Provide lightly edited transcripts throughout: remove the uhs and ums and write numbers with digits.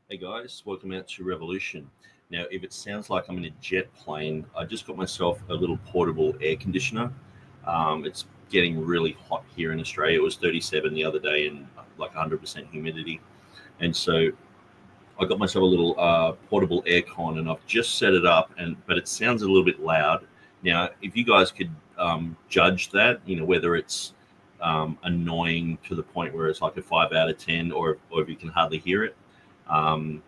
Hey guys, welcome out to Revolution. Now, if it sounds like I'm in a jet plane, I just got myself a little portable air conditioner. It's getting really hot here in Australia. It was 37 the other day and like 100% humidity. And so I got myself a little portable aircon, and I've just set it up, but it sounds a little bit loud. Now, if you guys could judge that, whether it's annoying to the point where it's like a 5 out of 10, or if you can hardly hear it,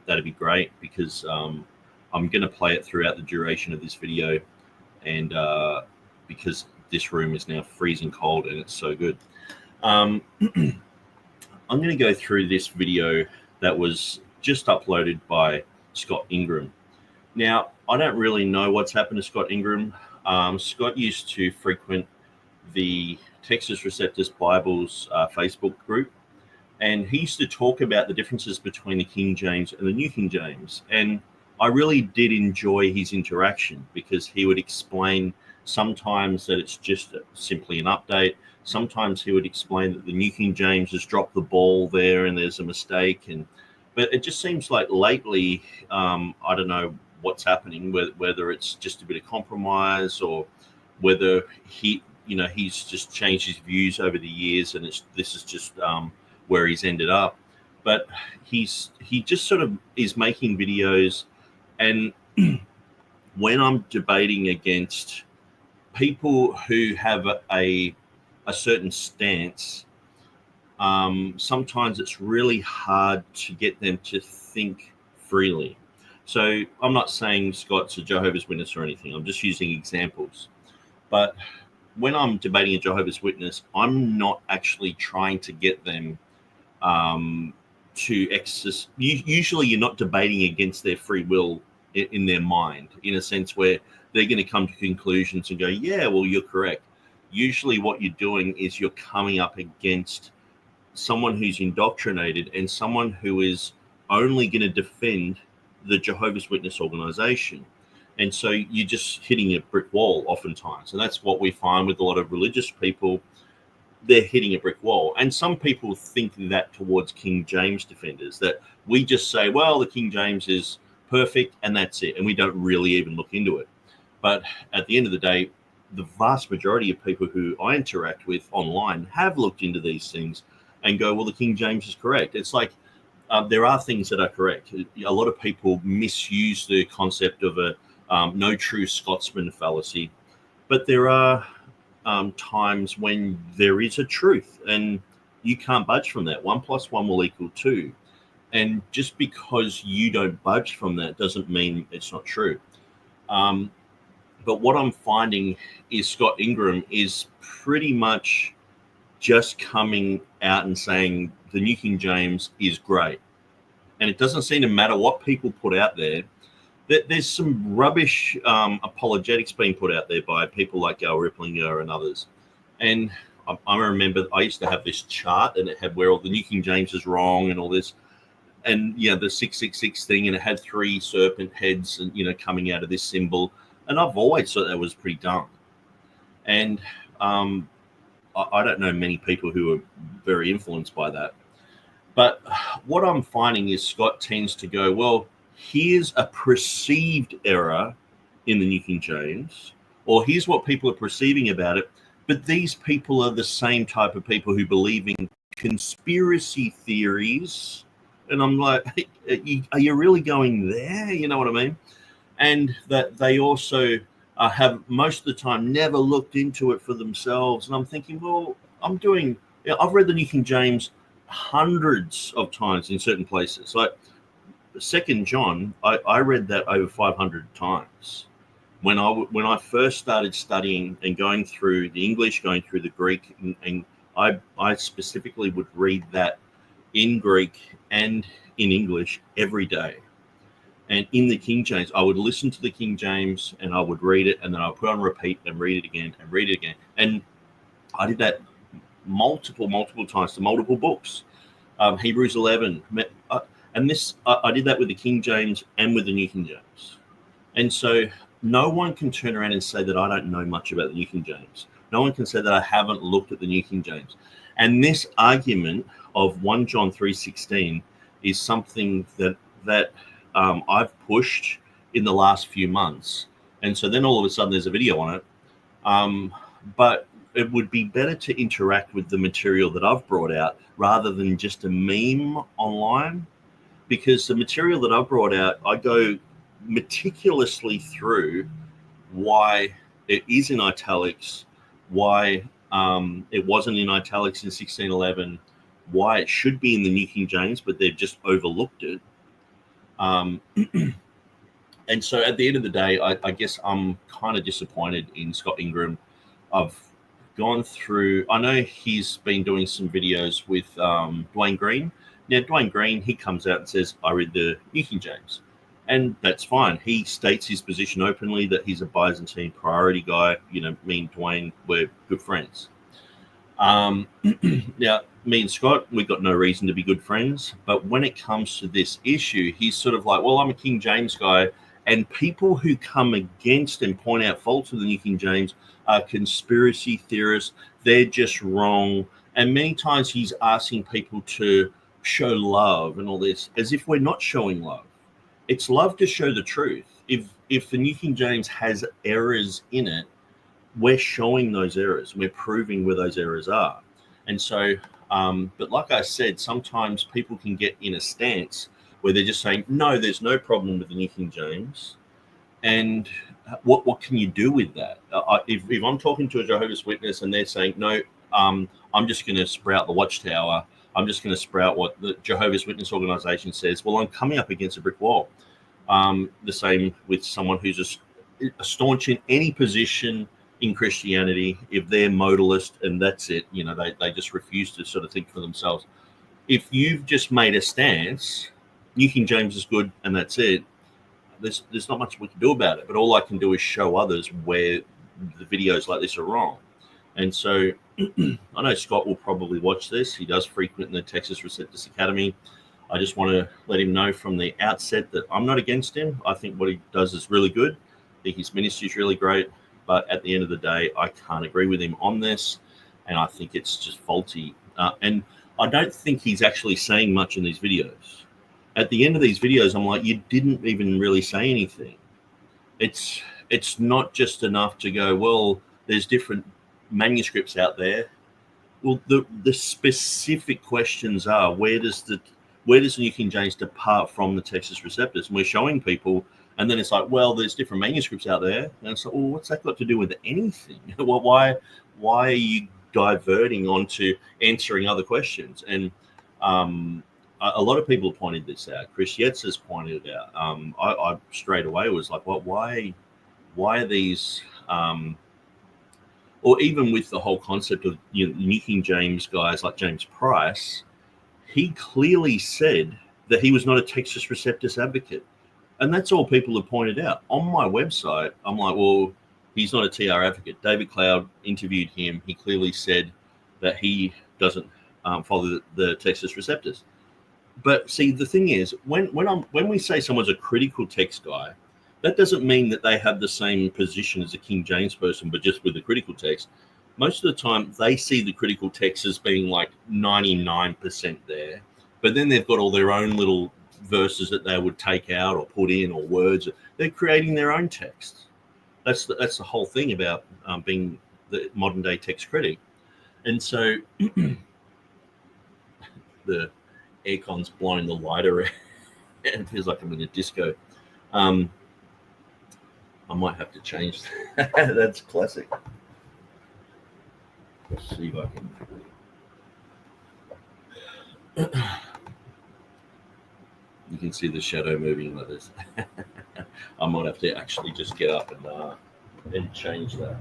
that'd be great, because I'm going to play it throughout the duration of this video, and because this room is now freezing cold and it's so good. I'm going to go through this video that was just uploaded by Scott Ingram. Now, I don't really know what's happened to Scott Ingram. Scott used to frequent the Textus Receptus Bibles Facebook group, and he used to talk about the differences between the King James and the New King James. And I really did enjoy his interaction, because he would explain sometimes that it's just simply an update. Sometimes he would explain that the New King James has dropped the ball there and there's a mistake. But it just seems like lately, I don't know what's happening, whether it's just a bit of compromise, or whether he's just changed his views over the years, and this is just where he's ended up. But he just sort of is making videos, and when I'm debating against people who have a certain stance, sometimes it's really hard to get them to think freely. So I'm not saying Scott's a Jehovah's Witness or anything. I'm just using examples. But when I'm debating a Jehovah's Witness, I'm not actually trying to get them to exercise. Usually you're not debating against their free will in their mind, in a sense where they're going to come to conclusions and go, yeah, well, you're correct. Usually what you're doing is you're coming up against someone who's indoctrinated, and someone who is only going to defend the Jehovah's Witness organization. And so you're just hitting a brick wall oftentimes. And that's what we find with a lot of religious people. They're hitting a brick wall. And some people think that towards King James defenders, that we just say, well, the King James is perfect and that's it, and we don't really even look into it. But at the end of the day, the vast majority of people who I interact with online have looked into these things and go, well, the King James is correct. It's like there are things that are correct. A lot of people misuse the concept of a no true Scotsman fallacy, but there are times when there is a truth, and you can't budge from that. 1 + 1 will equal 2. And just because you don't budge from that doesn't mean it's not true. But what I'm finding is Scott Ingram is pretty much just coming out and saying the New King James is great. And it doesn't seem to matter what people put out there. There's some rubbish apologetics being put out there by people like Gail Ripplinger and others. And I remember I used to have this chart, and it had where all the New King James is wrong and all this. And, the 666 thing, and it had 3 serpent heads and, coming out of this symbol. And I've always thought that was pretty dumb. And I don't know many people who are very influenced by that. But what I'm finding is Scott tends to go, well, here's a perceived error in the New King James, or here's what people are perceiving about it. But these people are the same type of people who believe in conspiracy theories. And I'm like, are you really going there? You know what I mean? And that they also have most of the time never looked into it for themselves. And I'm thinking, well, I've read the New King James hundreds of times in certain places. Like 2 John, I read that over 500 times. When I first started studying and going through the English, going through the Greek, and I specifically would read that in Greek and in English every day. And in the King James, I would listen to the King James and I would read it, and then I would put on repeat and read it again and read it again. And I did that multiple times to multiple books. Hebrews 11. And I did that with the King James and with the New King James. And so no one can turn around and say that I don't know much about the New King James. No one can say that I haven't looked at the New King James. And this argument of 1 John 3:16 is something that that I've pushed in the last few months. And so then all of a sudden there's a video on it. But it would be better to interact with the material that I've brought out rather than just a meme online, because the material that I've brought out, I go meticulously through why it is in italics, why it wasn't in italics in 1611, why it should be in the New King James, but they've just overlooked it. And so at the end of the day, I guess I'm kind of disappointed in Scott Ingram. I've gone through, I know he's been doing some videos with Dwayne Green. Now, Dwayne Green, he comes out and says, I read the New King James. And that's fine. He states his position openly that he's a Byzantine priority guy. You know, me and Dwayne, we're good friends. Now, me and Scott, we've got no reason to be good friends. But when it comes to this issue, he's sort of like, well, I'm a King James guy. And people who come against and point out faults of the New King James are conspiracy theorists. They're just wrong. And many times he's asking people to show love and all this, as if we're not showing love. It's love to show the truth. If the New King James has errors in it, we're showing those errors. We're proving where those errors are. And so, but like I said, sometimes people can get in a stance where they're just saying, no, there's no problem with the New King James. And what can you do with that? If I'm talking to a Jehovah's Witness and they're saying, no, I'm just going to sprout the Watchtower, I'm just going to sprout what the Jehovah's Witness organization says, well, I'm coming up against a brick wall. The same with someone who's just staunch in any position in Christianity. If they're modalist and that's it, you know, they just refuse to sort of think for themselves. If you've just made a stance, New King James is good and that's it, there's not much we can do about it. But all I can do is show others where the videos like this are wrong. And so I know Scott will probably watch this. He does frequent in the Textus Receptus Academy. I just want to let him know from the outset that I'm not against him. I think what he does is really good. I think his ministry is really great. But at the end of the day, I can't agree with him on this. And I think it's just faulty. And I don't think he's actually saying much in these videos. At the end of these videos, I'm like, you didn't even really say anything. It's not just enough to go, well, there's different manuscripts out there. Well, the specific questions are, where does the New King James depart from the Textus Receptus? And we're showing people, and then it's like, well, there's different manuscripts out there. And so, well, what's that got to do with anything? Well, why are you diverting onto answering other questions? And a lot of people pointed this out. Chris Yates has pointed it out. I straight away was like, well, why are these? Or even with the whole concept of, you know, New King James guys like James Price, he clearly said that he was not a Textus Receptus advocate. And that's all people have pointed out. On my website, I'm like, well, he's not a TR advocate. David Cloud interviewed him. He clearly said that he doesn't follow the Textus Receptus. But see, the thing is, when we say someone's a critical text guy, that doesn't mean that they have the same position as a King James person, but just with the critical text. Most of the time, they see the critical text as being like 99% there, but then they've got all their own little verses that they would take out or put in, or words. They're creating their own text. That's the whole thing about being the modern day text critic. And so the aircon's blowing the light around. It feels like I'm in a disco. I might have to change that. That's classic. Let's see if I can. You can see the shadow moving like this. I might have to actually just get up and change that.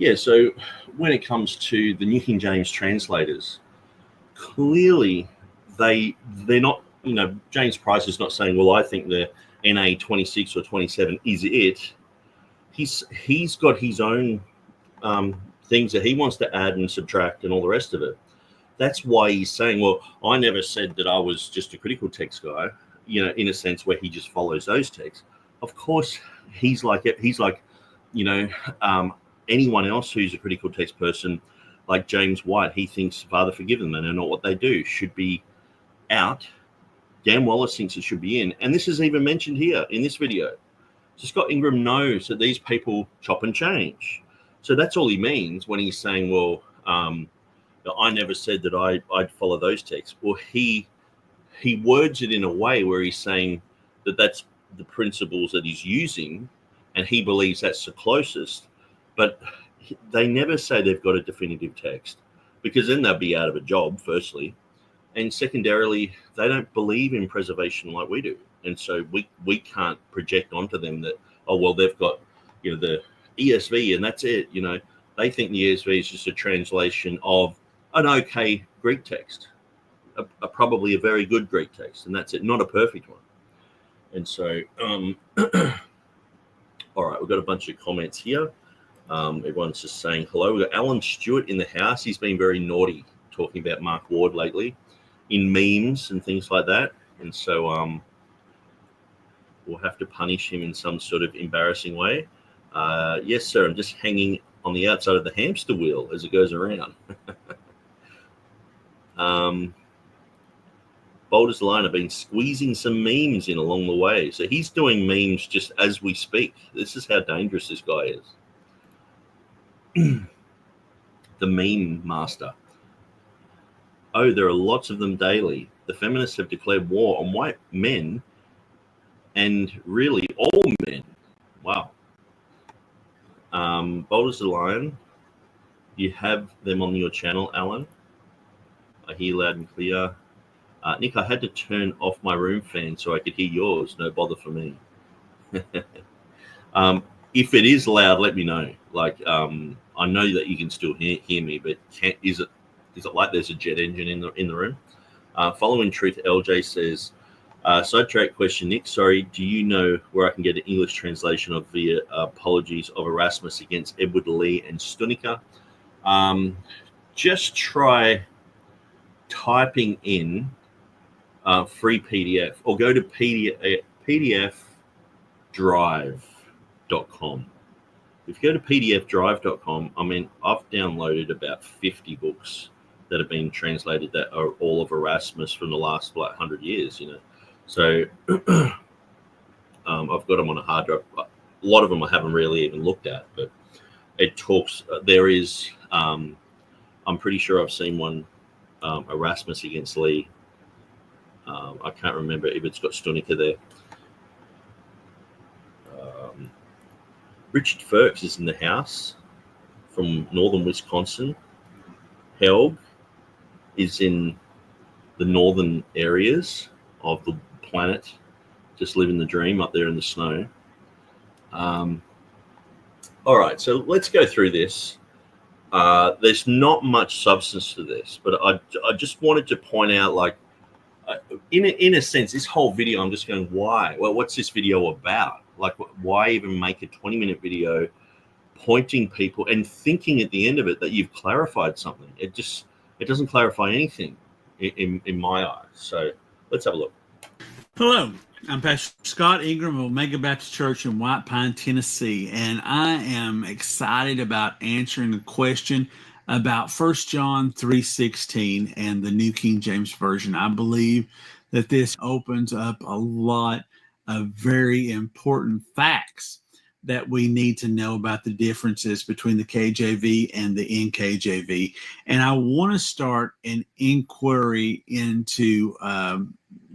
Yeah, so when it comes to the New King James translators, clearly they're not, you know, James Price is not saying, well, I think the NA 26 or 27 is it. he's got his own things that he wants to add and subtract and all the rest of it. That's why he's saying, well, I never said that I was just a critical text guy, you know, in a sense where he just follows those texts. Of course, he's like, you know, anyone else who's a critical text person, like James White, he thinks Father forgive them and not what they do should be out. Dan Wallace thinks it should be in. And this is even mentioned here in this video. So Scott Ingram knows that these people chop and change. So that's all he means when he's saying, well, I never said that I'd follow those texts. Well, he words it in a way where he's saying that that's the principles that he's using, and he believes that's the closest. But they never say they've got a definitive text, because then they'll be out of a job, firstly. And secondarily, they don't believe in preservation like we do. And so we can't project onto them that, oh, well, they've got, you know, the ESV and that's it. You know, they think the ESV is just a translation of an okay Greek text, probably a very good Greek text, and that's it, not a perfect one. And so, all right, we've got a bunch of comments here. Everyone's just saying hello. We've got Alan Stewart in the house. He's been very naughty talking about Mark Ward lately in memes and things like that. And so we'll have to punish him in some sort of embarrassing way. Yes, sir, I'm just hanging on the outside of the hamster wheel as it goes around. Boulder's Line have been squeezing some memes in along the way. So he's doing memes just as we speak. This is how dangerous this guy is. The meme master. Oh, there are lots of them daily. The feminists have declared war on white men and really all men. Wow. Boulder's the Lion. You have them on your channel, Alan. I hear loud and clear. Nick, I had to turn off my room fan so I could hear yours. No bother for me. If it is loud, let me know. Like, I know that you can still hear me, but is it like there's a jet engine in the room? Following Truth, LJ says, sidetrack question, Nick. Sorry, do you know where I can get an English translation of the apologies of Erasmus against Edward Lee and Stunica? Just try typing in free PDF, or go to pdfdrive.com. If you go to pdfdrive.com, I mean, I've downloaded about 50 books that have been translated that are all of Erasmus from the last 100 years, you know. So I've got them on a hard drive. A lot of them I haven't really even looked at, but it talks. There is, I'm pretty sure I've seen one, Erasmus against Lee. I can't remember if it's got Stunica there. Richard Firks is in the house from northern Wisconsin. Helg is in the northern areas of the planet, just living the dream up there in the snow. All right, so let's go through this. There's not much substance to this, but I just wanted to point out, like, in a sense, this whole video, I'm just going, why? Well, what's this video about? Like, why even make a 20-minute video pointing people and thinking at the end of it that you've clarified something? It doesn't clarify anything in my eyes. So let's have a look. Hello, I'm Pastor Scott Ingram of Omega Baptist Church in White Pine, Tennessee, and I am excited about answering a question about 1 John 3:16 and the New King James Version. I believe that this opens up a lot of very important facts that we need to know about the differences between the KJV and the NKJV. And I want to start an inquiry into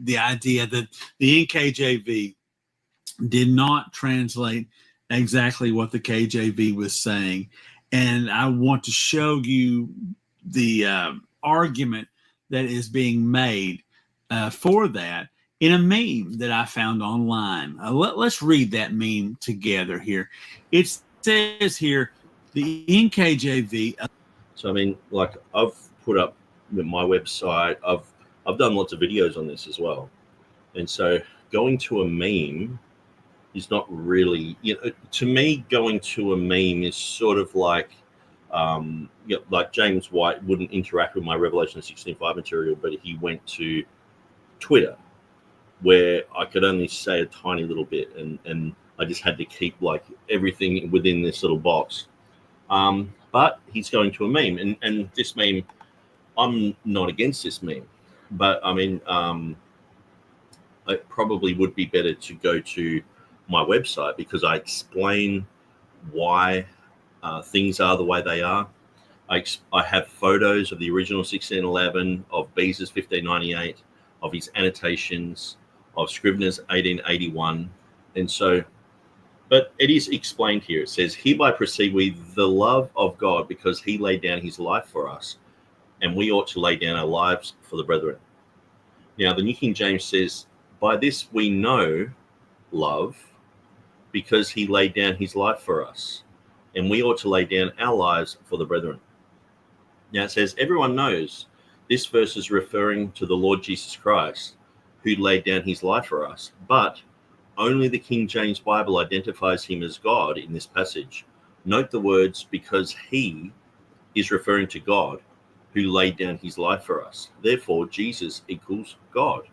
the idea that the NKJV did not translate exactly what the KJV was saying. And I want to show you the argument that is being made for that in a meme that I found online. Let's read that meme together here. It says here, the NKJV. So, I mean, like, I've put up my website. I've done lots of videos on this as well. And so going to a meme is not really, to me, going to a meme is sort of like, like James White wouldn't interact with my Revelation 16:5 material, but he went to Twitter, where I could only say a tiny little bit, and I just had to keep like everything within this little box. But he's going to a meme, and this meme, I'm not against this meme, but I mean, it probably would be better to go to my website, because I explain why things are the way they are. I have photos of the original 1611, of Beza's 1598, of his annotations, of Scrivener's 1881, and so. But it is explained here. It says, "Hereby perceive we the love of God, because he laid down his life for us, and we ought to lay down our lives for the brethren." Now, the New King James says, "By this we know love, because he laid down his life for us, and we ought to lay down our lives for the brethren." Now it says, everyone knows this verse is referring to the Lord Jesus Christ, who laid down his life for us, but only the King James Bible identifies him as God in this passage. Note the words, "because he" is referring to God, who laid down his life for us. Therefore, Jesus equals God.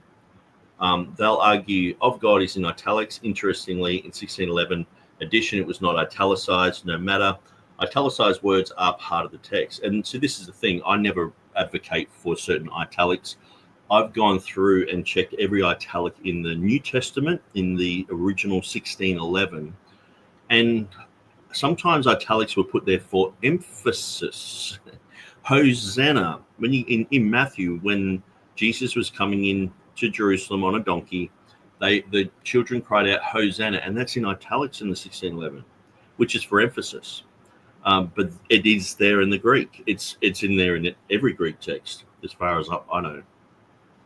They'll argue of God is in italics. Interestingly, in 1611 edition, it was not italicized. No matter, italicized words are part of the text. And so this is the thing. I never advocate for certain italics. I've gone through and checked every italic in the New Testament, in the original 1611. And sometimes italics were put there for emphasis. Hosanna. When in Matthew, when Jesus was coming in to Jerusalem on a donkey, the children cried out Hosanna, and that's in italics in the 1611, which is for emphasis. But it is there in the Greek. It's in there in every Greek text, as far as I know.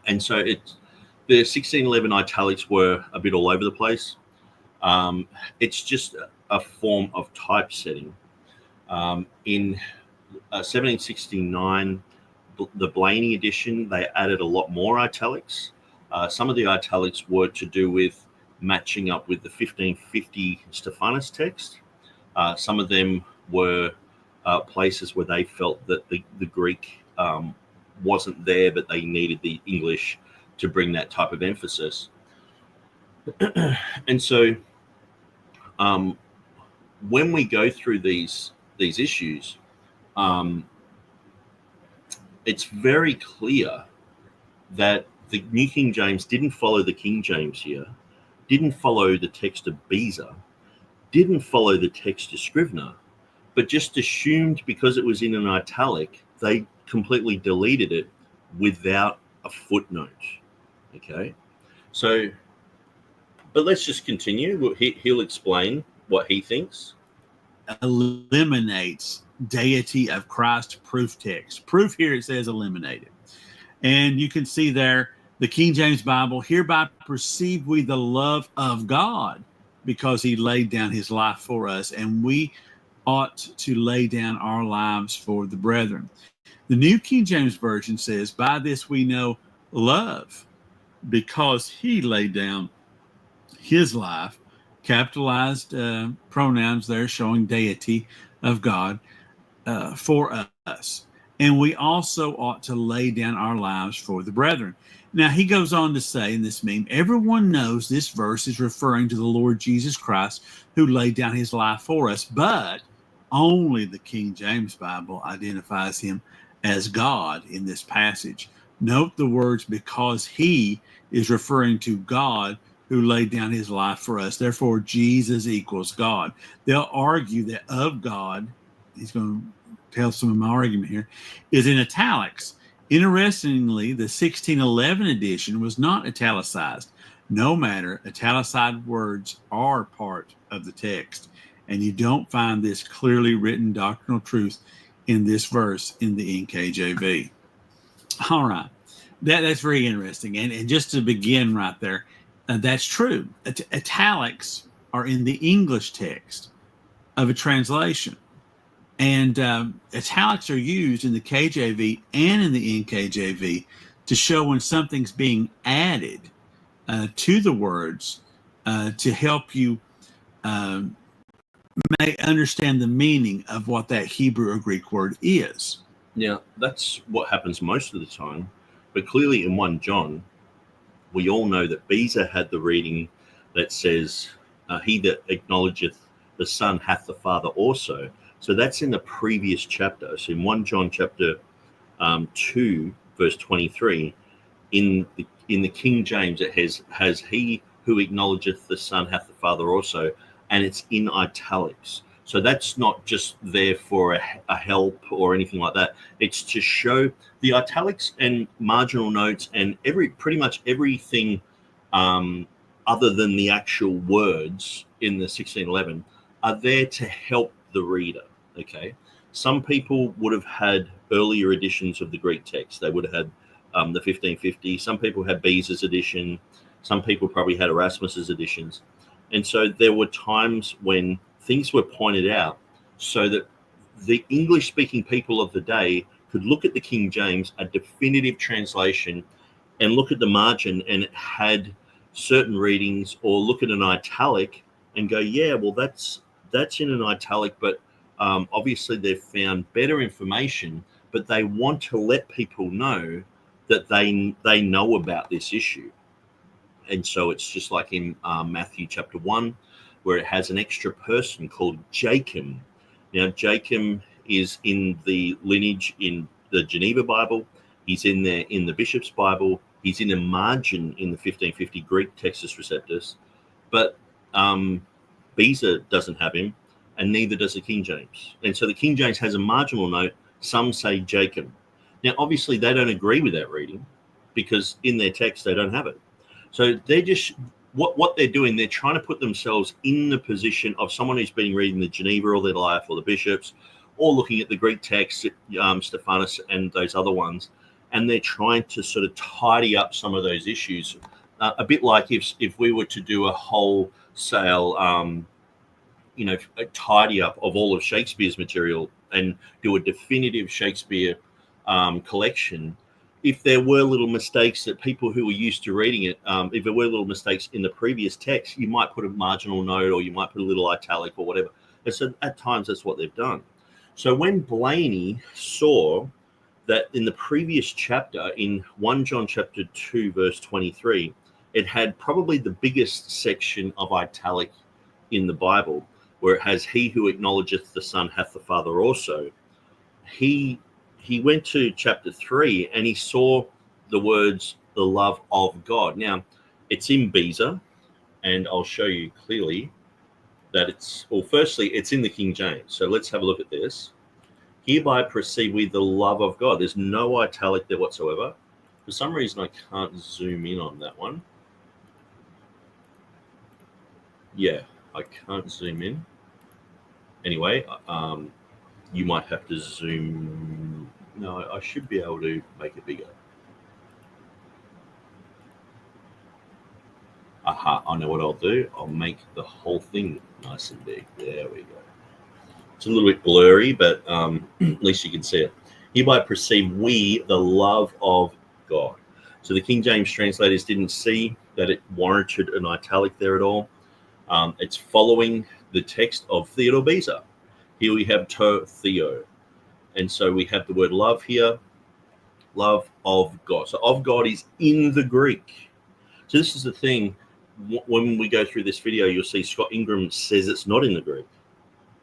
And so the 1611 italics were a bit all over the place. It's just a form of typesetting. In 1769, the Blaney edition, they added a lot more italics. Some of the italics were to do with matching up with the 1550 Stephanus text. Some of them were places where they felt that the Greek wasn't there, but they needed the English to bring that type of emphasis. And so when we go through these issues, it's very clear that the New King James didn't follow the King James here, didn't follow the text of Beza, didn't follow the text of Scrivener, but just assumed because it was in an italic, they completely deleted it without a footnote. Okay, so, but let's just continue. He'll explain what he thinks. Eliminates deity of Christ proof text. Proof here, it says eliminated. And you can see there, the King James Bible, "Hereby perceive we the love of God, because he laid down his life for us, and we ought to lay down our lives for the brethren." The New King James Version says, "By this we know love, because he laid down his life," capitalized pronouns there showing deity of God, "for us. And we also ought to lay down our lives for the brethren." Now, he goes on to say in this meme, everyone knows this verse is referring to the Lord Jesus Christ, who laid down his life for us, but only the King James Bible identifies him as God in this passage. Note the words "because he" is referring to God, who laid down his life for us. Therefore, Jesus equals God. They'll argue that "of God," he's going to tell some of my argument here, is in italics. Interestingly, the 1611 edition was not italicized. No matter, italicized words are part of the text, and you don't find this clearly written doctrinal truth in this verse in the NKJV. All right, that's very interesting. And just to begin right there, that's true. Italics are in the English text of a translation. And italics are used in the KJV and in the NKJV to show when something's being added to the words to help you understand the meaning of what that Hebrew or Greek word is. Now, that's what happens most of the time. But clearly in 1 John, we all know that Beza had the reading that says, he that acknowledgeth the Son hath the Father also. So that's in the previous chapter. So in 1 John chapter 2, verse 23, in the King James, it has he who acknowledgeth the Son hath the Father also, and it's in italics. So that's not just there for a help or anything like that. It's to show the italics and marginal notes and pretty much everything other than the actual words in the 1611 are there to help the reader. Okay, some people would have had earlier editions of the Greek text. They would have had the 1550. Some people had Beza's edition. Some people probably had Erasmus's editions. And so there were times when things were pointed out so that the English-speaking people of the day could look at the King James, a definitive translation, and look at the margin, and it had certain readings, or look at an italic and go, yeah, well, that's in an italic, but obviously they've found better information, but they want to let people know that they know about this issue. And so it's just like in Matthew chapter 1, where it has an extra person called Jacob. Now, Jacob is in the lineage in the Geneva Bible. He's in there in the Bishop's Bible. He's in a margin in the 1550 Greek Textus Receptus. But Beza doesn't have him, and neither does the King James. And so the King James has a marginal note. Some say Jacob. Now, obviously, they don't agree with that reading because in their text, they don't have it. So they're just, what they're doing, they're trying to put themselves in the position of someone who's been reading the Geneva all their life, or the bishops, or looking at the Greek text, Stephanus and those other ones, and they're trying to sort of tidy up some of those issues. A bit like if we were to do a wholesale, a tidy up of all of Shakespeare's material and do a definitive Shakespeare collection. If there were little mistakes that people who were used to reading it, if there were little mistakes in the previous text, you might put a marginal note, or you might put a little italic or whatever. And so at times that's what they've done. So when Blaney saw that in the previous chapter, in 1 John chapter 2, verse 23, it had probably the biggest section of italic in the Bible, where it has he who acknowledgeth the Son hath the Father also. He went to chapter 3 and he saw the words, the love of God. Now, it's in Beza, and I'll show you clearly that firstly, it's in the King James. So let's have a look at this. Hereby perceive we the love of God. There's no italic there whatsoever. For some reason, I can't zoom in on that one. Yeah, I can't zoom in. Anyway, you might have to zoom. No, I should be able to make it bigger. Aha, I know what I'll do. I'll make the whole thing nice and big. There we go. It's a little bit blurry, but at least you can see it. Hereby perceive we the love of God. So the King James translators didn't see that it warranted an italic there at all. It's following the text of Theodore Beza. Here we have to Theo. And so we have the word love here, love of God. So of God is in the Greek. So this is the thing. When we go through this video, you'll see Scott Ingram says it's not in the Greek.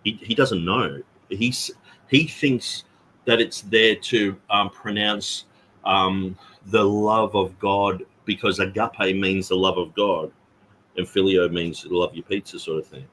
He doesn't know. He thinks that it's there to pronounce the love of God, because agape means the love of God, and filio means love your pizza sort of thing.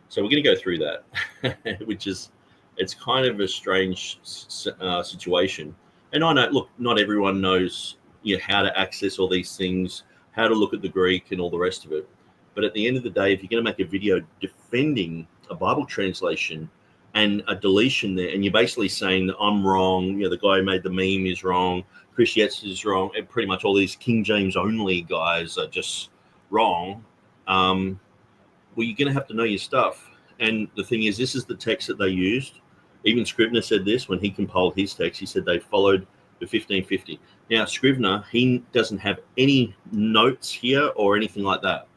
So we're going to go through that, which is, it's kind of a strange situation. And I know, look, not everyone knows how to access all these things, how to look at the Greek and all the rest of it. But at the end of the day, if you're going to make a video defending a Bible translation and a deletion there, and you're basically saying that I'm wrong, the guy who made the meme is wrong, Chris Yates is wrong, and pretty much all these King James only guys are just wrong, well, you're going to have to know your stuff. And the thing is, this is the text that they used. Even Scrivener said this when he compiled his text. He said they followed the 1550. Now, Scrivener, he doesn't have any notes here or anything like that.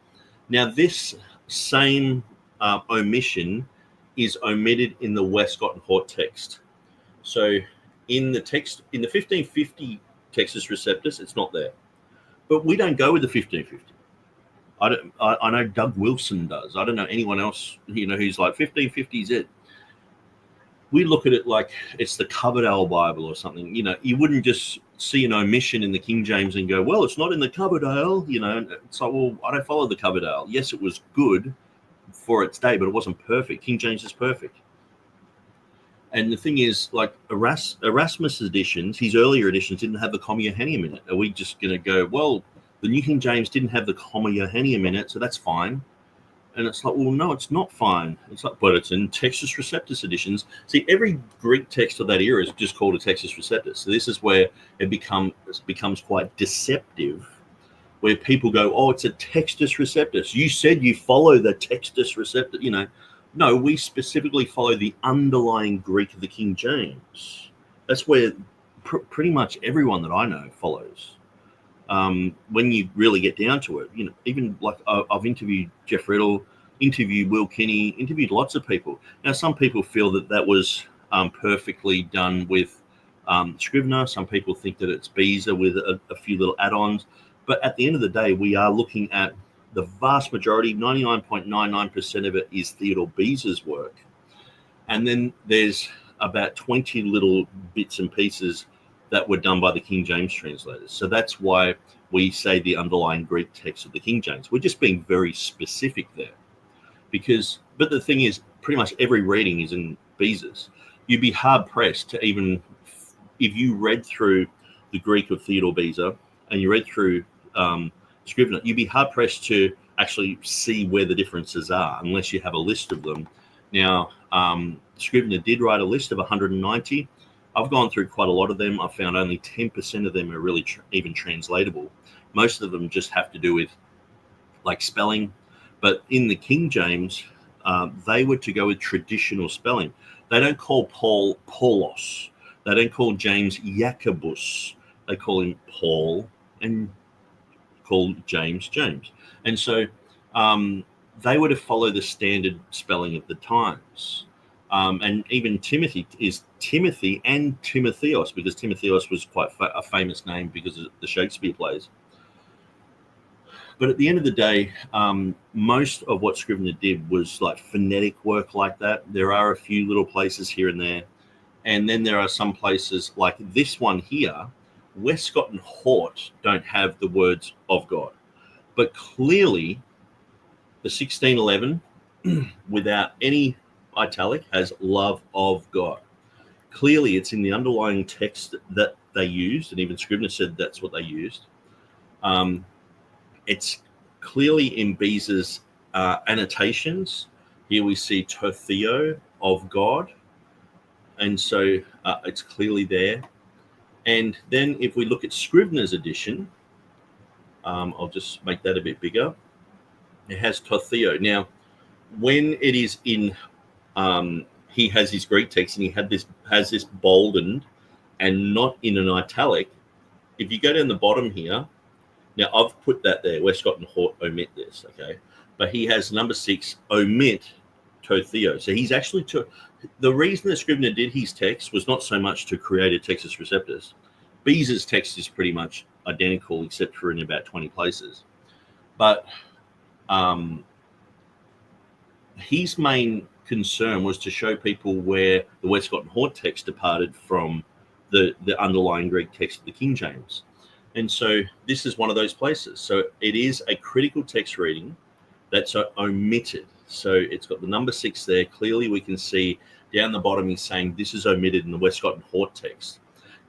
Now, this same omission is omitted in the Westcott and Hort text. So in the text, in the 1550 Textus Receptus, it's not there. But we don't go with the 1550. I know Doug Wilson does. I don't know anyone else, who's like 1550 is it. We look at it like it's the Coverdale Bible or something. You wouldn't just see an omission in the King James and go, well, it's not in the Coverdale. It's like, well, I don't follow the Coverdale. Yes, it was good for its day, but it wasn't perfect. King James is perfect. And the thing is, like Erasmus' editions, his earlier editions didn't have the comma Johannium in it. Are we just going to go, well, the New King James didn't have the comma Johannium in it, so that's fine? And it's like, well, no, it's not fine. It's like, but it's in Textus Receptus editions. See, every Greek text of that era is just called a Textus Receptus. So this is where it becomes quite deceptive, where people go, oh, it's a Textus Receptus. You said you follow the Textus Receptus, No, we specifically follow the underlying Greek of the King James. That's where pretty much everyone that I know follows. When you really get down to it, even like I've interviewed Jeff Riddle, interviewed Will Kinney, interviewed lots of people. Now, some people feel that was perfectly done with Scrivener. Some people think that it's Beza with a few little add-ons. But at the end of the day, we are looking at the vast majority, 99.99% of it is Theodore Beza's work. And then there's about 20 little bits and pieces that were done by the King James translators. So that's why we say the underlying Greek text of the King James. We're just being very specific there. But the thing is, pretty much every reading is in Beza's. You'd be hard-pressed to even, if you read through the Greek of Theodore Beza and you read through Scrivener, you'd be hard-pressed to actually see where the differences are unless you have a list of them. Now, Scrivener did write a list of 190. I've gone through quite a lot of them. I've found only 10% of them are really even translatable. Most of them just have to do with like spelling. But in the King James, they were to go with traditional spelling. They don't call Paul Paulos. They don't call James Jacobus. They call him Paul and call James James. And so they were to follow the standard spelling of the times. And even Timothy is Timothy and Timotheos, because Timotheos was quite a famous name because of the Shakespeare plays. But at the end of the day, most of what Scrivener did was like phonetic work like that. There are a few little places here and there. And then there are some places like this one here. Westcott and Hort don't have the words of God. But clearly, the 1611, without any italic, has love of God. Clearly, it's in the underlying text that they used, and even Scrivener said that's what they used. It's clearly in Beza's annotations. Here we see Totheo of God, and so it's clearly there. And then if we look at Scrivener's edition, I'll just make that a bit bigger. It has Totheo. Now, when it is in, he has his Greek text and he has this boldened and not in an italic. If you go down the bottom here, now I've put that there. Westcott and Hort omit this, okay? But he has number 6, omit Totheo. So he's actually the reason that Scrivener did his text was not so much to create a Textus Receptus. Beza's text is pretty much identical except for in about 20 places. But his main concern was to show people where the Westcott and Hort text departed from the underlying Greek text of the King James. And so this is one of those places. So it is a critical text reading that's omitted. So it's got the number 6 there. Clearly we can see down the bottom he's saying this is omitted in the Westcott and Hort text.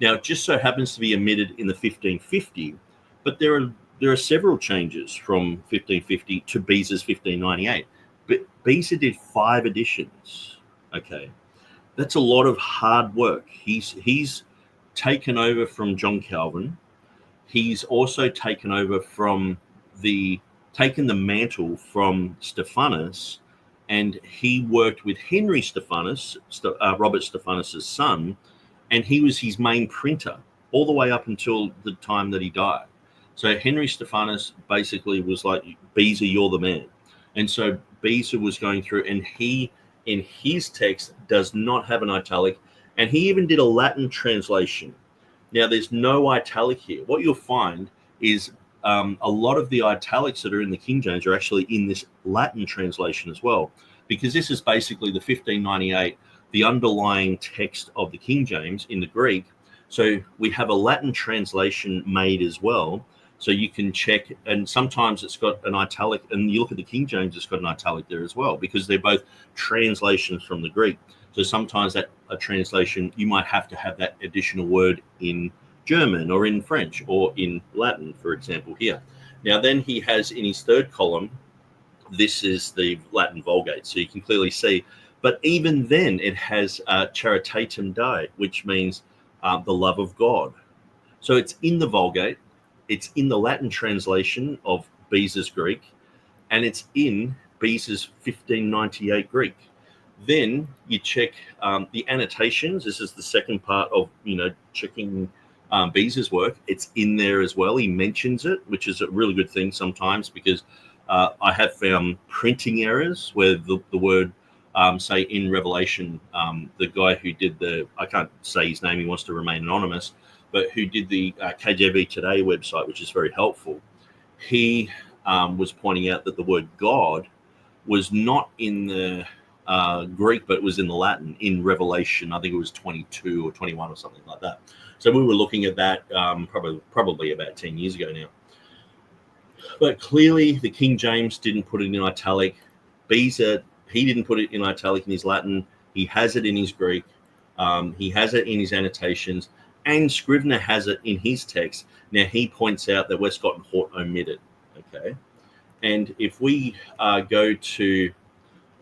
Now it just so happens to be omitted in the 1550, but there are several changes from 1550 to Beza's 1598. But Beza did 5 editions. Okay, that's a lot of hard work. He's taken over from John Calvin. He's also taken over from taken the mantle from Stephanus, and he worked with Henry Stephanus, Robert Stephanus's son, and he was his main printer all the way up until the time that he died. So Henry Stephanus basically was like, Beza, you're the man. And so Beza was going through, and he, in his text, does not have an italic, and he even did a Latin translation. Now, there's no italic here. What you'll find is a lot of the italics that are in the King James are actually in this Latin translation as well, because this is basically the 1598, the underlying text of the King James in the Greek. So we have a Latin translation made as well. So you can check, and sometimes it's got an italic, and you look at the King James, it's got an italic there as well, because they're both translations from the Greek. So sometimes that a translation, you might have to have that additional word in German or in French or in Latin, for example, here. Now, then he has in his third column, this is the Latin Vulgate. So you can clearly see, but even then it has charitatem Dei, which means the love of God. So it's in the Vulgate, it's in the Latin translation of Beza's Greek, and it's in Beza's 1598 Greek. Then you check the annotations. This is the second part of, checking Beza's work. It's in there as well. He mentions it, which is a really good thing sometimes, because I have found printing errors where the word, say in Revelation, the guy who did I can't say his name, he wants to remain anonymous, but who did the KJV Today website, which is very helpful. He was pointing out that the word God was not in the Greek, but it was in the Latin in Revelation. I think it was 22 or 21 or something like that. So we were looking at that probably about 10 years ago now. But clearly the King James didn't put it in italic. Beza, he didn't put it in italic in his Latin. He has it in his Greek. He has it in his annotations. And Scrivener has it in his text. Now, he points out that Westcott and Hort omit it. Okay. And if we go to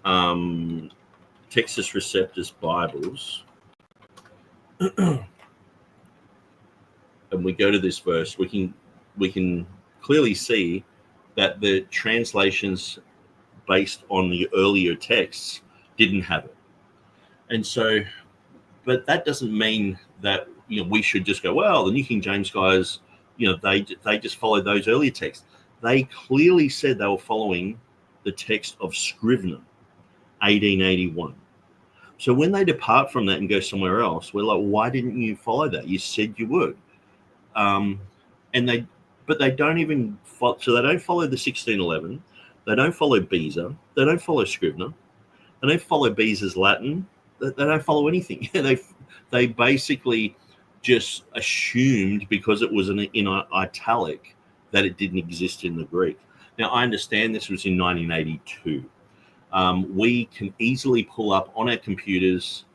Textus Receptus Bibles, and we go to this verse, we can clearly see that the translations based on the earlier texts didn't have it. And so, but that doesn't mean that we should just go, well, the New King James guys, they just followed those earlier texts. They clearly said they were following the text of Scrivener, 1881. So when they depart from that and go somewhere else, we're like, why didn't you follow that? You said you would. But they don't even follow, so they don't follow the 1611. They don't follow Beza. They don't follow Scrivener. They don't follow Beza's Latin. They don't follow anything. They basically just assumed, because it was in italic, that it didn't exist in the Greek. Now, I understand this was in 1982. We can easily pull up on our computers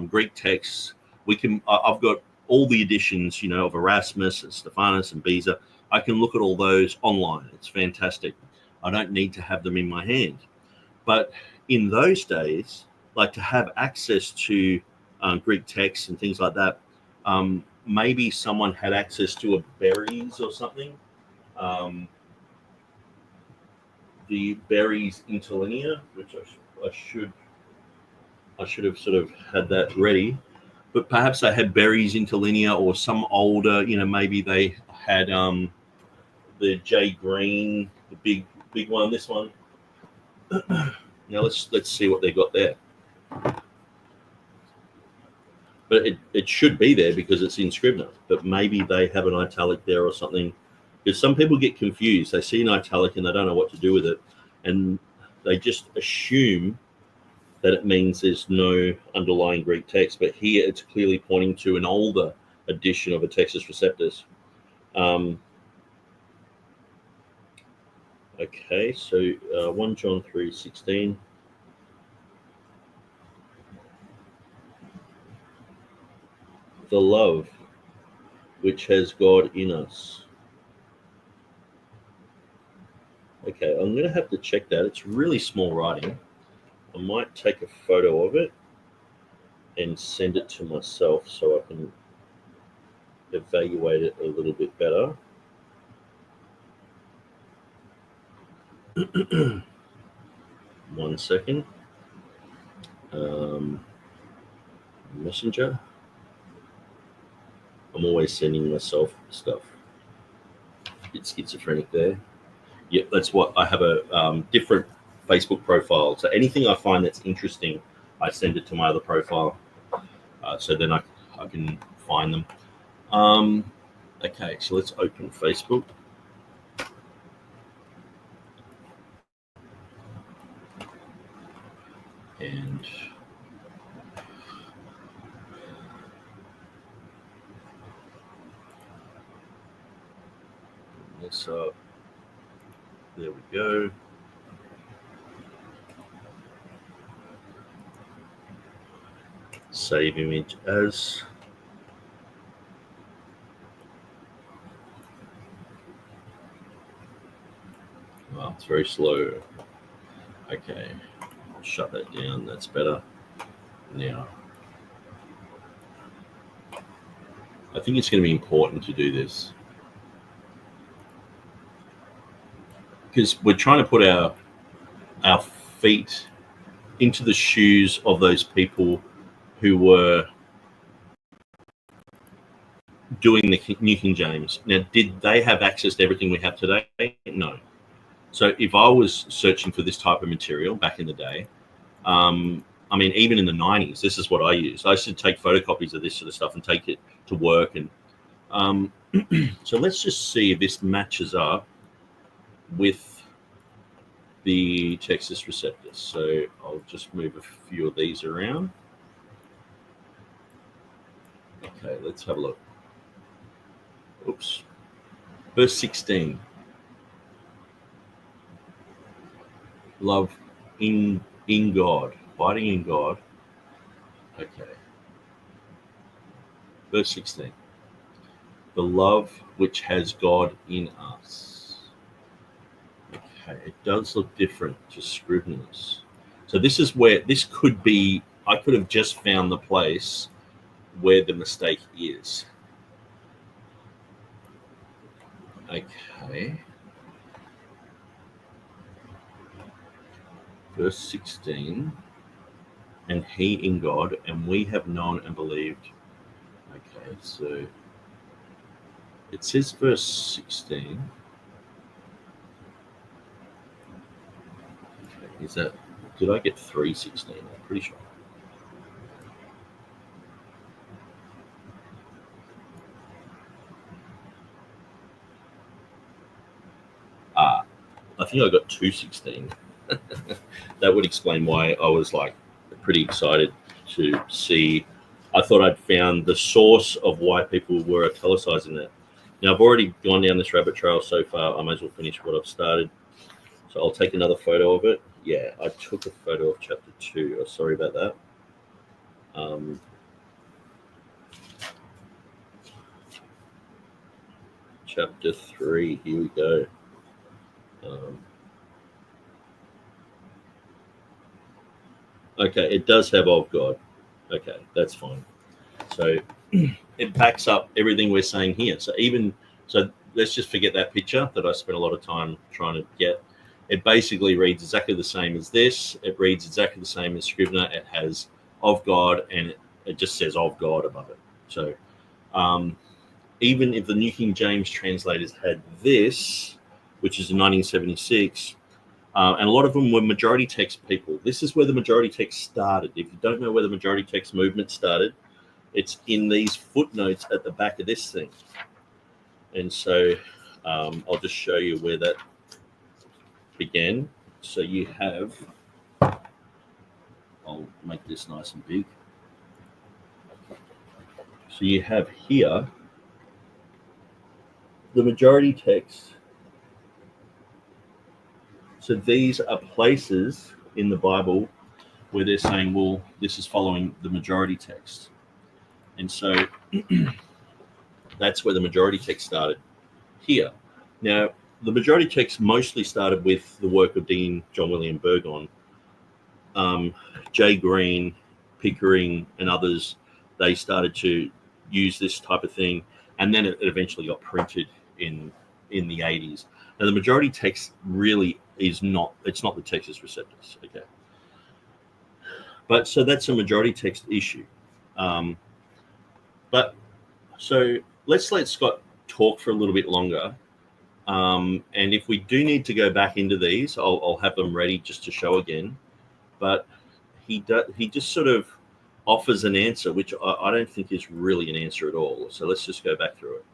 Greek texts. I've got all the editions, of Erasmus and Stephanus and Beza. I can look at all those online. It's fantastic. I don't need to have them in my hand. But in those days, like, to have access to Greek texts and things like that, maybe someone had access to a Berries or something. The Berries Interlinear, which I should have sort of had that ready. But perhaps they had Berries Interlinear, or some older, maybe they had the J. Green, the big one, this one. Now let's see what they got there. But it should be there because it's in Scrivener. But maybe they have an italic there or something. Because some people get confused. They see an italic and they don't know what to do with it. And they just assume that it means there's no underlying Greek text. But here it's clearly pointing to an older edition of a Textus Receptus. Okay, so 1 John 3:16. The love which has God in us. Okay, I'm going to have to check that. It's really small writing. I might take a photo of it and send it to myself so I can evaluate it a little bit better. One second. Messenger. I'm always sending myself stuff. bit schizophrenic there. Yeah, that's what I have a different Facebook profile. So anything I find that's interesting, I send it to my other profile. So then I can find them. Okay, so let's open Facebook. And this up. There we go. Save image as. Well, it's very slow. Okay, I'll shut that down. That's better. Now, I think it's going to be important to do this because we're trying to put our feet into the shoes of those people who were doing the New King James. Now, did they have access to everything we have today? No. So if I was searching for this type of material back in the day, I mean, even in the 90s, this is what I used. I used to take photocopies of this sort of stuff and take it to work. And so let's just see if this matches up with the Textus Receptus. So I'll just move a few of these around. Okay, let's have a look. Oops. Verse 16. Love in God. Abiding in God. Okay. Verse 16. The love which has God in us. Okay, it does look different to Scrivener's. So this is where, this could be, I could have just found the place where the mistake is. Okay. Verse 16. And he in God, and we have known and believed. Okay, so it says verse 16. Okay, is that, did I get 3:16? I'm pretty sure. I think I got 2:16. That would explain why I was like pretty excited to see. I thought I'd found the source of why people were italicizing that. Now I've already gone down this rabbit trail so far. I might as well finish what I've started. So I'll take another photo of it. Yeah, I took a photo of chapter 2. Oh, sorry about that. Chapter 3. Here we go. Okay, it does have of God. Okay, that's fine. So it backs up everything we're saying here. So let's just forget that picture that I spent a lot of time trying to get. It basically reads exactly the same as this. It reads exactly the same as Scrivener. It has of God, and it just says of God above it. So even if the New King James translators had this, which is in 1976, and a lot of them were majority text people. This is where the majority text started. If you don't know where the majority text movement started, it's in these footnotes at the back of this thing. And so I'll just show you where that began. So you have, I'll make this nice and big. So you have here the majority text. So these are places in the Bible where they're saying, well, this is following the majority text. And so that's where the majority text started, here. Now, the majority text mostly started with the work of Dean John William Burgon. J. Green, Pickering, and others, they started to use this type of thing. And then it eventually got printed in the 80s. Now, the majority text really is not, it's not the Textus Receptus, okay? But so that's a majority text issue. But so let's let Scott talk for a little bit longer. And if we do need to go back into these, I'll have them ready just to show again. But he just sort of offers an answer, which I don't think is really an answer at all. So let's just go back through it.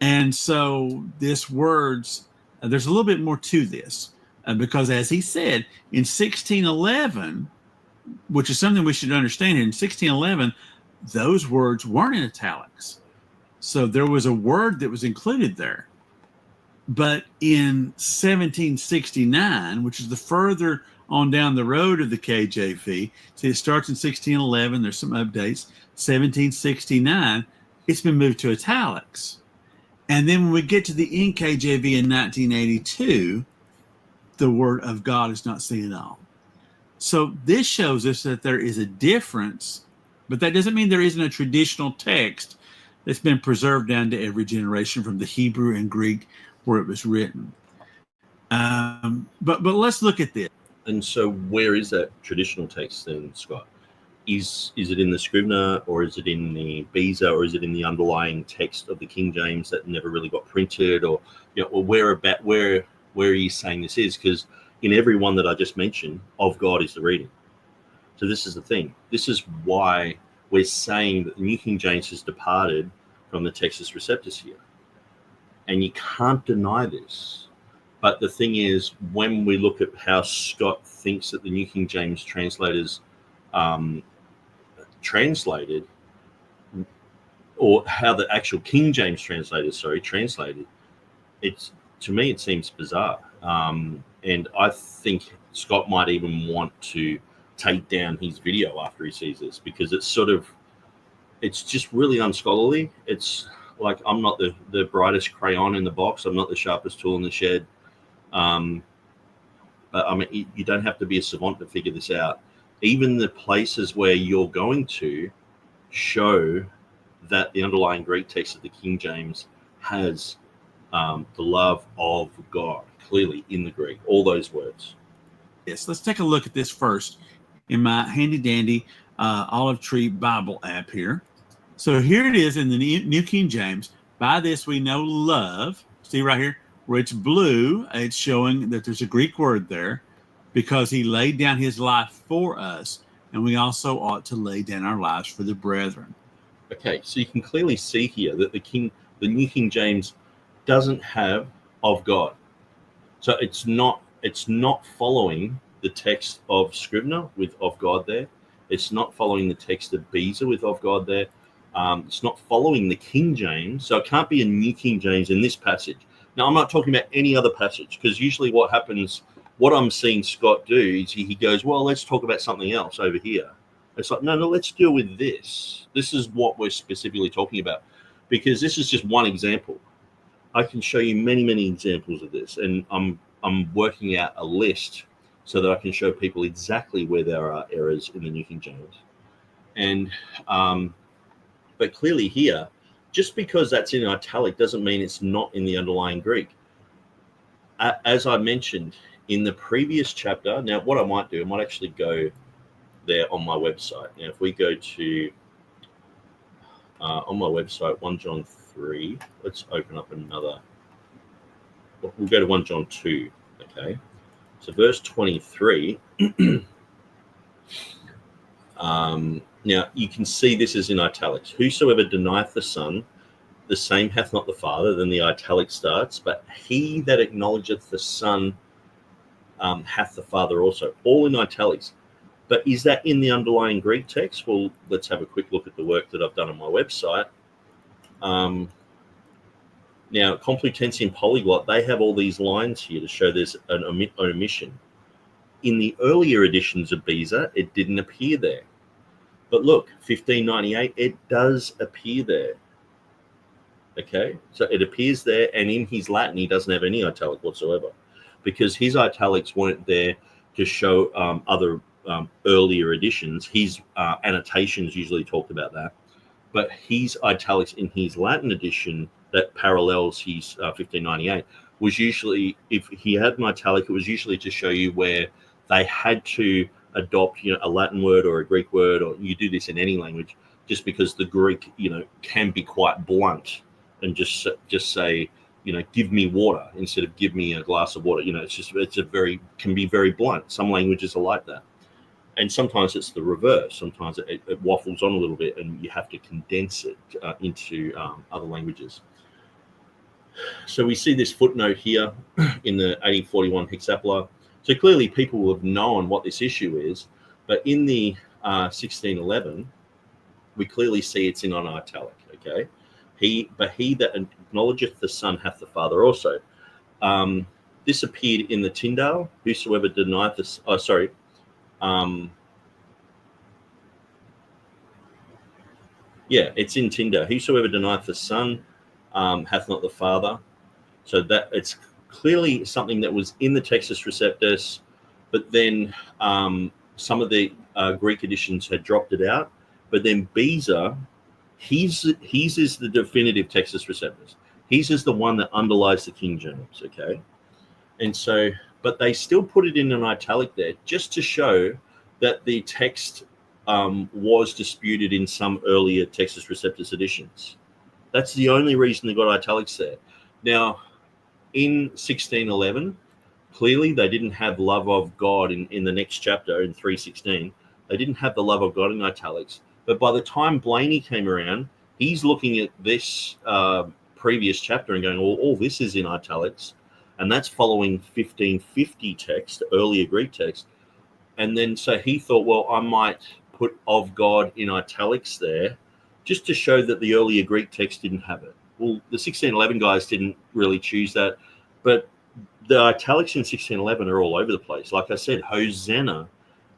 And so this words, there's a little bit more to this, because as he said, in 1611, which is something we should understand here, in 1611, those words weren't in italics. So there was a word that was included there. But in 1769, which is the further on down the road of the KJV, see, it starts in 1611. There's some updates. 1769, it's been moved to italics. And then when we get to the NKJV in 1982, the word of God is not seen at all. So this shows us that there is a difference, but that doesn't mean there isn't a traditional text that's been preserved down to every generation from the Hebrew and Greek where it was written. But let's look at this. And so where is that traditional text then, Scott? Is it in the Scrivener, or is it in the Beza, or is it in the underlying text of the King James that never really got printed, or or where are you saying this is? Because in every one that I just mentioned, of God is the reading. So this is the thing. This is why we're saying that the New King James has departed from the Textus Receptus here, and you can't deny this. But the thing is, when we look at how Scott thinks that the New King James translators translated, or how the actual King James translators, translated, it's, to me, it seems bizarre. And I think Scott might even want to take down his video after he sees this, because it's just really unscholarly. It's like, I'm not the brightest crayon in the box. I'm not the sharpest tool in the shed. But I mean, you don't have to be a savant to figure this out. Even the places where you're going to show that the underlying Greek text of the King James has the love of God clearly in the Greek, all those words. Yes, let's take a look at this first in my handy dandy olive tree Bible app here. So here it is in the New King James. By this we know love. See right here where it's blue, it's showing that there's a Greek word there, because he laid down his life for us, and we also ought to lay down our lives for the brethren. Okay, so you can clearly see here that the New King James doesn't have of God. So it's not following the text of Scrivener with of God there. It's not following the text of Beza with of God there. It's not following the King James. So it can't be a New King James in this passage. Now, I'm not talking about any other passage, because usually what happens, what I'm seeing Scott do is he goes, well, let's talk about something else over here. It's like, no, let's deal with this. This is what we're specifically talking about, because this is just one example. I can show you many, many examples of this, and I'm working out a list so that I can show people exactly where there are errors in the New King James. And but clearly here, just because that's in italic doesn't mean it's not in the underlying Greek. As I mentioned in the previous chapter, now what I might do, I might actually go there on my website. Now, if we go to on my website, 1 John 3, let's open up another. We'll go to 1 John 2, okay? So verse 23, now you can see this is in italics. Whosoever denieth the Son, the same hath not the Father. Then the italic starts, but he that acknowledgeth the Son hath the Father also. All in italics. But is that in the underlying Greek text? Well, let's have a quick look at the work that I've done on my website. Now, Complutensian Polyglot, they have all these lines here to show there's an omission. In the earlier editions of Beza, it didn't appear there. But look, 1598, it does appear there. Okay, so it appears there, and in his Latin, he doesn't have any italic whatsoever, because his italics weren't there to show other earlier editions. His annotations usually talked about that, but his italics in his Latin edition that parallels his 1598 was usually, if he had an italic, it was usually to show you where they had to adopt, a Latin word or a Greek word, or you do this in any language, just because the Greek, can be quite blunt and just say, give me water instead of give me a glass of water. Can be very blunt. Some languages are like that. And sometimes it's the reverse. Sometimes it waffles on a little bit and you have to condense it into other languages. So we see this footnote here in the 1841 Hexapla. So clearly people will have known what this issue is, but in the 1611, we clearly see it's in an italic, okay? He that acknowledgeth the Son hath the Father also. This appeared in the Tyndale. Whosoever denieth this, it's in Tyndale. Whosoever denieth the Son hath not the Father. So that it's clearly something that was in the Textus Receptus, but then some of the Greek editions had dropped it out. But then Beza, his is the definitive Textus Receptus. His is the one that underlies the King James, okay? And so, but they still put it in an italic there just to show that the text was disputed in some earlier Textus Receptus editions. That's the only reason they got italics there. Now, in 1611, clearly they didn't have love of God in the next chapter, in 3:16. They didn't have the love of God in italics. But by the time Blaney came around, he's looking at this previous chapter and going, well, all this is in italics. And that's following 1550 text, earlier Greek text. And then so he thought, well, I might put of God in italics there just to show that the earlier Greek text didn't have it. Well, the 1611 guys didn't really choose that. But the italics in 1611 are all over the place. Like I said, Hosanna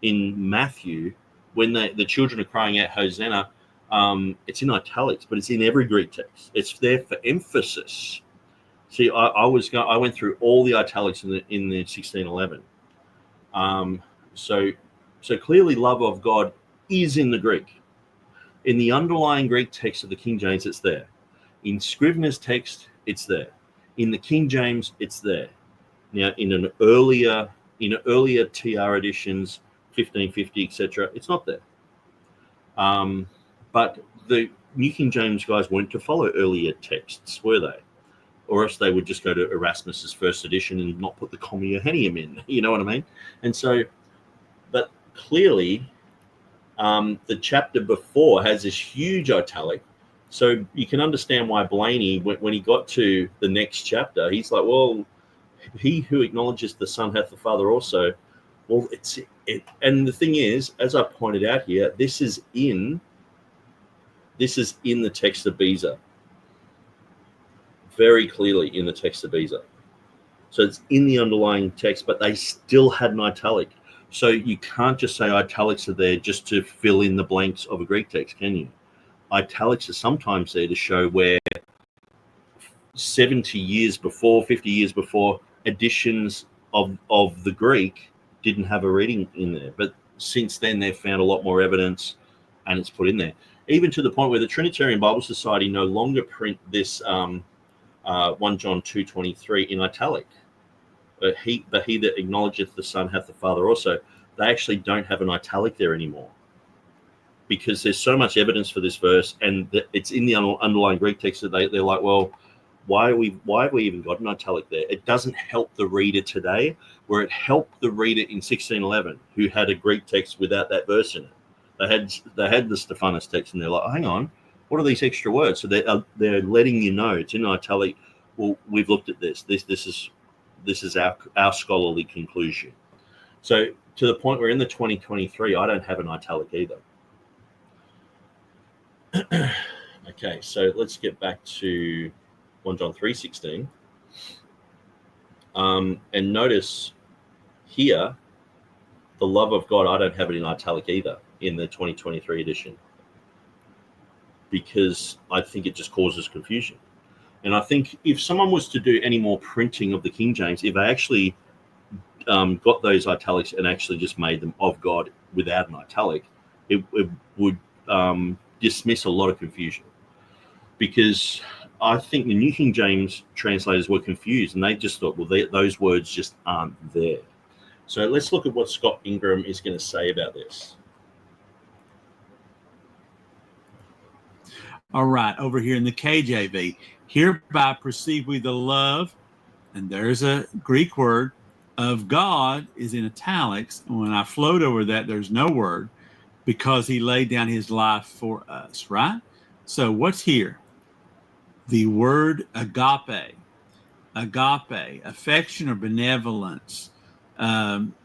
in Matthew, when the children are crying out Hosanna, it's in italics, but it's in every Greek text. It's there for emphasis. See, I went through all the italics in the 1611. So clearly, love of God is in the Greek. In the underlying Greek text of the King James, it's there. In Scrivener's text, it's there. In the King James, it's there. Now, in earlier TR editions, 1550, etc., it's not there. But the New King James guys weren't to follow earlier texts, were they? Or else they would just go to Erasmus's first edition and not put the Comma Johanneum in. You know what I mean? And so, but clearly, the chapter before has this huge italic. So you can understand why Blaney, when he got to the next chapter, he's like, well, he who acknowledges the Son hath the Father also. Well, and the thing is, as I pointed out here, this is in the text of Beza. Very clearly in the text of Beza. So it's in the underlying text, but they still had an italic. So you can't just say italics are there just to fill in the blanks of a Greek text, can you? Italics are sometimes there to show where 70 years before, 50 years before, editions of the Greek didn't have a reading in there. But since then, they've found a lot more evidence and it's put in there. Even to the point where the Trinitarian Bible Society no longer print this 1 John 2:23 in italic. But he that acknowledgeth the Son hath the Father also. They actually don't have an italic there anymore, because there's so much evidence for this verse, and it's in the underlying Greek text that they're like, well, why have we even got an italic there? It doesn't help the reader today, where it helped the reader in 1611 who had a Greek text without that verse in it. They had the Stephanus text, and they're like, hang on, what are these extra words? So they're letting you know it's in italic. Well, we've looked at this. This is our scholarly conclusion. So to the point where in the 2023, I don't have an italic either. Okay, so let's get back to 1 John 3:16. And notice here, the love of God, I don't have it in italic either in the 2023 edition, because I think it just causes confusion. And I think if someone was to do any more printing of the King James, if they actually got those italics and actually just made them of God without an italic, it would dismiss a lot of confusion. Because I think the New King James translators were confused, and they just thought, well, those words just aren't there. So let's look at what Scott Ingram is going to say about this. All right, over here in the KJV, hereby perceive we the love, and there's a Greek word, of God is in italics. And when I float over that, there's no word, because he laid down his life for us, right? So what's here? The word agape, affection or benevolence,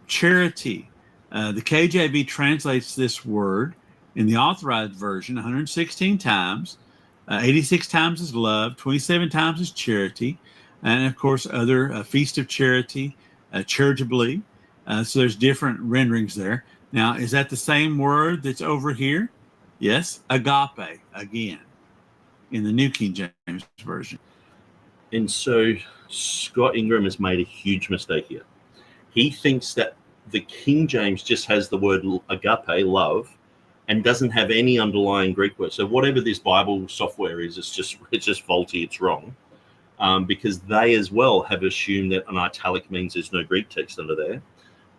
charity. The KJV translates this word in the authorized version 116 times. 86 times is love, 27 times is charity, and of course other feast of charity, charitably. So there's different renderings there. Now, is that the same word that's over here? Yes, agape again in the New King James Version. And so Scott Ingram has made a huge mistake here. He thinks that the King James just has the word agape, love, and doesn't have any underlying Greek word. So whatever this Bible software is, it's just faulty. It's wrong, because they as well have assumed that an italic means there's no Greek text under there,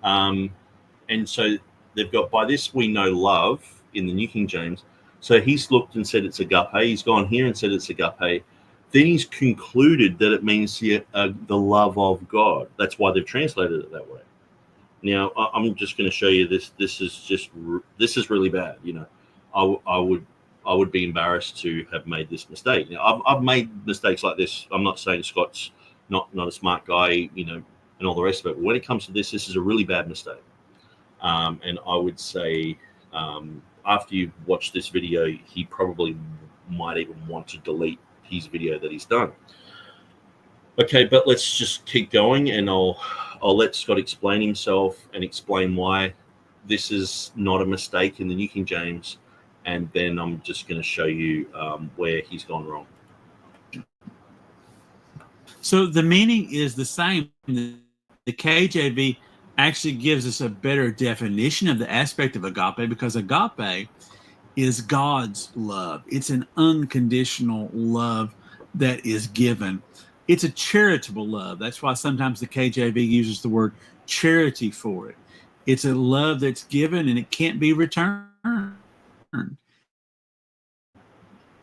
and so they've got, by this we know love in the New King James. So he's looked and said it's agape. He's gone here and said it's agape. Then he's concluded that it means the love of God. That's why they've translated it that way. Now, I'm just going to show you this. This is really bad. You know, I would be embarrassed to have made this mistake. Now, I've made mistakes like this. I'm not saying Scott's not a smart guy, you know, and all the rest of it. But when it comes to this is a really bad mistake. And I would say, after you watch this video, he probably might even want to delete his video that he's done. Okay, but let's just keep going, and I'll let Scott explain himself and explain why this is not a mistake in the New King James, and then I'm just going to show you where he's gone wrong. So the meaning is the same. The KJV actually gives us a better definition of the aspect of agape, because agape is God's love. It's an unconditional love that is given. It's a charitable love. That's why sometimes the KJV uses the word charity for it. It's a love that's given and it can't be returned. And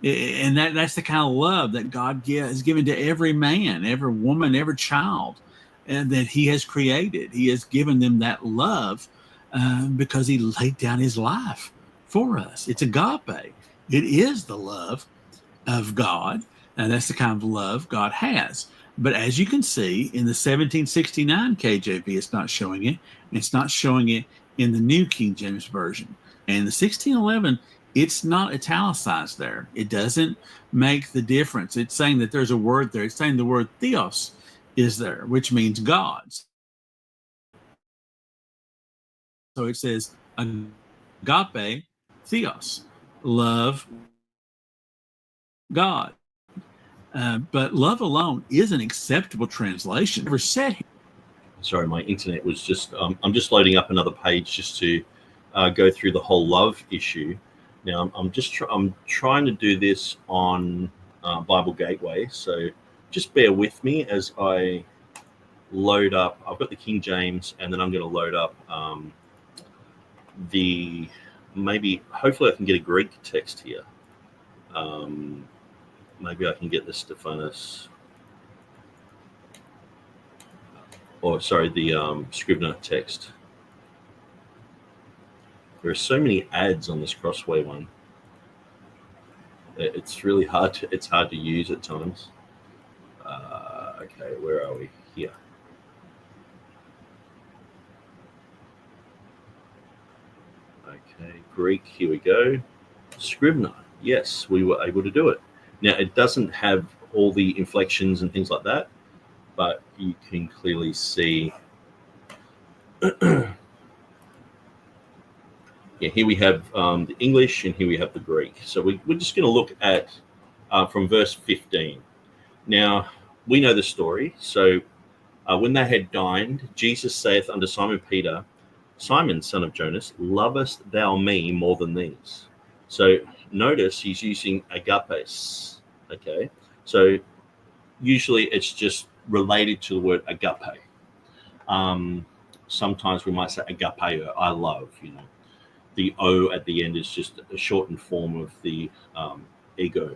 that's the kind of love that God has given to every man, every woman, every child, and that he has created. He has given them that love because he laid down his life for us. It's agape. It is the love of God. And that's the kind of love God has. But as you can see, in the 1769 KJV, it's not showing it. It's not showing it in the New King James Version. And the 1611, it's not italicized there. It doesn't make the difference. It's saying that there's a word there. It's saying the word theos is there, which means gods. So it says agape, theos, love God. But love alone is an acceptable translation. Never said. Sorry, my internet was just. I'm just loading up another page just to go through the whole love issue. Now I'm trying to do this on Bible Gateway, so just bear with me as I load up. I've got the King James, and then I'm going to load up hopefully I can get a Greek text here. Maybe I can get the Stephanus, the Scrivener text. There are so many ads on this Crossway one. It's really hard to use at times. Okay, where are we? Here. Okay, Greek, here we go. Scrivener, yes, we were able to do it. Now, it doesn't have all the inflections and things like that, but you can clearly see. Yeah, here we have the English, and here we have the Greek. So we're just going to look at from verse 15. Now, we know the story. So when they had dined, Jesus saith unto Simon Peter, Simon, son of Jonas, lovest thou me more than these? So notice he's using agapes. Okay, so usually it's just related to the word agape. Sometimes we might say agapeo, I love. You know, the O at the end is just a shortened form of the ego.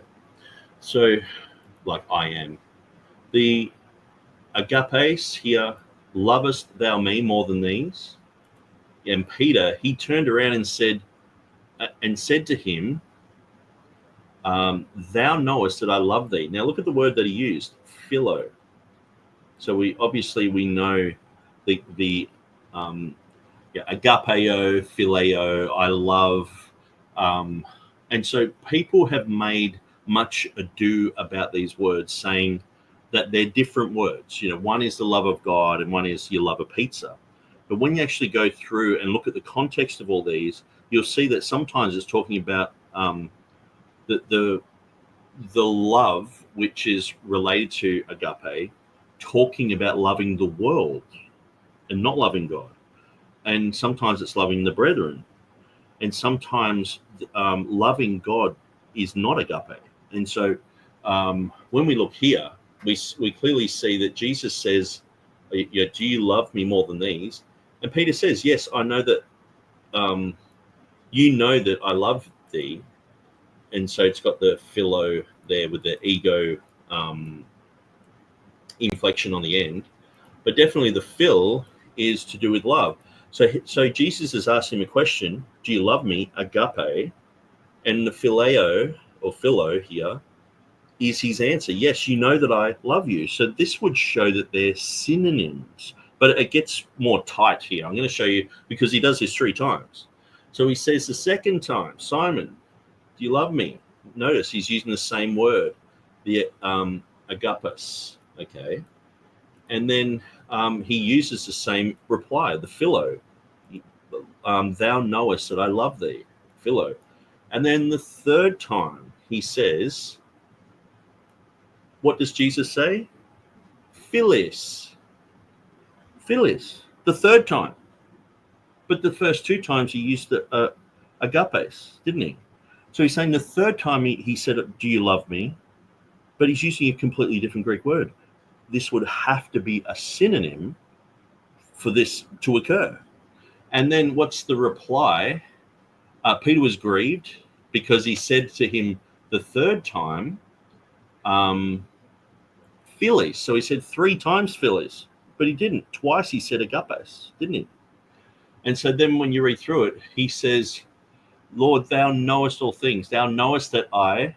So, like I am. The agapes here, lovest thou me more than these? And Peter, he turned around and said to him, thou knowest that I love thee. Now look at the word that he used, philo. So we know the agapeo, phileo, I love. And so people have made much ado about these words, saying that they're different words. One is the love of God and one is you love a pizza. But when you actually go through and look at the context of all these, you'll see that sometimes it's talking about the love which is related to agape, talking about loving the world and not loving God. And sometimes it's loving the brethren. And sometimes loving God is not agape. And so when we look here, we clearly see that Jesus says, do you love me more than these? And Peter says, yes, I know that you know that I love thee. And so it's got the philo there with the ego inflection on the end. But definitely the phil is to do with love. So Jesus is asking him a question, do you love me, agape? And the phileo or philo here is his answer. Yes, you know that I love you. So this would show that they're synonyms. But it gets more tight here. I'm going to show you, because he does this 3 times. So he says the second time, Simon, do you love me? Notice he's using the same word, the agapus, okay? And then he uses the same reply, the philo. Thou knowest that I love thee, philo. And then the third time he says, what does Jesus say? Philis. Philis, the third time. But the first 2 times he used the agapes, didn't he? So he's saying the third time he said, do you love me? But he's using a completely different Greek word. This would have to be a synonym for this to occur. And then what's the reply? Peter was grieved because he said to him the third time, philis. So he said 3 times philis, but he didn't. Twice he said agapes, didn't he? And so then when you read through it, he says, Lord, thou knowest all things. Thou knowest that I,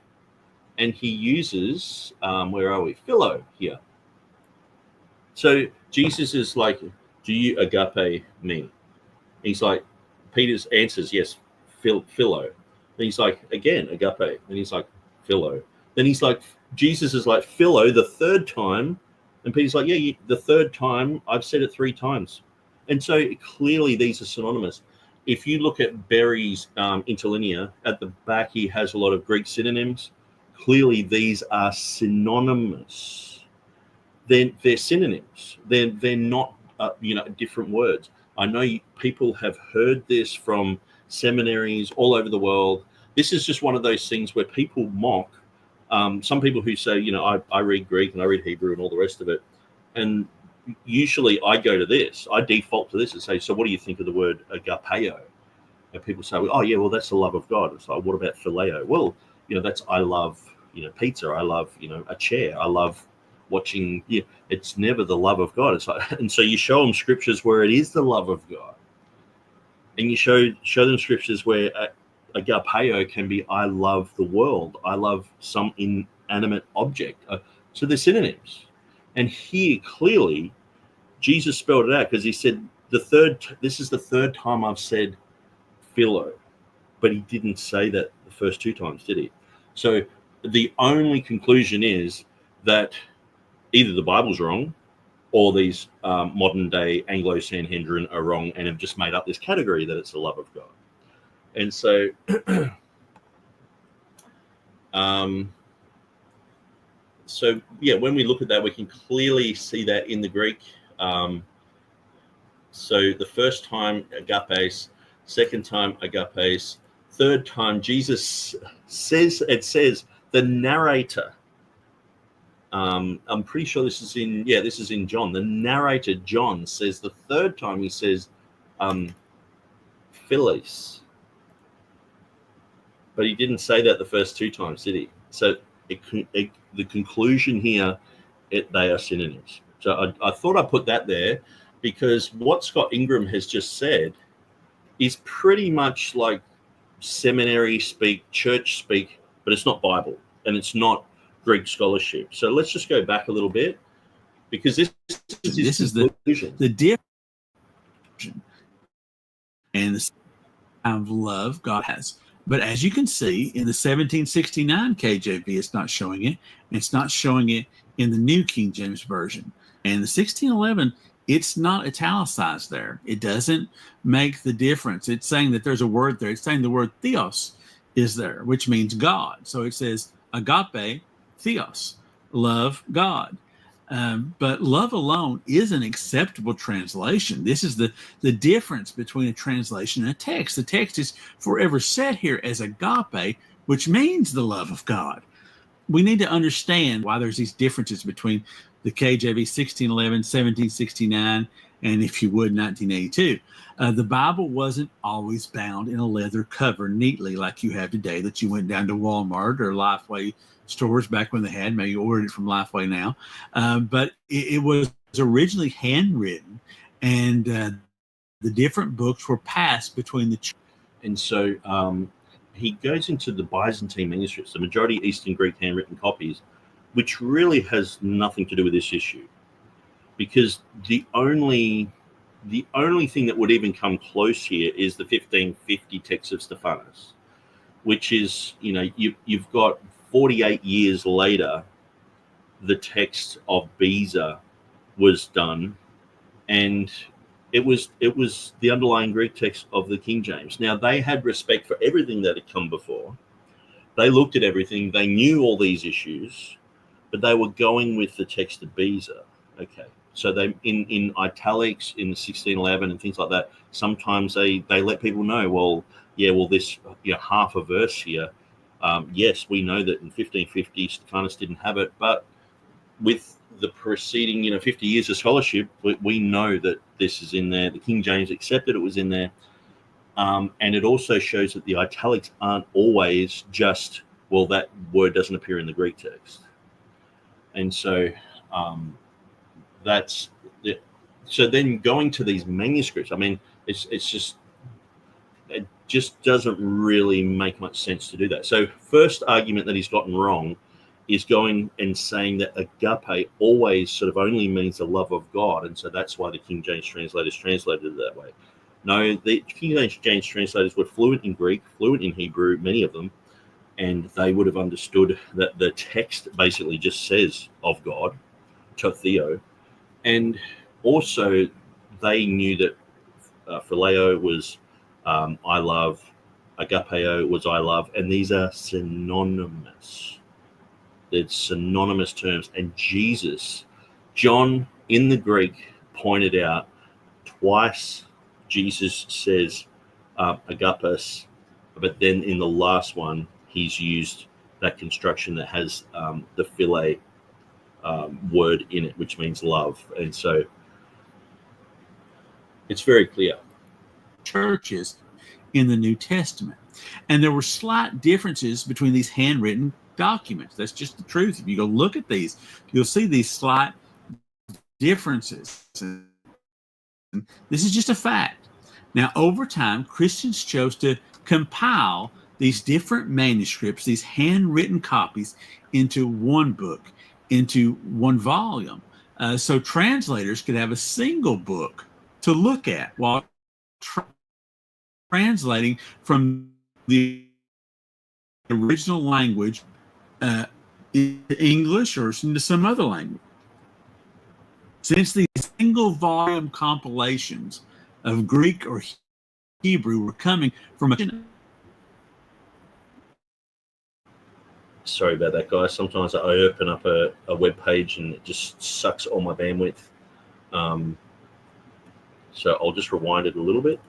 and he uses, where are we? Philo here. So Jesus is like, do you agape me? He's like, Peter's answers, yes, philo. And he's like, again, agape. And he's like, philo. Then he's like, Jesus is like, philo, the third time. And Peter's like, yeah, the third time, I've said it 3 times. And so clearly these are synonymous. If you look at Berry's interlinear, at the back he has a lot of Greek synonyms. Clearly these are synonymous. They're synonyms. They're not different words. I know people have heard this from seminaries all over the world. This is just one of those things where people mock some people who say, I read Greek and I read Hebrew and all the rest of it. And usually I go to this. I default to this and say, so what do you think of the word agapeo? And people say, oh, yeah, well, that's the love of God. It's like, what about phileo? Well, that's I love, pizza. I love, a chair. I love watching. Yeah, it's never the love of God. It's like, and so you show them scriptures where it is the love of God. And you show them scriptures where agapeo can be I love the world. I love some inanimate object. So they're synonyms. And here, clearly, Jesus spelled it out because he said, this is the third time I've said philo. But he didn't say that the first 2 times, did he? So the only conclusion is that either the Bible's wrong or these modern-day Anglo-Sanhedrin are wrong and have just made up this category that it's the love of God. And so... So, yeah, when we look at that, we can clearly see that in the Greek. So the first time, agapes, second time, agapes, third time, Jesus says, the narrator, I'm pretty sure this is in John. The narrator, John, says the third time he says, philis. But he didn't say that the first two times, did he? So the conclusion here, they are synonyms. So I thought I'd put that there because what Scott Ingram has just said is pretty much like seminary speak, church speak, but it's not Bible and it's not Greek scholarship. So let's just go back a little bit because this is the difference and the kind of love God has. But as you can see in the 1769 KJV, it's not showing it. It's not showing it in the New King James Version. And the 1611, it's not italicized there. It doesn't make the difference. It's saying that there's a word there. It's saying the word theos is there, which means God. So it says agape, theos, love God. But love alone is an acceptable translation. This is the difference between a translation and a text. The text is forever set here as agape, which means the love of God. We need to understand why there's these differences between the KJV 1611, 1769, and if you would, 1982. The Bible wasn't always bound in a leather cover neatly like you have today, that you went down to Walmart or Lifeway stores back when they had, maybe you ordered it from Lifeway now. But it was originally handwritten, and the different books were passed between the church. And so he goes into the Byzantine manuscripts, the majority Eastern Greek handwritten copies, which really has nothing to do with this issue, because the only thing that would even come close here is the 1550 text of Stephanus, which is, you've got 48 years later, the text of Beza was done, and it was the underlying Greek text of the King James. Now, they had respect for everything that had come before. They looked at everything. They knew all these issues, but they were going with the text of Beza. Okay. So they in italics in the 1611 and things like that, sometimes they let people know, this half a verse here, yes, we know that in 1550 Stephanus didn't have it, but with the preceding 50 years of scholarship, we know that this is in there. The King James accepted it was in there, and it also shows that the italics aren't always just, that word doesn't appear in the Greek text, and so that's it. So then going to these manuscripts, I mean, it just doesn't really make much sense to do that. So first argument that he's gotten wrong is going and saying that agape always sort of only means the love of God, and so that's why the King James translators translated it that way. No, the King James translators were fluent in Greek, fluent in Hebrew, many of them, and they would have understood that the text basically just says of God, to Theo, and also they knew that phileo was I love, agapeo was I love, and these are synonymous. They're synonymous terms. And John in the Greek pointed out twice Jesus says agapes, but then in the last one, he's used that construction that has the philia word in it, which means love. And so it's very clear. Churches in the New Testament. And there were slight differences between these handwritten documents. That's just the truth. If you go look at these, you'll see these slight differences. This is just a fact. Now, over time, Christians chose to compile these different manuscripts, these handwritten copies, into one book, into one volume. So translators could have a single book to look at while translating from the original language into English or into some other language. Since these single volume compilations of Greek or Hebrew were coming from a... Sorry about that, guys. Sometimes I open up a web page and it just sucks all my bandwidth. So I'll just rewind it a little bit.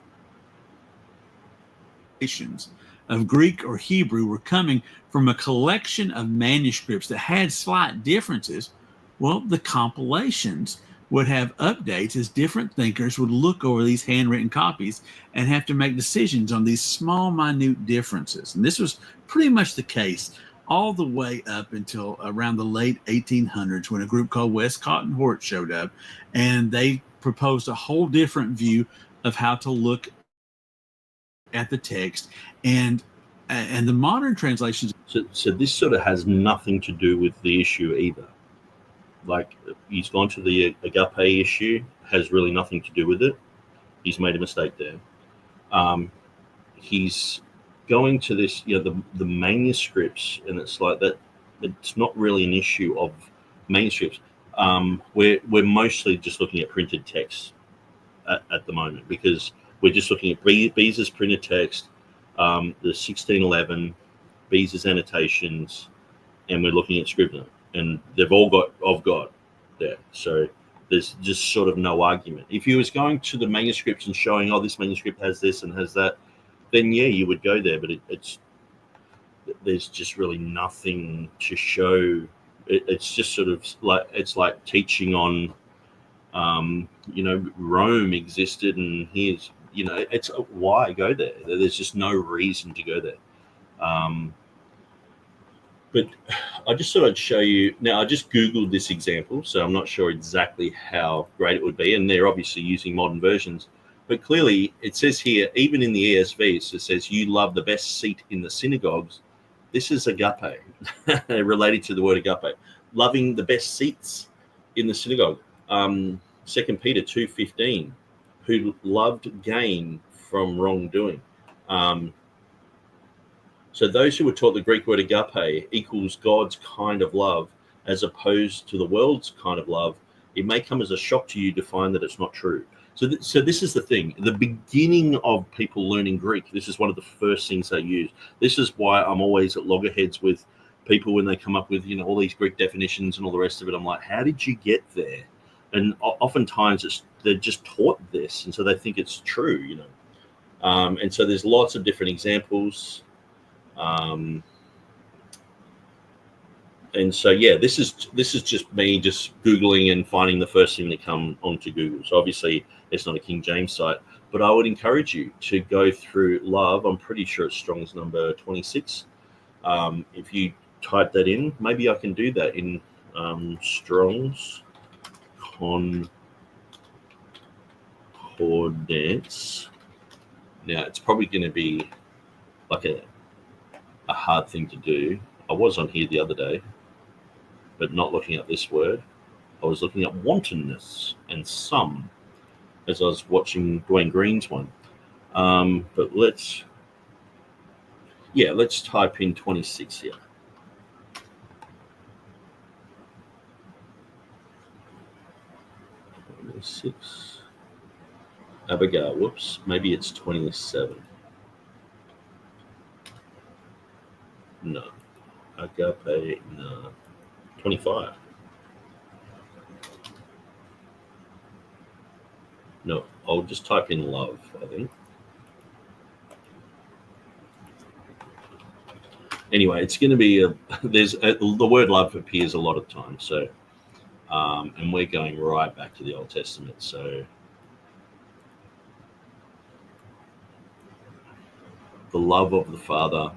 Of Greek or Hebrew were coming from a collection of manuscripts that had slight differences. Well, the compilations would have updates as different thinkers would look over these handwritten copies and have to make decisions on these small, minute differences. And this was pretty much the case all the way up until around the late 1800s, when a group called Westcott and Hort showed up, and they proposed a whole different view of how to look at the text. And the modern translations. So this sort of has nothing to do with the issue either. Like, he's gone to the agape issue, has really nothing to do with it. He's made a mistake there. He's going to this, the manuscripts, and it's like that. It's not really an issue of manuscripts. We're mostly just looking at printed text at the moment, because we're just looking at Beza's printed text, the 1611, Beza's annotations, and we're looking at Scrivener. And they've all got of God there. So there's just sort of no argument. If you was going to the manuscripts and showing, this manuscript has this and has that, then yeah, you would go there. But there's just really nothing to show. It's just sort of like, it's like teaching on, Rome existed, and here's, it's why go there. There's just no reason to go there. But I just thought I'd show you. Now, I just Googled this example, so I'm not sure exactly how great it would be. And they're obviously using modern versions. But clearly, it says here, even in the ESV, it says, you love the best seat in the synagogues. This is agape, related to the word agape. Loving the best seats in the synagogue. 2 Peter 2:15, who loved gain from wrongdoing. So those who were taught the Greek word agape equals God's kind of love, as opposed to the world's kind of love, it may come as a shock to you to find that it's not true. So this is the thing. The beginning of people learning Greek, this is one of the first things they use. This is why I'm always at loggerheads with people when they come up with, all these Greek definitions and all the rest of it. I'm like, how did you get there? And oftentimes they're just taught this, and so they think it's true, And so there's lots of different examples. And so, yeah, this is just me just Googling and finding the first thing that come onto Google. So obviously it's not a King James site, but I would encourage you to go through love. I'm pretty sure it's Strong's number 26. If you type that in, maybe I can do that in Strong's Concordance. Now, it's probably going to be like a hard thing to do. I was on here the other day, but not looking at this word. I was looking at wantonness and some as I was watching Dwayne Green's one. But let's type in 26 here. 26. Abigail, whoops, maybe it's 27. No. Agape, no. 25. No, I'll just type in love, I think. Anyway, it's going to be the word love appears a lot of times. So, and we're going right back to the Old Testament. So, the love of the Father,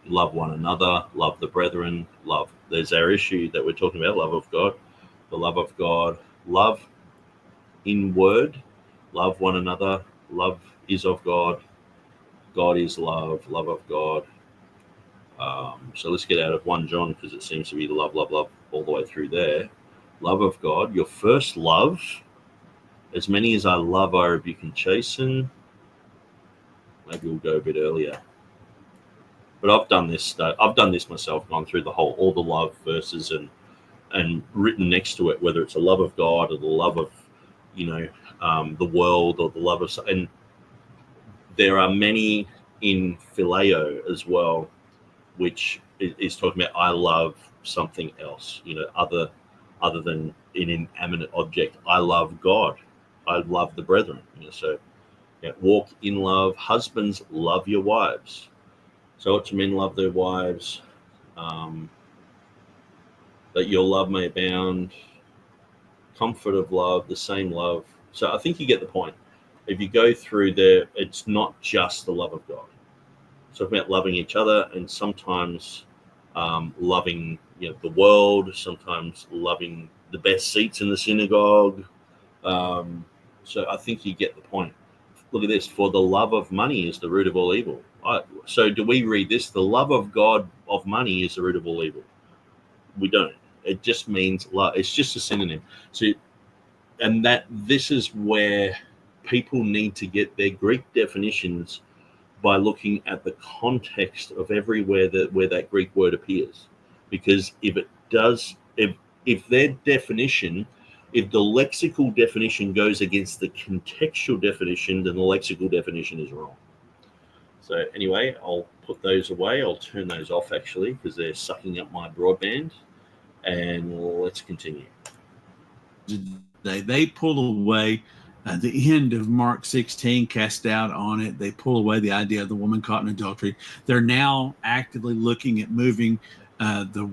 love one another, love the brethren, love. There's our issue that we're talking about, love of God, the love of God, love in word, love one another, love is of God, God is love, love of God. So let's get out of 1 John, because it seems to be love, love, love all the way through there. Love of God, your first love. As many as I love, I rebuke and chasten. Maybe we'll go a bit earlier. But I've done this myself, gone through all the love verses and written next to it, whether it's a love of God or the love of, the world, or the love of, and there are many in phileo as well, which is talking about I love something else, other than an inanimate object. I love God. I love the brethren. So walk in love. Husbands, love your wives. So what do men love their wives? That your love may abound. comfort of love, the same love. So I think you get the point. If you go through there, it's not just the love of God. It's about loving each other, and sometimes loving the world, sometimes loving the best seats in the synagogue. So I think you get the point. Look at this. For the love of money is the root of all evil. So do we read this? The love of God of money is the root of all evil. We don't. It just means love. It's just a synonym. So, and this is where people need to get their Greek definitions by looking at the context of everywhere where that Greek word appears. Because if their definition, if the lexical definition goes against the contextual definition, then the lexical definition is wrong. So anyway, I'll put those away. I'll turn those off actually because they're sucking up my broadband. And let's continue. They pull away the end of Mark 16, cast out on it. They pull away the idea of the woman caught in adultery. They're now actively looking at moving the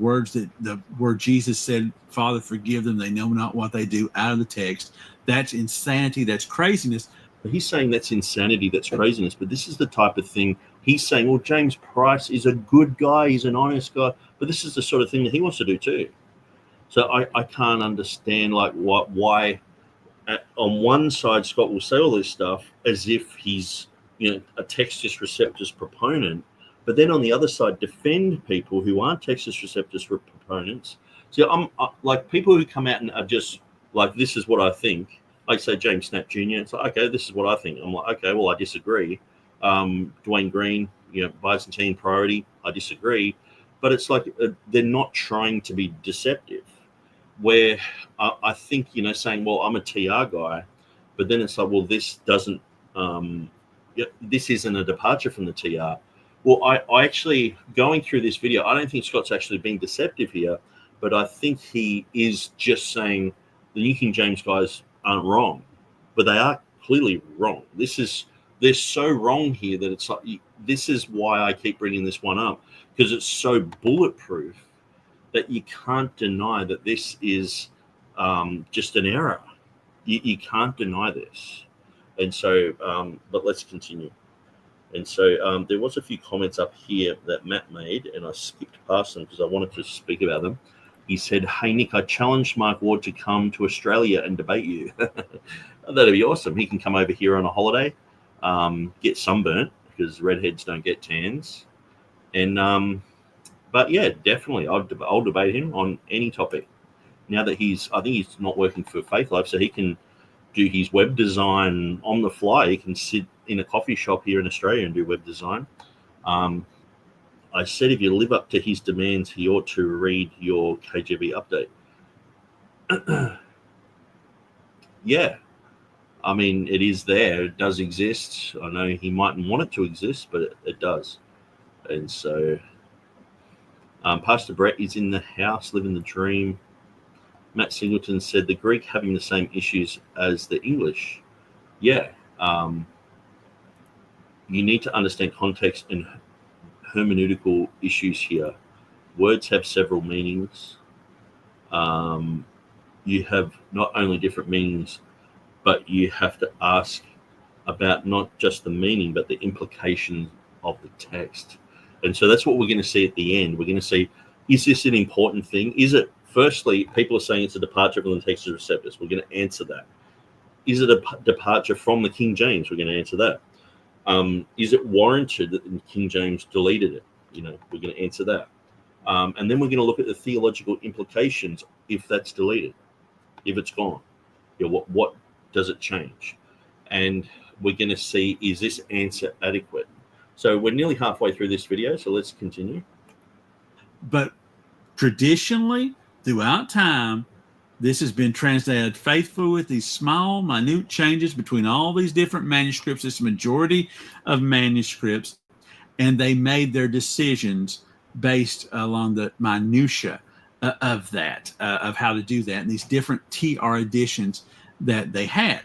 word Jesus said, Father, forgive them. They know not what they do, out of the text. That's insanity. That's craziness. He's saying that's insanity. That's craziness. But this is the type of thing he's saying, well, James Price is a good guy. He's an honest guy. But this is the sort of thing that he wants to do too. So I can't understand why on one side Scott will say all this stuff as if he's a Textus Receptus proponent, but then on the other side defend people who aren't Textus Receptus proponents. So I'm like people who come out and are just like, this is what I think. Like say James Snap Jr. It's like, okay, this is what I think. I'm like, okay, well I disagree. Dwayne Green, Byzantine priority, I disagree. But it's like they're not trying to be deceptive. Where I think, saying, well, I'm a TR guy, but then it's like, well, this doesn't, this isn't a departure from the TR. Well, I actually, going through this video, I don't think Scott's actually being deceptive here, but I think he is just saying the New King James guys aren't wrong, but they are clearly wrong. They're so wrong here that it's like, this is why I keep bringing this one up, because it's so bulletproof that you can't deny that this is just an error. You can't deny this. And so, but let's continue. And so there was a few comments up here that Matt made, and I skipped past them because I wanted to speak about them. He said, hey, Nick, I challenged Mark Ward to come to Australia and debate you. That'd be awesome. He can come over here on a holiday, get sunburnt because redheads don't get tans. And but yeah, definitely, I'll debate him on any topic. Now that I think he's not working for Faith Life, so he can do his web design on the fly. He can sit in a coffee shop here in Australia and do web design. I said if you live up to his demands, he ought to read your KJV update. Yeah, I mean, it is there. It does exist. I know he mightn't want it to exist, but it does. And so... Pastor Brett is in the house, living the dream. Matt Singleton said the Greek having the same issues as the English. Yeah. You need to understand context and hermeneutical issues here. Words have several meanings. You have not only different meanings, but you have to ask about not just the meaning, but the implications of the text. And so that's what we're going to see at the end. We're going to see, is this an important thing? Is it, firstly, people are saying it's a departure from the Textus Receptus. We're going to answer that. Is it a departure from the King James? We're going to answer that. Is it warranted that the King James deleted it? We're going to answer that. And then we're going to look at the theological implications if that's deleted, if it's gone. What does it change? And we're going to see, is this answer adequate? So we're nearly halfway through this video, so let's continue. But traditionally, throughout time, this has been translated faithfully with these small, minute changes between all these different manuscripts. It's a majority of manuscripts, and they made their decisions based along the minutia of that, of how to do that, and these different TR editions that they had.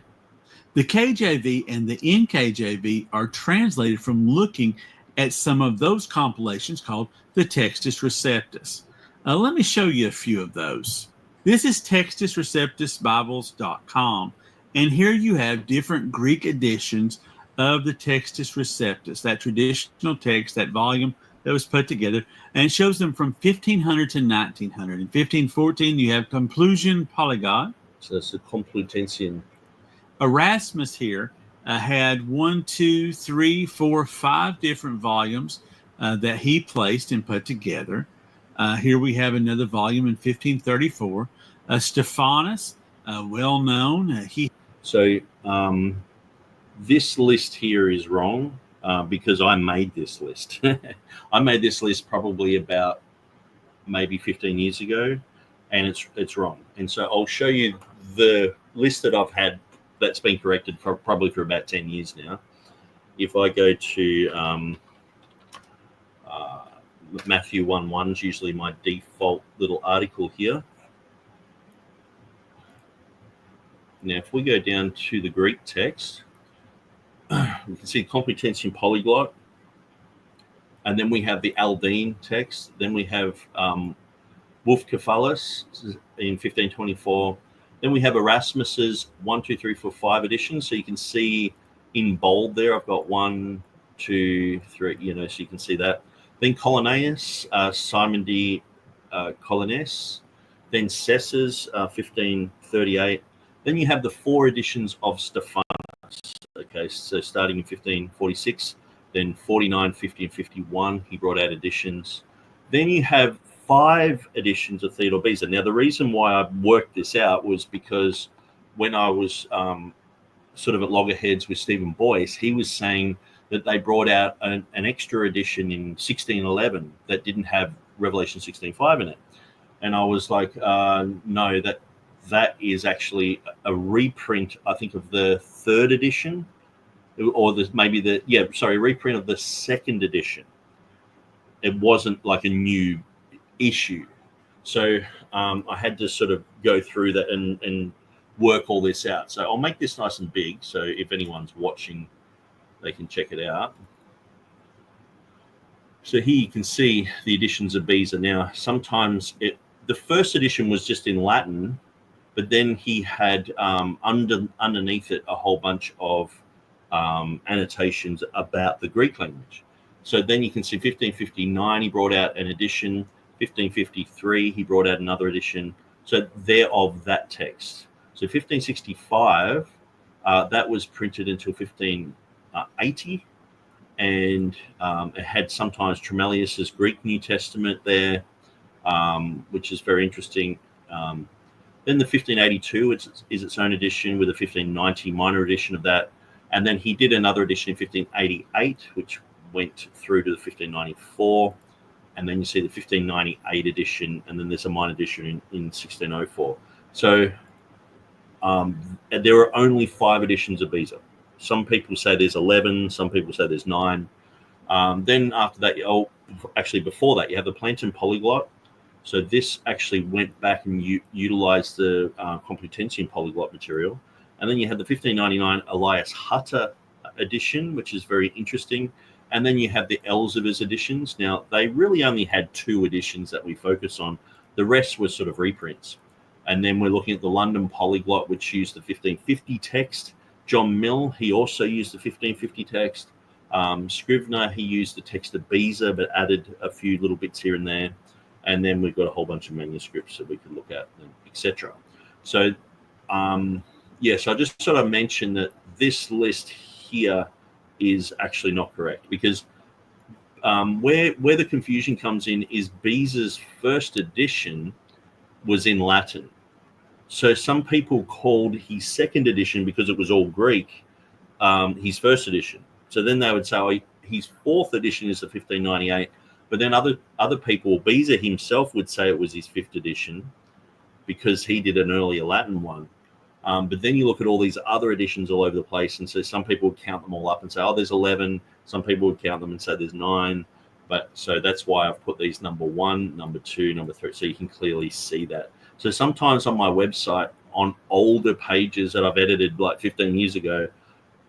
The KJV and the NKJV are translated from looking at some of those compilations called the Textus Receptus. Let me show you a few of those. This is TextusReceptusBibles.com, and here you have different Greek editions of the Textus Receptus, that traditional text, that volume that was put together, and it shows them from 1500 to 1900. In 1514, you have Conclusion Polyglot. So it's a Complutensian. Erasmus here had 1, 2, 3, 4, 5 different volumes that he placed and put together. Here we have another volume in 1534. Stephanus, well known. This list here is wrong because I made this list. I made this list probably about maybe 15 years ago, and it's wrong. And so I'll show you the list that I've had that's been corrected probably for about 10 years now. If I go to Matthew 1:1 is usually my default little article here. Now, if we go down to the Greek text, we can see Complutensian Polyglot, and then we have the Aldine text. Then we have Wolf-Cephalus in 1524. Then we have Erasmus's 1, 2, 3, 4, 5 edition. So you can see in bold there, I've got 1, 2, 3, so you can see that. Then Collinnaeus, Simon de Collinnaeus. Then Cessa's 1538. Then you have the 4 editions of Stephanus. Okay, so starting in 1546, then 49, 50, and 51, he brought out editions. Then you have 5 editions of Theodore Beza. Now, the reason why I worked this out was because when I was sort of at loggerheads with Stephen Boyce, he was saying that they brought out an extra edition in 1611 that didn't have Revelation 16:5 in it. And I was like, no, that is actually a reprint, I think, of the 3rd edition, or reprint of the 2nd edition. It wasn't like a new issue. So I had to sort of go through that and work all this out. So I'll make this nice and big, so if anyone's watching, they can check it out. So here you can see the editions of Beza. Now, sometimes the first edition was just in Latin, but then he had underneath it a whole bunch of annotations about the Greek language. So then you can see 1559, he brought out an edition. 1553, he brought out another edition. So they're of that text. So 1565, that was printed until 1580. And it had sometimes Tremellius's Greek New Testament there, which is very interesting. Then the 1582 is its own edition with a 1590 minor edition of that. And then he did another edition in 1588, which went through to the 1594. And then you see the 1598 edition, and then there's a minor edition in 1604. So there are only 5 editions of Beza. Some people say there's 11, some people say there's 9. Then after that, before that, you have the Plantin Polyglot. So this actually went back and utilized the Complutensian Polyglot material. And then you had the 1599 Elias Hutter edition, which is very interesting. And then you have the Elsevier's editions. Now, they really only had 2 editions that we focus on. The rest was sort of reprints. And then we're looking at the London Polyglot, which used the 1550 text. John Mill, he also used the 1550 text. Scrivener, he used the text of Beza, but added a few little bits here and there. And then we've got a whole bunch of manuscripts that we could look at, etc. So, so I just sort of mentioned that this list here is actually not correct, because where the confusion comes in is Beza's first edition was in Latin. So some people called his second edition, because it was all Greek, his first edition. So then they would say his fourth edition is the 1598. But then other people, Beza himself would say it was his fifth edition because he did an earlier Latin one. But then you look at all these other editions all over the place, and so some people would count them all up and say, oh, there's 11. Some people would count them and say there's 9. But so that's why I've put these number 1, number 2, number 3, so you can clearly see that. So sometimes on my website, on older pages that I've edited like 15 years ago,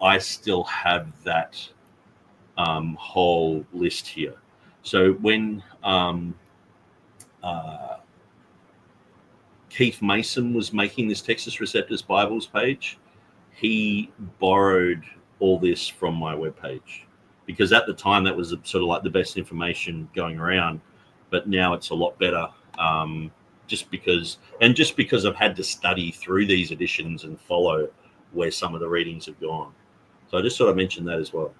I still have that whole list here. So when KJV Keith Mason was making this Textus Receptus Bibles page, he borrowed all this from my webpage, because at the time that was sort of like the best information going around, but now it's a lot better. Just because I've had to study through these editions and follow where some of the readings have gone. So I just sort of mentioned that as well.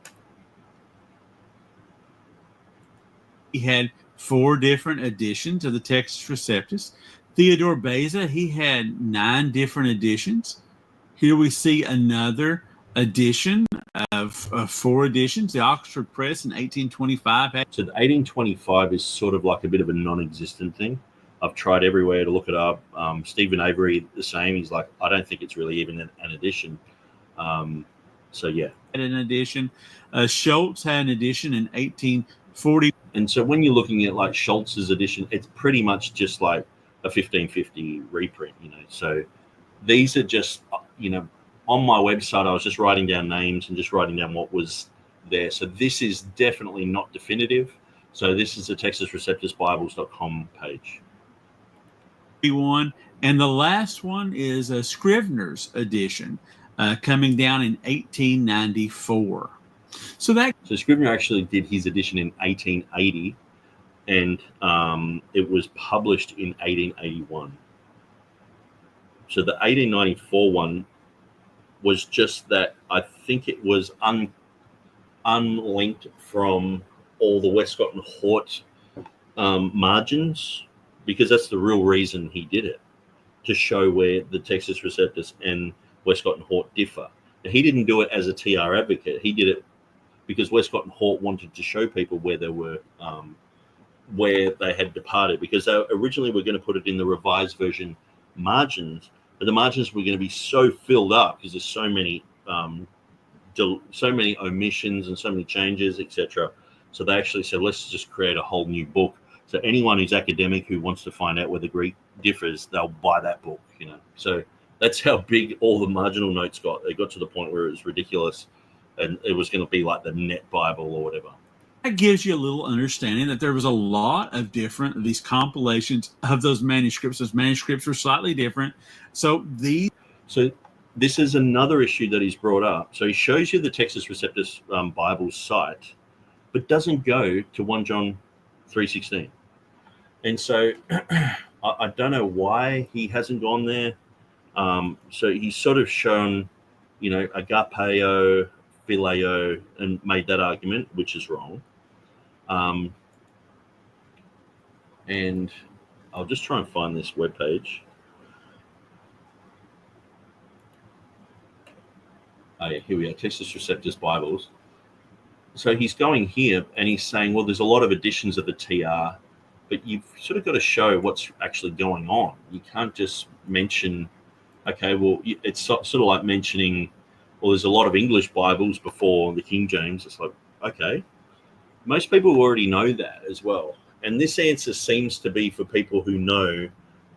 He had 4 different editions of the Textus Receptus. Theodore Beza, he had 9 different editions. Here we see another edition of 4 editions. The Oxford Press in 1825 had. So the 1825 is sort of like a bit of a non-existent thing. I've tried everywhere to look it up. Stephen Avery, the same. He's like, I don't think it's really even an edition. So yeah. Had an edition. Schultz had an edition in 1840. And so when you're looking at like Schultz's edition, it's pretty much just like a 1550 reprint, you know. So these are just, you know, on my website, I was just writing down names and just writing down what was there. So this is definitely not definitive. So this is the TextusReceptusBibles.com page. And the last one is a Scrivener's edition, coming down in 1894. So Scrivener actually did his edition in 1880, and it was published in 1881. So the 1894 one was just that, I think it was unlinked from all the Westcott and Hort margins, because that's the real reason he did it, to show where the Textus Receptus and Westcott and Hort differ. Now, he didn't do it as a TR advocate. He did it because Westcott and Hort wanted to show people where they were, where they had departed, because they originally were going to put it in the revised version margins, but the margins were going to be so filled up because there's so many omissions and so many changes, etc. So they actually said, let's just create a whole new book. So anyone who's academic who wants to find out where the Greek differs, they'll buy that book, you know. So that's how big all the marginal notes got. They got to the point where it was ridiculous, and it was going to be like the Net Bible or whatever. That gives you a little understanding that there was a lot of different of these compilations of those manuscripts. Those manuscripts were slightly different. So this is another issue that he's brought up. So he shows you the Textus Receptus Bible site, but doesn't go to 1 John 3:16. And so I don't know why he hasn't gone there. So he's sort of shown, you know, agapeo, phileo, and made that argument, which is wrong. And I'll just try and find this webpage. Oh, yeah, here we are, Textus Receptus Bibles. So he's going here and he's saying, well, there's a lot of editions of the TR, but you've sort of got to show what's actually going on. You can't just mention, okay, well, it's sort of like mentioning, well, there's a lot of English Bibles before the King James. It's like, okay, most people already know that as well. And this answer seems to be for people who know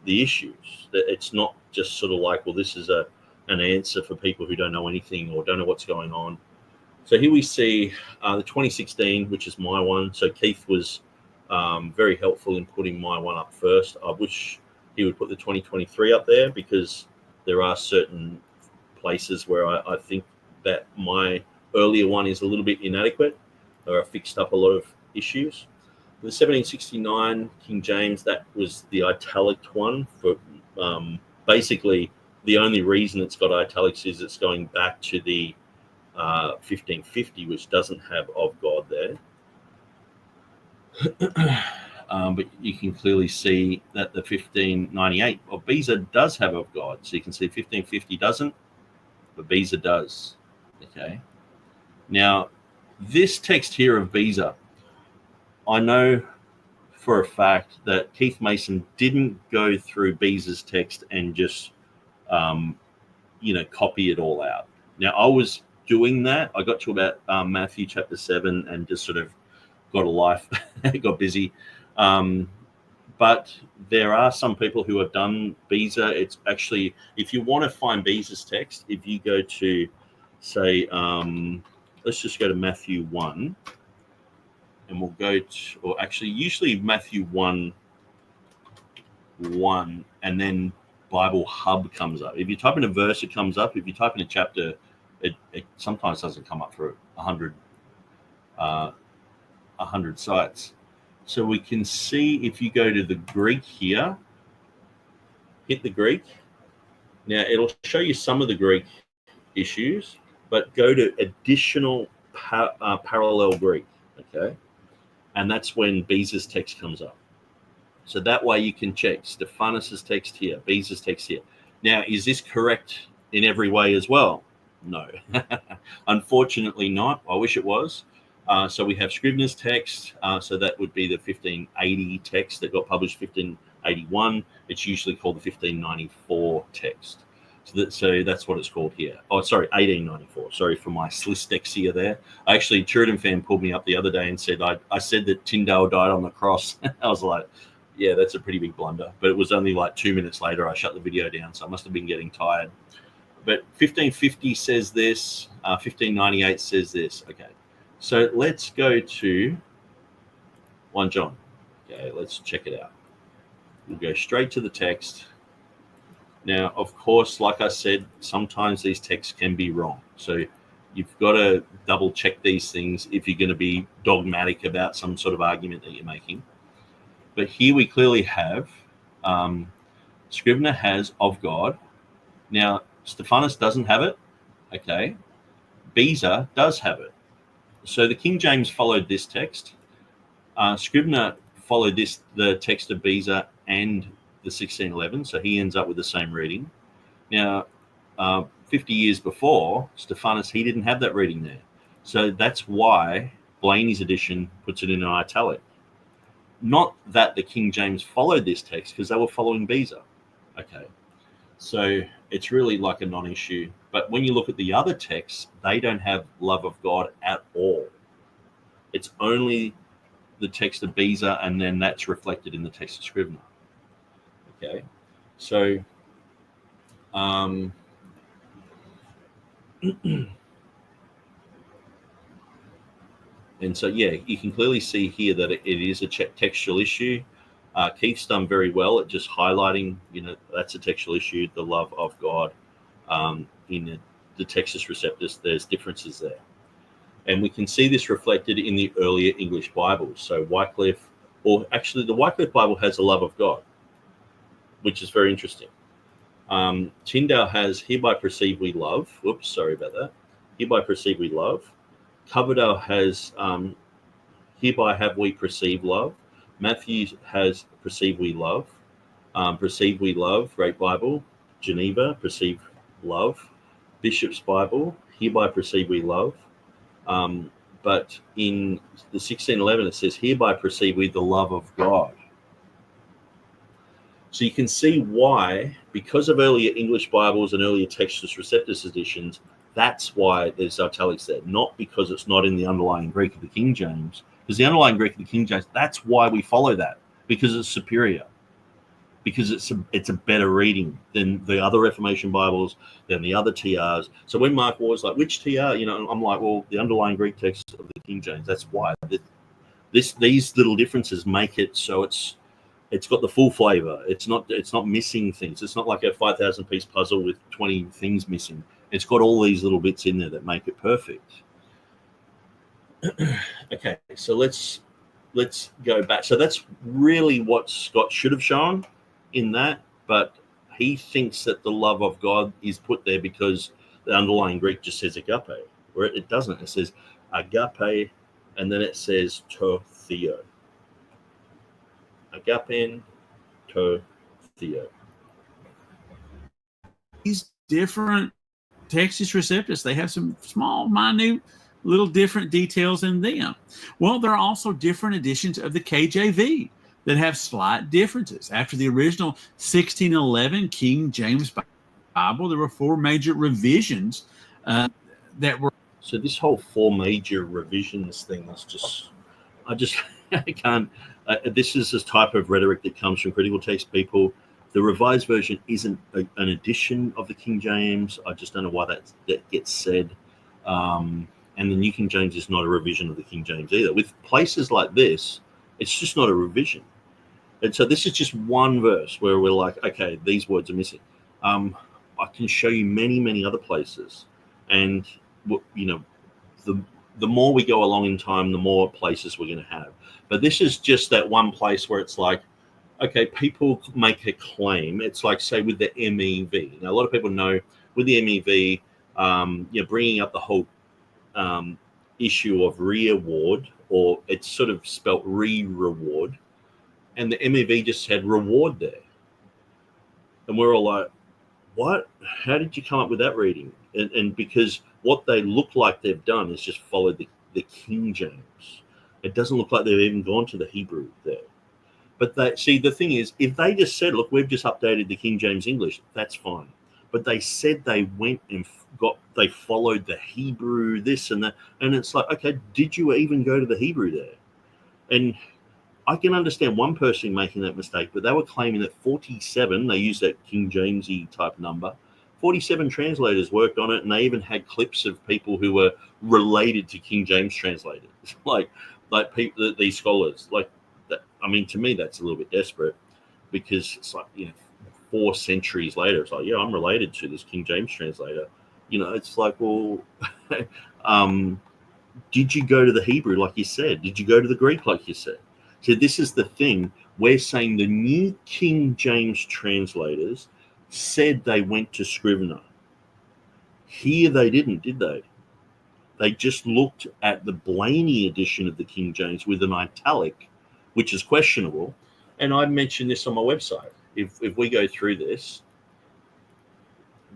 the issues, that it's not just sort of like, well, this is an answer for people who don't know anything or don't know what's going on. So here we see the 2016, which is my one. So Keith was very helpful in putting my one up first. I wish he would put the 2023 up there, because there are certain places where I think that my earlier one is a little bit inadequate, or I fixed up a lot of issues. The 1769 King James, that was the italic one. For basically, the only reason it's got italics is it's going back to the 1550, which doesn't have of God there. But you can clearly see that the 1598 of Beza does have of God. So you can see 1550 doesn't, but Beza does. Okay. Now, this text here of Beza, I know for a fact that Keith Mason didn't go through Beza's text and just, copy it all out. Now, I was doing that. I got to about Matthew chapter 7 and just sort of got a life, got busy. But there are some people who have done Beza. It's actually, if you want to find Beza's text, if you go to, say, let's just go to Matthew 1, and we'll go to, or actually, usually Matthew 1, and then Bible hub comes up. If you type in a verse, it comes up. If you type in a chapter, it sometimes doesn't come up for 100 sites. So we can see if you go to the Greek here, hit the Greek. Now it'll show you some of the Greek issues, but go to additional parallel Greek, okay? And that's when Beza's text comes up. So that way you can check Stephanus's text here, Beza's text here. Now, is this correct in every way as well? No, unfortunately not. I wish it was. So we have Scrivener's text. So that would be the 1580 text that got published 1581. It's usually called the 1594 text. So that's what it's called here. Oh, sorry, 1894. Sorry for my dyslexia there. Actually, TurretinFan pulled me up the other day and said I said that Tyndale died on the cross. I was like, yeah, that's a pretty big blunder. But it was only like 2 minutes later I shut the video down, so I must have been getting tired. But 1550 says this. 1598 says this. Okay, so let's go to 1 John. Okay, let's check it out. We'll go straight to the text. Now, of course, like I said, sometimes these texts can be wrong. So you've got to double check these things if you're going to be dogmatic about some sort of argument that you're making. But here we clearly have Scrivener has of God. Now, Stephanus doesn't have it. Okay. Beza does have it. So the King James followed this text. Scrivener followed the text of Beza and the 1611, so he ends up with the same reading. Now, 50 years before, Stephanus, he didn't have that reading there. So that's why Blaney's edition puts it in an italic. Not that the King James followed this text, because they were following Beza. Okay, so it's really like a non-issue. But when you look at the other texts, they don't have love of God at all. It's only the text of Beza, and then that's reflected in the text of Scrivener. Okay, so and so yeah, you can clearly see here that it is a textual issue. Keith's done very well at just highlighting, that's a textual issue, the love of God. In the Textus Receptus, there's differences there. And we can see this reflected in the earlier English Bibles. So Wycliffe, or actually the Wycliffe Bible has the love of God, which is very interesting. Tyndale has hereby perceive we love. Whoops, sorry about that. Hereby perceive we love. Coverdale has hereby have we perceive love. Matthew has perceive we love. Perceive we love, Great Bible. Geneva, perceive love. Bishop's Bible, hereby perceive we love. But in the 1611, it says, hereby perceive we the love of God. So you can see why, because of earlier English Bibles and earlier Textus Receptus editions, that's why there's italics there, not because it's not in the underlying Greek of the King James. Because the underlying Greek of the King James, that's why we follow that, because it's superior, because it's a better reading than the other Reformation Bibles, than the other TRs. So when Mark was like, which TR? I'm like, well, the underlying Greek text of the King James. That's why these little differences make it so it's got the full flavor. It's not missing things. It's not like a 5,000 piece puzzle with 20 things missing. It's got all these little bits in there that make it perfect. Okay, so let's go back. So that's really what Scott should have shown in that, but he thinks that the love of God is put there because the underlying Greek just says agape, where it doesn't. It says agape, and then it says to theo. Agapen, to theo. These different Textus Receptus, they have some small, minute, little different details in them. Well, there are also different editions of the KJV that have slight differences. After the original 1611 King James Bible, there were 4 major revisions that were. So this whole 4 major revisions thing is just, I can't. This is this type of rhetoric that comes from critical text people. The Revised Version isn't an edition of the King James. I just don't know why that gets said. And the New King James is not a revision of the King James either. With places like this, it's just not a revision. And so this is just one verse where we're like, okay, these words are missing. I can show you many, many other places. And, you know, the more we go along in time, the more places we're going to have. But this is just that one place where it's like, okay, people make a claim. It's like, say, with the MEV. Now, a lot of people know with the MEV, you know, bringing up the whole issue of re-award, or it's sort of spelt re-reward. And the MEV just had reward there. And we're all like, what? How did you come up with that reading? And because what they look like they've done is just followed the King James. It doesn't look like they've even gone to the Hebrew there. But they see, the thing is, if they just said, look, we've just updated the King James English, that's fine. But they said they went and they followed the Hebrew, this and that. And it's like, okay, did you even go to the Hebrew there? And I can understand one person making that mistake, but they were claiming that 47, they used that King Jamesy type number, 47 translators worked on it, and they even had clips of people who were related to King James translators, like people, these scholars. Like that. I mean, to me, that's a little bit desperate, because it's like, you know, 4 centuries later, it's like, yeah, I'm related to this King James translator. You know, it's like, well, did you go to the Hebrew like you said? Did you go to the Greek like you said? So this is the thing. We're saying the New King James translators said they went to Scrivener. Here they didn't, did they? They just looked at the Blaney edition of the King James with an italic, which is questionable. And I mentioned this on my website. If we go through this,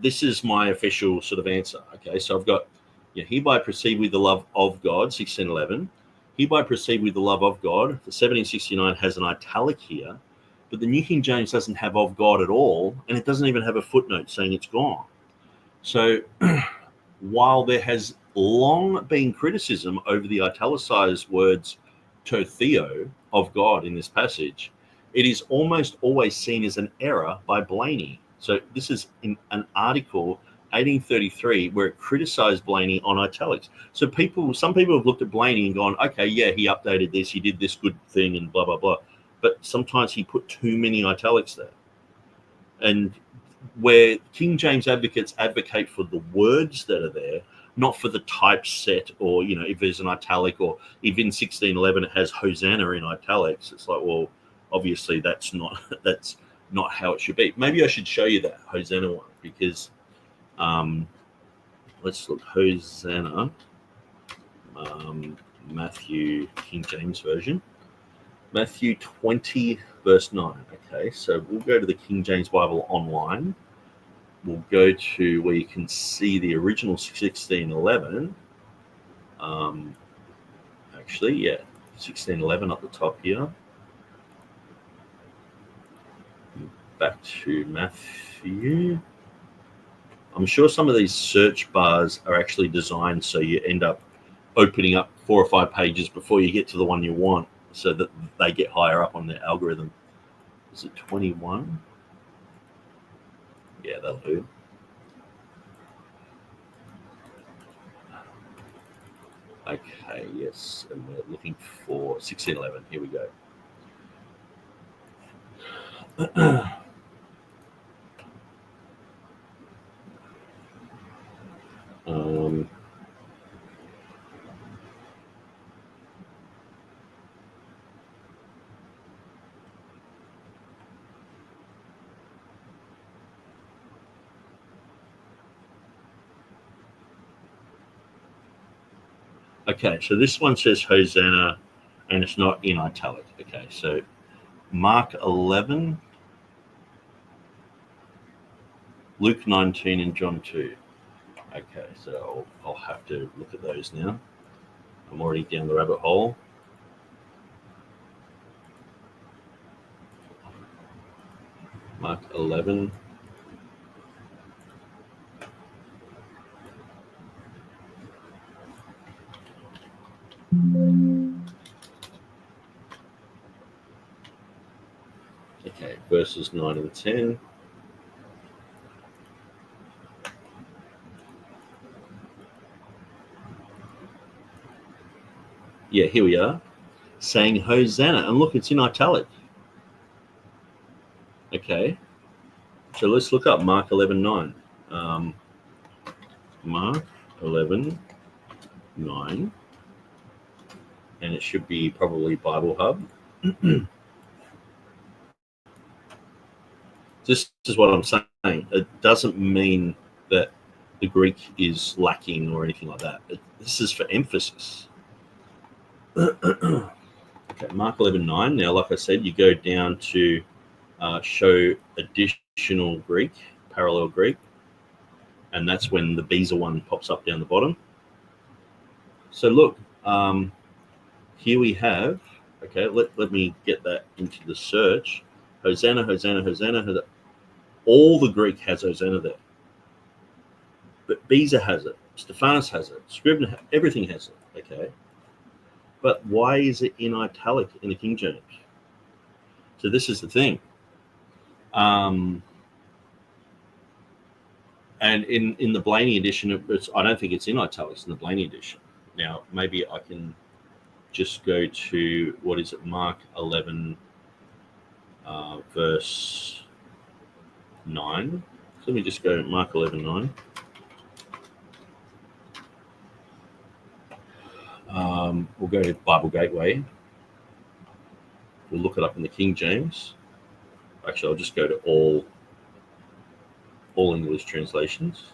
this is my official sort of answer. Okay, so I've got, yeah, hereby proceed with the love of God, 1611. Hereby proceed with the love of God. The 1769 has an italic here, but the New King James doesn't have of God at all, and it doesn't even have a footnote saying it's gone. So while there has long been criticism over the italicized words to Theo of God in this passage, it is almost always seen as an error by Blaney. So this is in an article 1833 where it criticized Blaney on italics. So some people have looked at Blaney and gone, okay, yeah, he updated this, he did this good thing and blah, blah, blah. But sometimes he put too many italics there. And where King James advocates advocate for the words that are there, not for the typeset, or, you know, if there's an italic, or if in 1611 it has Hosanna in italics, it's like, well, obviously that's not how it should be. Maybe I should show you that Hosanna one, because let's look, Hosanna, Matthew King James Version, Matthew 20 verse 9. Okay, so we'll go to the King James Bible online. We'll go to where you can see the original 1611. Actually, yeah, 1611 up the top here. Back to Matthew. I'm sure some of these search bars are actually designed so you end up opening up 4 or 5 pages before you get to the one you want, so that they get higher up on their algorithm. Is it 21? Yeah, that'll do. Okay, yes, and we're looking for 1611. Here we go. Okay, so this one says Hosanna, and it's not in italic. Okay, so Mark 11, Luke 19, and John 2. Okay, so I'll have to look at those now. I'm already down the rabbit hole. Mark 11. Okay, verses 9 and 10. Yeah, here we are, saying Hosanna. And look, it's in italic. Okay. So let's look up Mark 11:9. Mark 11:9. And it should be probably Bible Hub. This is what I'm saying. It doesn't mean that the Greek is lacking or anything like that. This is for emphasis. Okay, Mark 11:9. Now, like I said, you go down to show additional Greek, parallel Greek, and that's when the Beezer one pops up down the bottom. So look, here we have, okay, let me get that into the search. Hosanna, Hosanna, Hosanna, Hosanna. All the Greek has Hosanna there. But Beezer has it. Stephanus has it. Scrivener, everything has it, okay? But why is it in italic in the King James? So this is the thing. And in the Blaney edition, I don't think it's in italics in the Blaney edition. Now, maybe I can just go to, what is it, Mark 11, verse 9. So let me just go Mark 11:9. We'll go to Bible Gateway. We'll look it up in the King James. Actually, I'll just go to all English translations.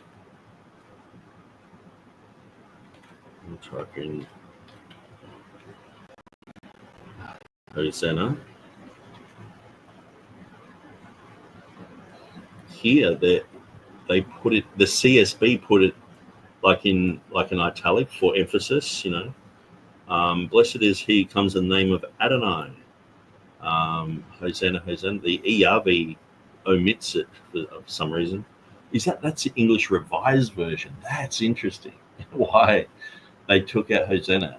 We'll type in Hosanna. Here, they put it. The CSB put it like an italic for emphasis. You know, blessed is he who comes in the name of Adonai. Hosanna, Hosanna. The ERV omits it for some reason. That's the English Revised Version? That's interesting. Why they took out Hosanna?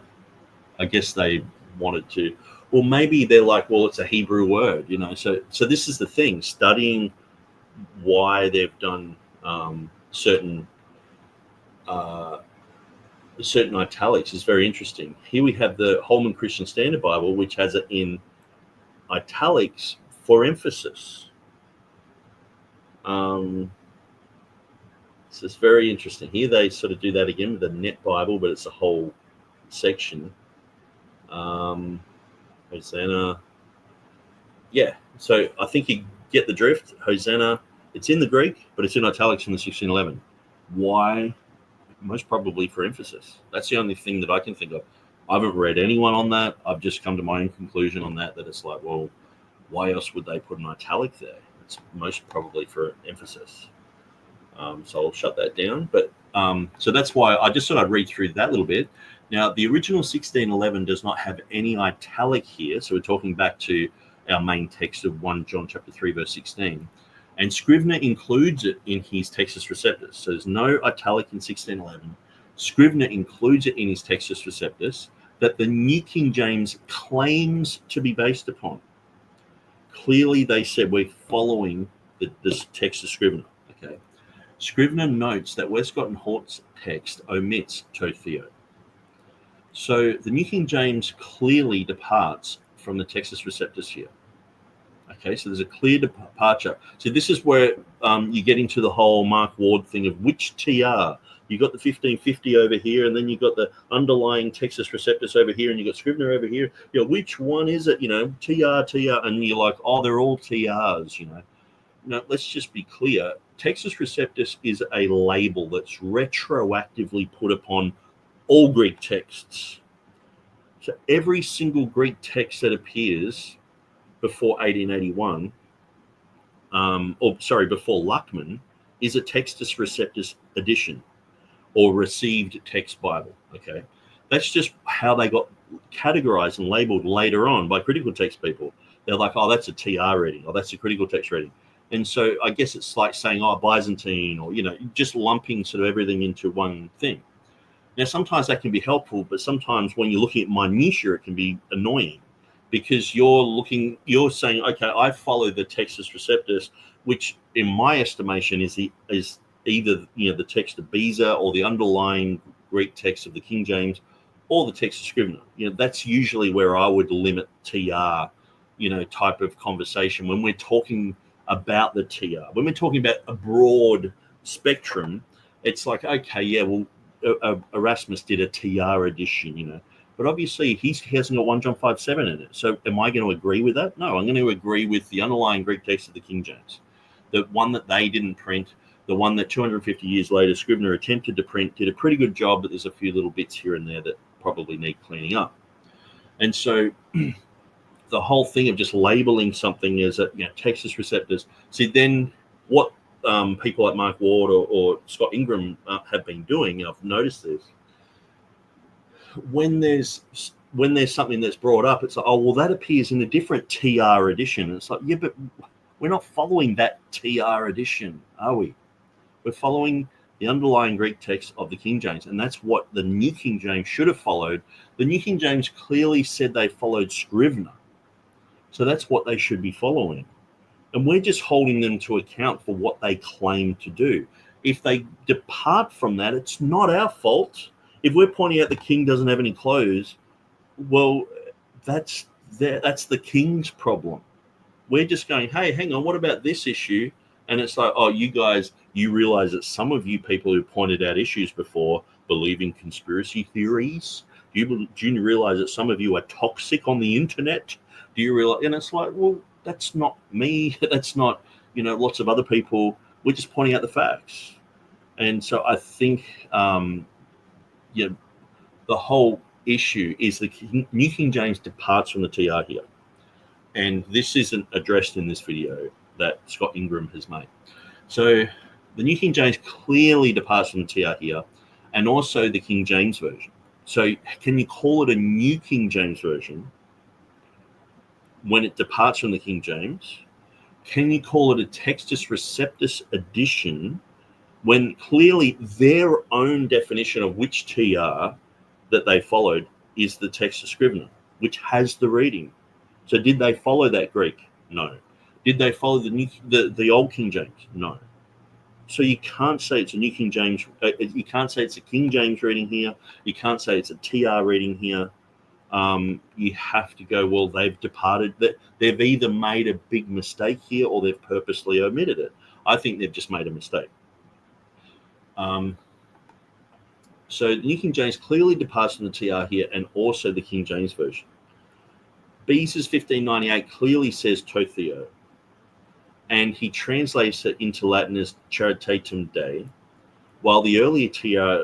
I guess they wanted to. Or maybe they're like, well, it's a Hebrew word, you know. So this is the thing. Studying why they've done certain italics is very interesting. Here we have the Holman Christian Standard Bible, which has it in italics for emphasis. So it's very interesting. Here they sort of do that again with the Net Bible, but it's a whole section. Hosanna. Yeah, so I think you get the drift. Hosanna, it's in the Greek, but it's in italics in the 1611. Why? Most probably for emphasis. That's the only thing that I can think of. I haven't read anyone on that. I've just come to my own conclusion on that it's like, well, why else would they put an italic there? It's most probably for emphasis. So I'll shut that down. But so that's why I just thought I'd read through that little bit. Now, the original 1611 does not have any italic here. So we're talking back to our main text of 1 John chapter 3, verse 16. And Scrivener includes it in his Textus Receptus. So there's no italic in 1611. Scrivener includes it in his Textus Receptus that the New King James claims to be based upon. Clearly, they said we're following this text of Scrivener. Okay. Scrivener notes that Westcott and Hort's text omits to theo. So the New King James clearly departs from the Textus Receptus here. Okay, so there's a clear departure. So this is where you get into the whole Mark Ward thing of which TR. You got the 1550 over here, and then you got the underlying Textus Receptus over here, and you got Scrivener over here. You know, which one is it? You know, TR, and you're like, oh, they're all TRs. You know, no, let's just be clear. Textus Receptus is a label that's retroactively put upon all Greek texts. So every single Greek text that appears before 1881, before Ruckman, is a Textus Receptus edition or received text Bible. Okay, that's just how they got categorized and labeled later on by critical text people. They're like, oh, that's a TR reading, or that's a critical text reading. And so I guess it's like saying, oh, Byzantine, or, you know, just lumping sort of everything into one thing. Now, sometimes that can be helpful, but sometimes when you're looking at minutiae, it can be annoying because you're saying, okay, I follow the Textus Receptus, which in my estimation is either, you know, the text of Beezer or the underlying Greek text of the King James or the text of Scrivener. You know, that's usually where I would limit TR, you know, type of conversation when we're talking about the TR. When we're talking about a broad spectrum, it's like, okay, yeah, well, Erasmus did a TR edition, but obviously he hasn't got 1 John 5:7 in it. So am I going to agree with that? No, I'm going to agree with the underlying Greek text of the King James, the one that they didn't print, the one that 250 years later Scrivener attempted to print, did a pretty good job, but there's a few little bits here and there that probably need cleaning up. And so the whole thing of just labeling something as a Textus Receptus. See, then what people like Mark Ward or Scott Ingram have been doing, I've noticed this, when there's something that's brought up, it's like, oh, well, that appears in a different TR edition. And it's like, yeah, but we're not following that TR edition, are we? We're following the underlying Greek text of the King James, and that's what the New King James should have followed. The New King James clearly said they followed Scrivener, so that's what they should be following. And we're just holding them to account for what they claim to do. If they depart from that, it's not our fault. If we're pointing out the king doesn't have any clothes, well, that's the king's problem. We're just going, hey, hang on, what about this issue? And it's like, oh, you guys, you realize that some of you people who pointed out issues before believe in conspiracy theories? Do you realize that some of you are toxic on the internet? Do you realize? And it's like, well, that's not me. That's not, lots of other people. We're just pointing out the facts. And so I think, the whole issue is the New King James departs from the TR here. And this isn't addressed in this video that Scott Ingram has made. So the New King James clearly departs from the TR here, and also the King James Version. So can you call it a New King James Version when it departs from the King James? Can you call it a Textus Receptus edition when clearly their own definition of which TR that they followed is the Textus Scrivener, which has the reading? So did they follow that Greek? No. Did they follow the Old King James? No. So you can't say it's a New King James. You can't say it's a King James reading here. You can't say it's a TR reading here. You have to go, well, they've departed. They've either made a big mistake here or they've purposely omitted it. I think they've just made a mistake. So the New King James clearly departs from the TR here, and also the King James Version. Beza's 1598 clearly says Totheo, and he translates it into Latin as Charitatem Dei, while the earlier TR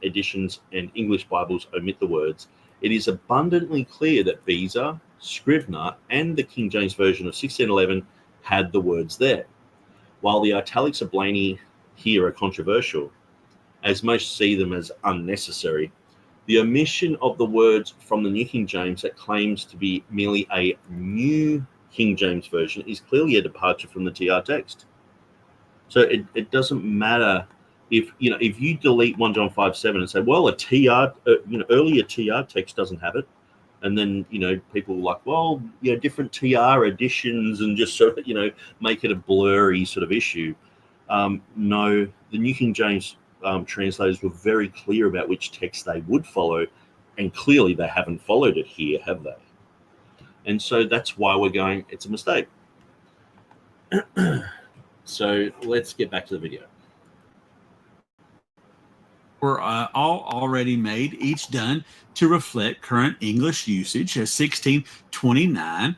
editions and English Bibles omit the words. It is abundantly clear that Beza, Scrivener, and the King James Version of 1611 had the words there. While the italics of Blaney here are controversial, as most see them as unnecessary, the omission of the words from the New King James that claims to be merely a New King James Version is clearly a departure from the TR text. So it doesn't matter if you delete 1 John 5:7 and say, well, a TR, earlier TR text doesn't have it, and then people are like, well, different TR editions, and just sort of make it a blurry sort of issue. No, the New King James translators were very clear about which text they would follow, and clearly they haven't followed it here, have they? And so that's why we're going, it's a mistake. So let's get back to the video. Were all already made, each done to reflect current English usage. 1629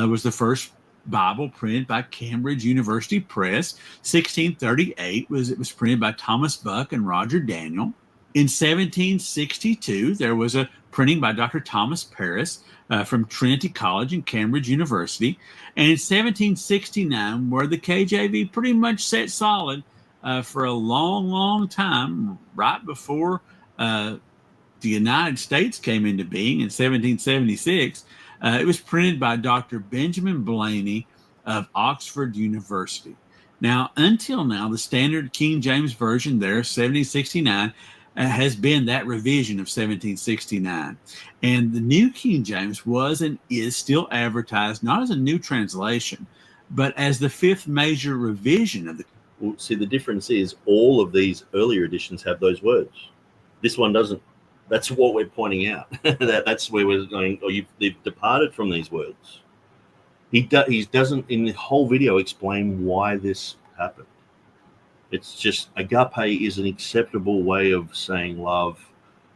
was the first Bible printed by Cambridge University Press. 1638 it was printed by Thomas Buck and Roger Daniel. In 1762, there was a printing by Dr. Thomas Paris from Trinity College and Cambridge University. And in 1769, where the KJV pretty much set solid for a long, long time, right before the United States came into being in 1776, it was printed by Dr. Benjamin Blaney of Oxford University. Now, until now, the standard King James Version there, 1769, has been that revision of 1769. And the New King James was and is still advertised not as a new translation, but as the fifth major revision of the. Well, see, the difference is all of these earlier editions have those words. This one doesn't. That's what we're pointing out. That's where we're going, they've departed from these words. He doesn't in the whole video explain why this happened. It's just agape is an acceptable way of saying love.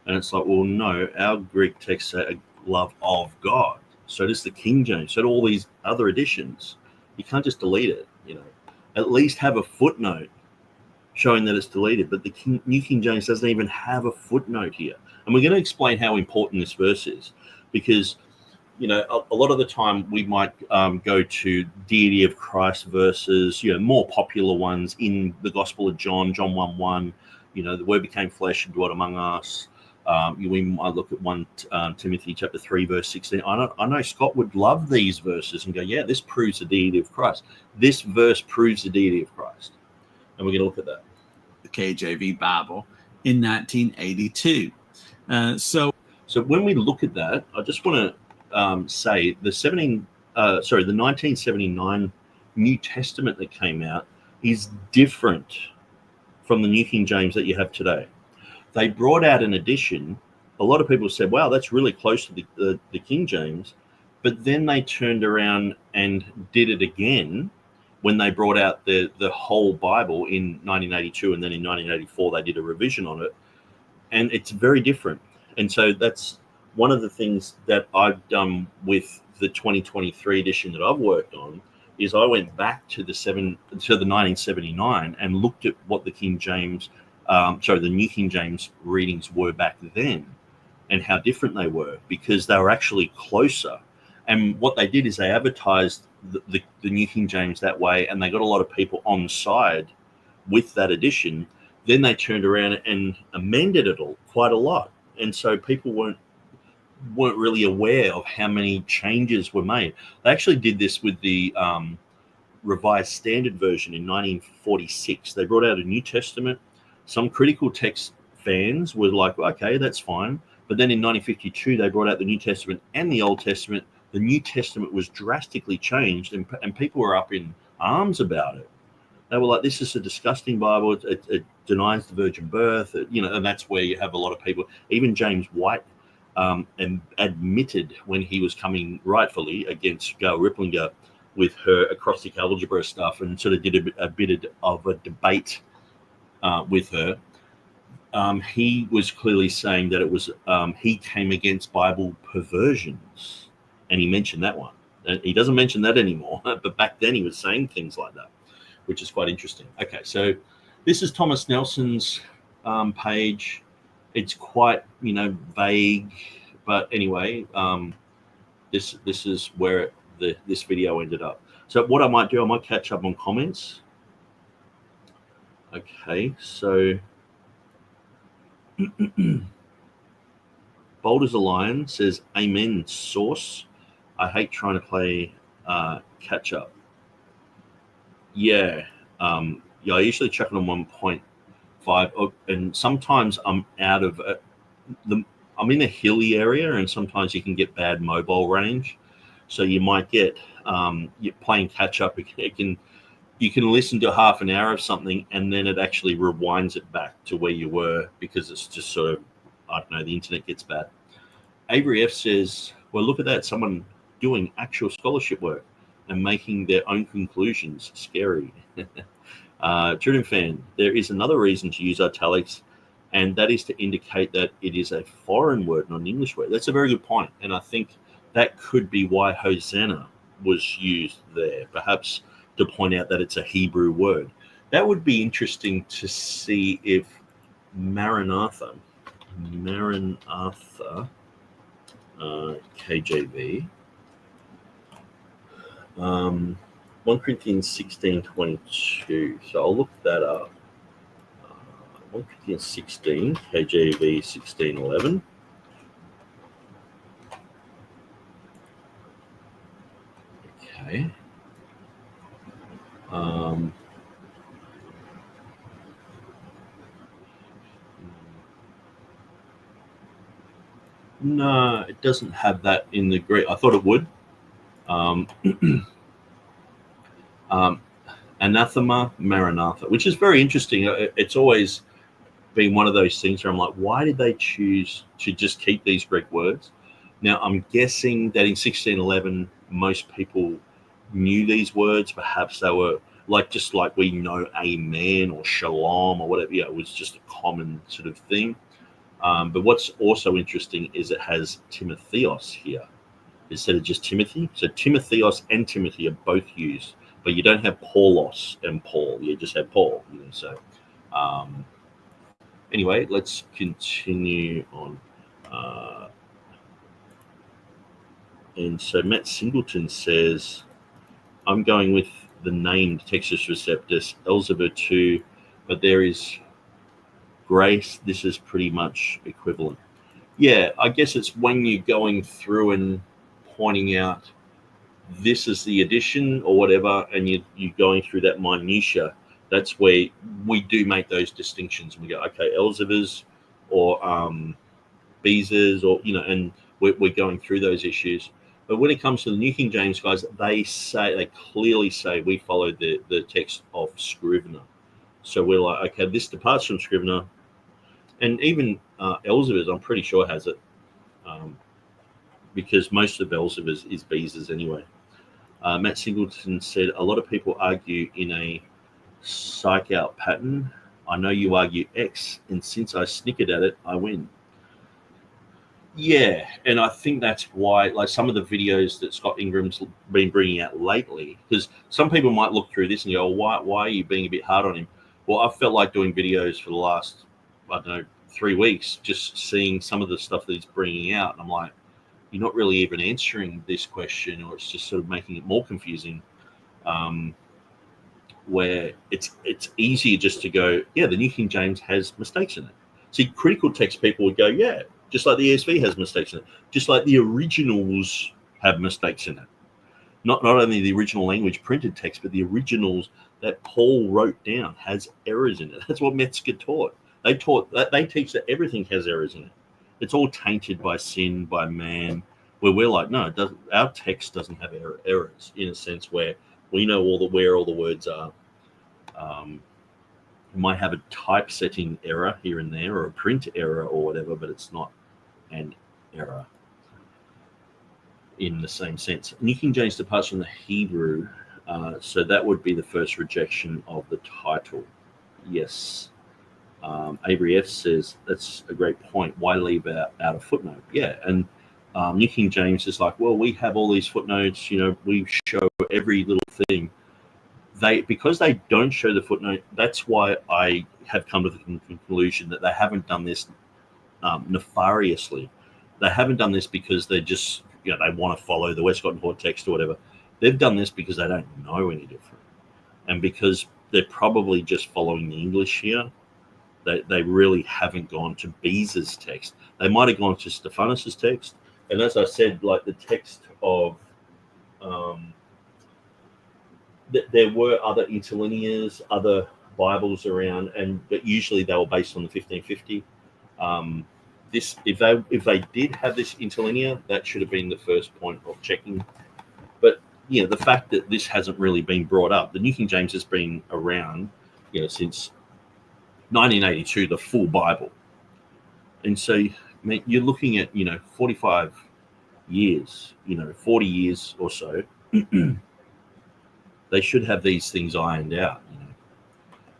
And it's like, well, no, our Greek text say love of God. So does the King James. So do all these other editions. You can't just delete it, you know. At least have a footnote showing that it's deleted. But the New King James doesn't even have a footnote here. And we're going to explain how important this verse is, because, you know, a lot of the time we might go to deity of Christ verses, you know, more popular ones in the Gospel of John, John 1:1, you know, the Word became flesh and dwelt among us. We might look at 1 Timothy chapter 3, verse 16. I know Scott would love these verses and go, yeah, this proves the deity of Christ. This verse proves the deity of Christ. And we're going to look at that. The KJV Bible in 1982. So when we look at that, I just want to say the 1979 New Testament that came out is different from the New King James that you have today. They brought out an edition. A lot of people said, wow, that's really close to the King James. But then they turned around and did it again when they brought out the whole Bible in 1982. And then in 1984, they did a revision on it. And it's very different. And so that's one of the things that I've done with the 2023 edition that I've worked on, is I went back to the 1979 and looked at what the King James, the New King James readings were back then and how different they were, because they were actually closer. And what they did is they advertised the New King James that way, and they got a lot of people on side with that edition. Then they turned around and amended it quite a lot. And so people weren't really aware of how many changes were made. They actually did this with the Revised Standard Version in 1946. They brought out a New Testament. Some critical text fans were like, okay, that's fine. But then in 1952, they brought out the New Testament and the Old Testament. The New Testament was drastically changed, and people were up in arms about it. They were like, this is a disgusting Bible. It denies the virgin birth, and that's where you have a lot of people. Even James White admitted when he was coming rightfully against Gail Ripplinger with her acrostic algebra stuff, and sort of did a bit of a debate with her. He was clearly saying that it was he came against Bible perversions, and he mentioned that one. And he doesn't mention that anymore, but back then he was saying things like that, which is quite interesting. Okay, so this is Thomas Nelson's page. It's quite, vague, but anyway, this is where this video ended up. So what I might do, I might catch up on comments. Okay, so Bold as a Lion says, "Amen, source. I hate trying to play catch up." Yeah, I usually check it on 1.5, and sometimes I'm out of I'm in a hilly area, and sometimes you can get bad mobile range, so you might get you're playing catch up. You can listen to half an hour of something, and then it actually rewinds it back to where you were, because it's just sort of, I don't know, the internet gets bad. Avery F says, well, look at that, someone doing actual scholarship work and making their own conclusions. Scary. TurretinFan, there is another reason to use italics, and that is to indicate that it is a foreign word, not an English word. That's a very good point, and I think that could be why Hosanna was used there, perhaps to point out that it's a Hebrew word. That would be interesting to see if Maranatha, KJV, 1 Corinthians 16:22. So I'll look that up. 1 Corinthians 16, KJV 16:11. Okay. No, it doesn't have that in the Greek. I thought it would. Anathema Maranatha, which is very interesting. It's always been one of those things where I'm like, why did they choose to just keep these Greek words? Now, I'm guessing that in 1611, most people knew these words. Perhaps they were just like we know amen or shalom or whatever. Yeah, it was just a common sort of thing. But what's also interesting is it has Timotheos here instead of just Timothy. So Timotheos and Timothy are both used, but you don't have Paulos and Paul. You just have Paul. So anyway, let's continue on. And so Matt Singleton says, I'm going with the named Textus Receptus, Elzevir 2, but there is grace. This is pretty much equivalent. Yeah, I guess it's when you're going through and pointing out this is the addition or whatever, and you're going through that minutia. That's where we do make those distinctions. We go, okay, Elzevirs or Beezers, or and we're going through those issues. But when it comes to the New King James guys, they clearly say we follow the text of Scrivener. So we're like, okay, this departs from Scrivener, and even Elzevirs, I'm pretty sure has it, because most of Elzevirs is Beezers anyway. Matt Singleton said, a lot of people argue in a psych out pattern. I know you argue X, and since I snickered at it, I win. Yeah, and I think that's why, like some of the videos that Scott Ingram's been bringing out lately, because some people might look through this and go, why are you being a bit hard on him? Well, I felt like doing videos for the last, 3 weeks, just seeing some of the stuff that he's bringing out. And I'm like, you're not really even answering this question, or it's just sort of making it more confusing, where it's easier just to go, yeah, the New King James has mistakes in it. See, critical text people would go, yeah, just like the ESV has mistakes in it, just like the originals have mistakes in it. Not only the original language printed text, but the originals that Paul wrote down has errors in it. That's what Metzger taught. They teach that everything has errors in it. It's all tainted by sin, by man, where we're like, no, it doesn't. Our text doesn't have errors, in a sense where we know where all the words are. You might have a typesetting error here and there, or a print error or whatever, but it's not an error in the same sense. New King James departs from the Hebrew, so that would be the first rejection of the title. Yes. Avery F says, that's a great point. Why leave out a footnote? Yeah, and New King James is like, well, we have all these footnotes, we show every little thing. Because they don't show the footnote, that's why I have come to the conclusion that they haven't done this nefariously. They haven't done this because they just, they want to follow the Westcott and Hort text or whatever. They've done this because they don't know any different. And because they're probably just following the English here, they really haven't gone to Beezer's text. They might have gone to Stephanus's text. And as I said, like the text of... there were other interlinears, other Bibles around, but usually they were based on the 1550. If they did have this interlinear, that should have been the first point of checking. But the fact that this hasn't really been brought up, the New King James has been around, since 1982, the full Bible, and so you're looking at 45 years, 40 years or so. They should have these things ironed out,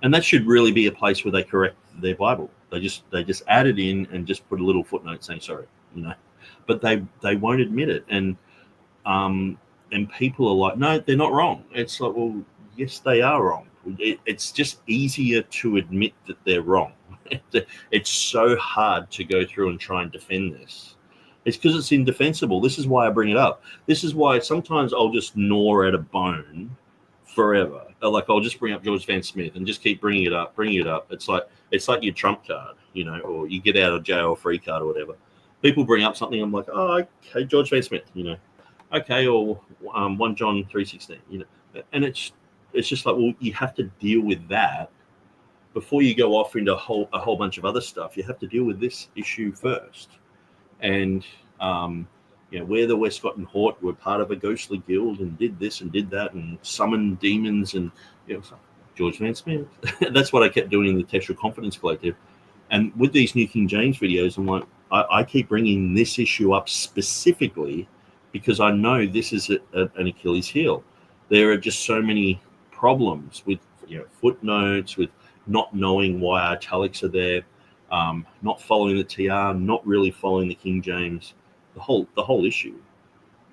and that should really be a place where they correct their Bible. They just add it in and just put a little footnote saying sorry, but they won't admit it, and people are like, no, they're not wrong. It's like, well, yes, they are wrong. It's just easier to admit that they're wrong. It's so hard to go through and try and defend this. It's because it's indefensible. This is why I bring it up. This is why sometimes I'll just gnaw at a bone forever. Like I'll just bring up George Van Smith and just keep bringing it up. It's like your trump card, or you get out of jail free card or whatever. People bring up something, I'm like, oh, okay, George Van Smith, okay, or 1 John 3:16, and it's just like, well, you have to deal with that before you go off into a whole bunch of other stuff. You have to deal with this issue first. And where the Westcott and Hort were part of a ghostly guild and did this and did that and summoned demons and George Van Smith. That's what I kept doing in the Textual Confidence Collective. And with these New King James videos, I'm like, I keep bringing this issue up specifically because I know this is an Achilles heel. there are just so many problems with footnotes, with not knowing why italics are there, not following the TR, not really following the King James, the whole issue.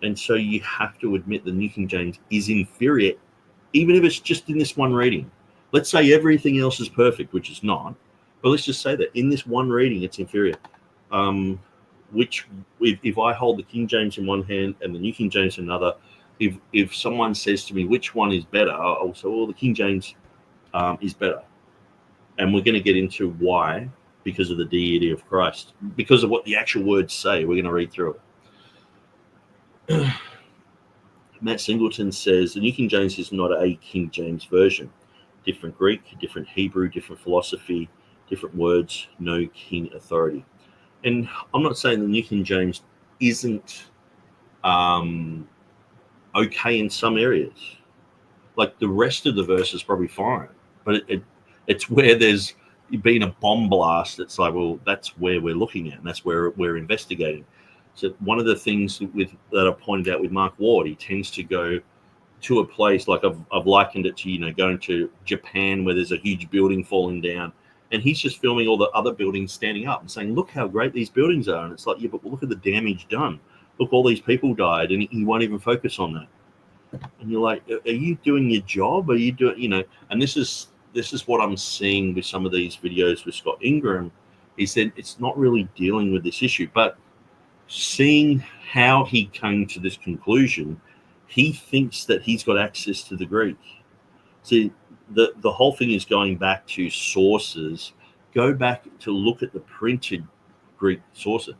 And so you have to admit the New King James is inferior, even if it's just in this one reading. Let's say everything else is perfect, which is not, but let's just say that in this one reading it's inferior. Which, if I hold the King James in one hand and the New King James in another, if someone says to me which one is better, I'll say, well, the King James is better. And we're going to get into why, because of the deity of Christ, because of what the actual words say. We're going to read through it. Matt Singleton says the New King James is not a King James version. Different Greek, different Hebrew, different philosophy, different words, no king authority. And I'm not saying the New King James isn't okay in some areas. Like the rest of the verse is probably fine, but it's where there's been a bomb blast. It's like, well, that's where we're looking at, and that's where we're investigating. So one of the things that I pointed out with Mark Ward, he tends to go to a place like I've likened it to, going to Japan where there's a huge building falling down, and he's just filming all the other buildings standing up and saying, look how great these buildings are. And it's like, yeah, but look at the damage done. Look, all these people died, and he won't even focus on that. And you're like, are you doing your job? Are you doing, and this is what I'm seeing with some of these videos with Scott Ingram, is that it's not really dealing with this issue, but seeing how he came to this conclusion, he thinks that he's got access to the Greek. See, the whole thing is going back to sources. Go back to look at the printed Greek sources.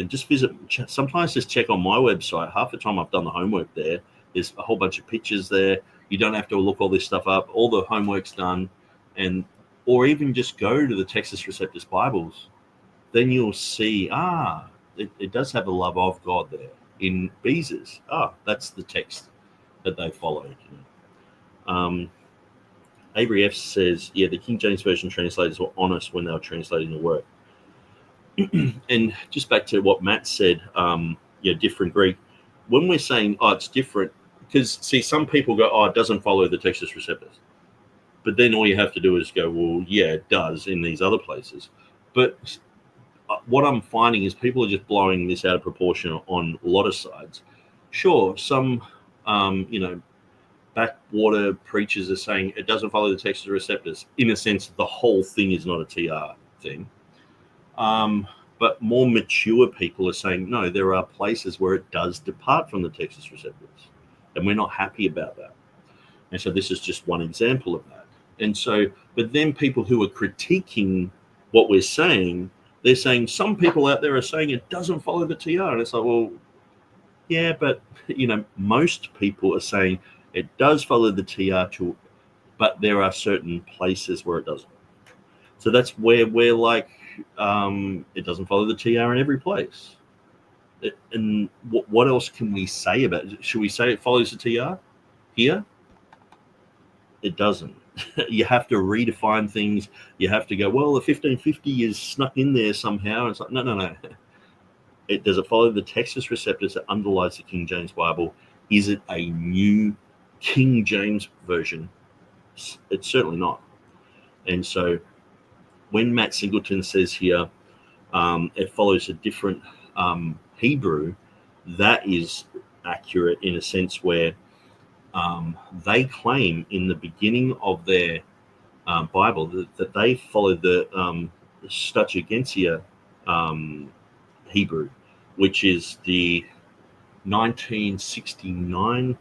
Just visit. Sometimes just check on my website. Half the time I've done the homework there. There's a whole bunch of pictures there. You don't have to look all this stuff up. All the homework's done, or even just go to the Textus Receptus Bibles. Then you'll see, it does have a love of God there in Beza's. That's the text that they followed. Avery F says, the King James Version translators were honest when they were translating the work. And just back to what Matt said, different Greek. When we're saying, it's different, because, see, some people go, it doesn't follow the Textus Receptus. But then all you have to do is go, well, yeah, it does in these other places. But what I'm finding is people are just blowing this out of proportion on a lot of sides. Sure, some, backwater preachers are saying it doesn't follow the Textus Receptus. In a sense, the whole thing is not a TR thing. But more mature people are saying, no, there are places where it does depart from the Textus Receptus, and we're not happy about that. And so this is just one example of that. And so, but then people who are critiquing what we're saying, they're saying some people out there are saying it doesn't follow the TR. And it's like, well, yeah, but, most people are saying it does follow the TR too, but there are certain places where it doesn't. So that's where we're like, it doesn't follow the TR in every place. And what else can we say about it? Should we say it follows the TR here? It doesn't. You have to redefine things. You have to go, well, the 1550 is snuck in there somehow. It's like, no. Does it follow the Textus Receptus that underlies the King James Bible? Is it a new King James version? It's certainly not. And so when Matt Singleton says here, it follows a different Hebrew, that is accurate in a sense where they claim in the beginning of their Bible that they followed the Statenvertaling Hebrew, which is the 1969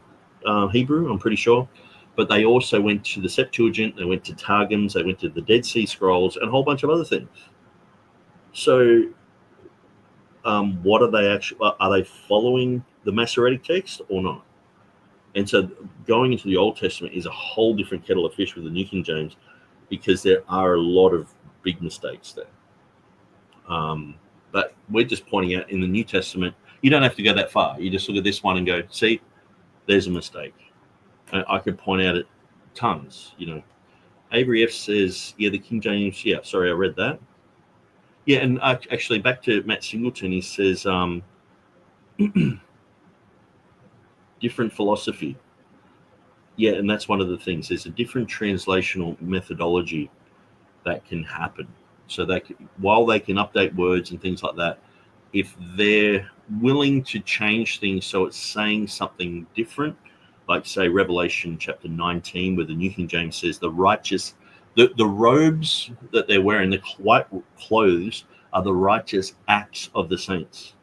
Hebrew, I'm pretty sure. But they also went to the Septuagint, they went to Targums, they went to the Dead Sea Scrolls, and a whole bunch of other things. So what are they actually? Are they following the Masoretic text or not? And so going into the Old Testament is a whole different kettle of fish with the New King James, because there are a lot of big mistakes there. But we're just pointing out in the New Testament, you don't have to go that far. You just look at this one and go, see, there's a mistake. I could point out it tons, Avery F says, the King James, sorry, I read that. Yeah, and actually back to Matt Singleton, he says, different philosophy. Yeah, and that's one of the things. There's a different translational methodology that can happen. So that while they can update words and things like that, if they're willing to change things so it's saying something different, like say Revelation chapter 19, where the New King James says the righteous, the robes that they're wearing, the white clothes, are the righteous acts of the saints.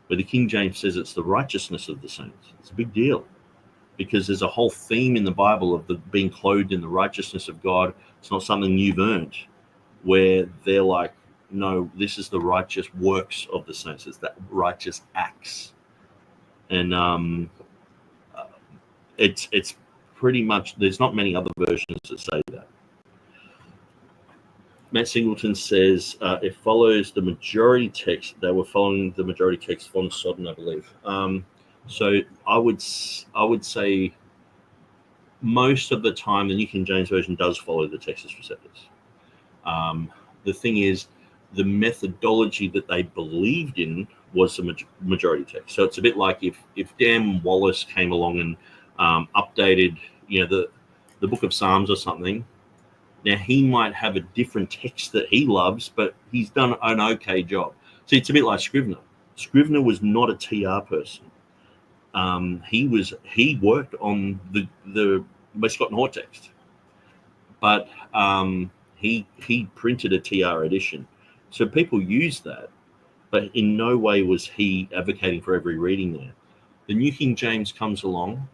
But the King James says it's the righteousness of the saints. It's a big deal, because there's a whole theme in the Bible of being clothed in the righteousness of God. It's not something you've earned, where they're like, no, this is the righteous works of the saints. It's that righteous acts. And it's pretty much, there's not many other versions that say that. Matt Singleton says it follows the majority text. They were following the majority text von Soden, I believe. So I would say most of the time the New King James Version does follow the Textus Receptus. The thing is, the methodology that they believed in was the majority text. So it's a bit like if Dan Wallace came along and updated, the Book of Psalms or something. Now he might have a different text that he loves, but he's done an okay job. See, it's a bit like Scrivener. Scrivener was not a TR person. He worked on the Westcott and Hort text, but he printed a TR edition. So people use that, but in no way was he advocating for every reading there. The New King James comes along.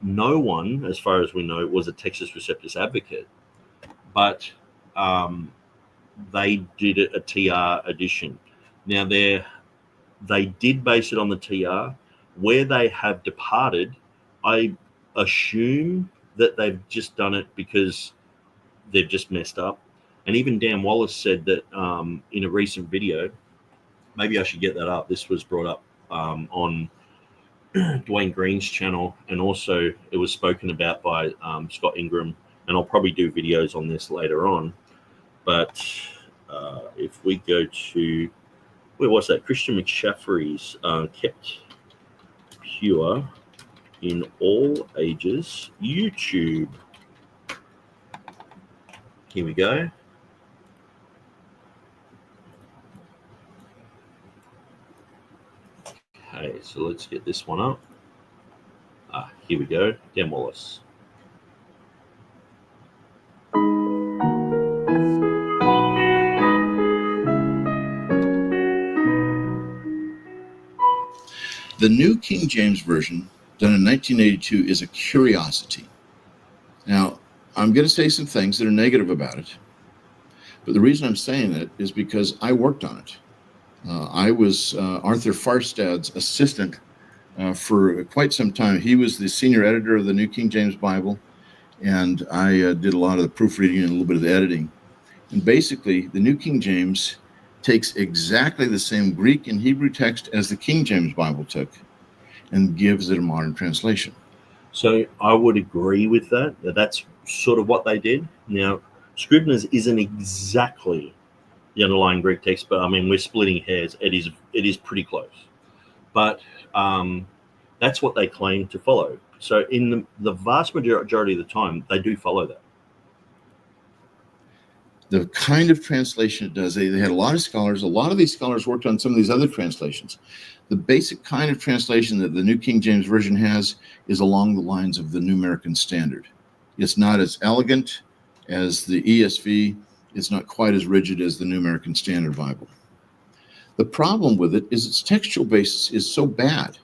No one, as far as we know, was a Textus Receptus advocate, but they did a TR edition. Now they did base it on the TR. Where they have departed, I assume that they've just done it because they've just messed up. And even Dan Wallace said that in a recent video, maybe I should get that up. This was brought up on Dwayne Green's channel, and also it was spoken about by Scott Ingram, and I'll probably do videos on this later on. But if we go to, where was that? Christian McShaffrey's Kept Pure in All Ages YouTube. Here we go. Okay, so let's get this one up. Here we go. Dan Wallace. The New King James Version, done in 1982, is a curiosity. Now, I'm going to say some things that are negative about it, but the reason I'm saying it is because I worked on it. I was Arthur Farstad's assistant for quite some time. He was the senior editor of the New King James Bible, and I did a lot of the proofreading and a little bit of the editing. And basically, the New King James takes exactly the same Greek and Hebrew text as the King James Bible took and gives it a modern translation. So I would agree with that. That's sort of what they did. Now, Scrivener's isn't exactly the underlying Greek text, but I mean, we're splitting hairs. It is pretty close. But that's what they claim to follow. So in the vast majority of the time, they do follow that. The kind of translation it does, they had a lot of scholars. A lot of these scholars worked on some of these other translations. The basic kind of translation that the New King James Version has is along the lines of the New American Standard. It's not as elegant as the ESV. It's not quite as rigid as the New American Standard Bible. The problem with it is its textual basis is so bad.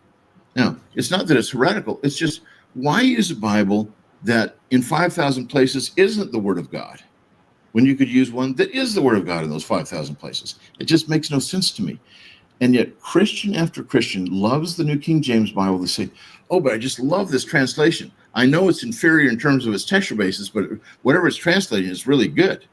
Now, it's not that it's heretical. It's just, why use a Bible that in 5,000 places isn't the Word of God, when you could use one that is the Word of God in those 5,000 places? It just makes no sense to me. And yet Christian after Christian loves the New King James Bible. They say, oh, but I just love this translation. I know it's inferior in terms of its textual basis, but whatever it's translating is really good.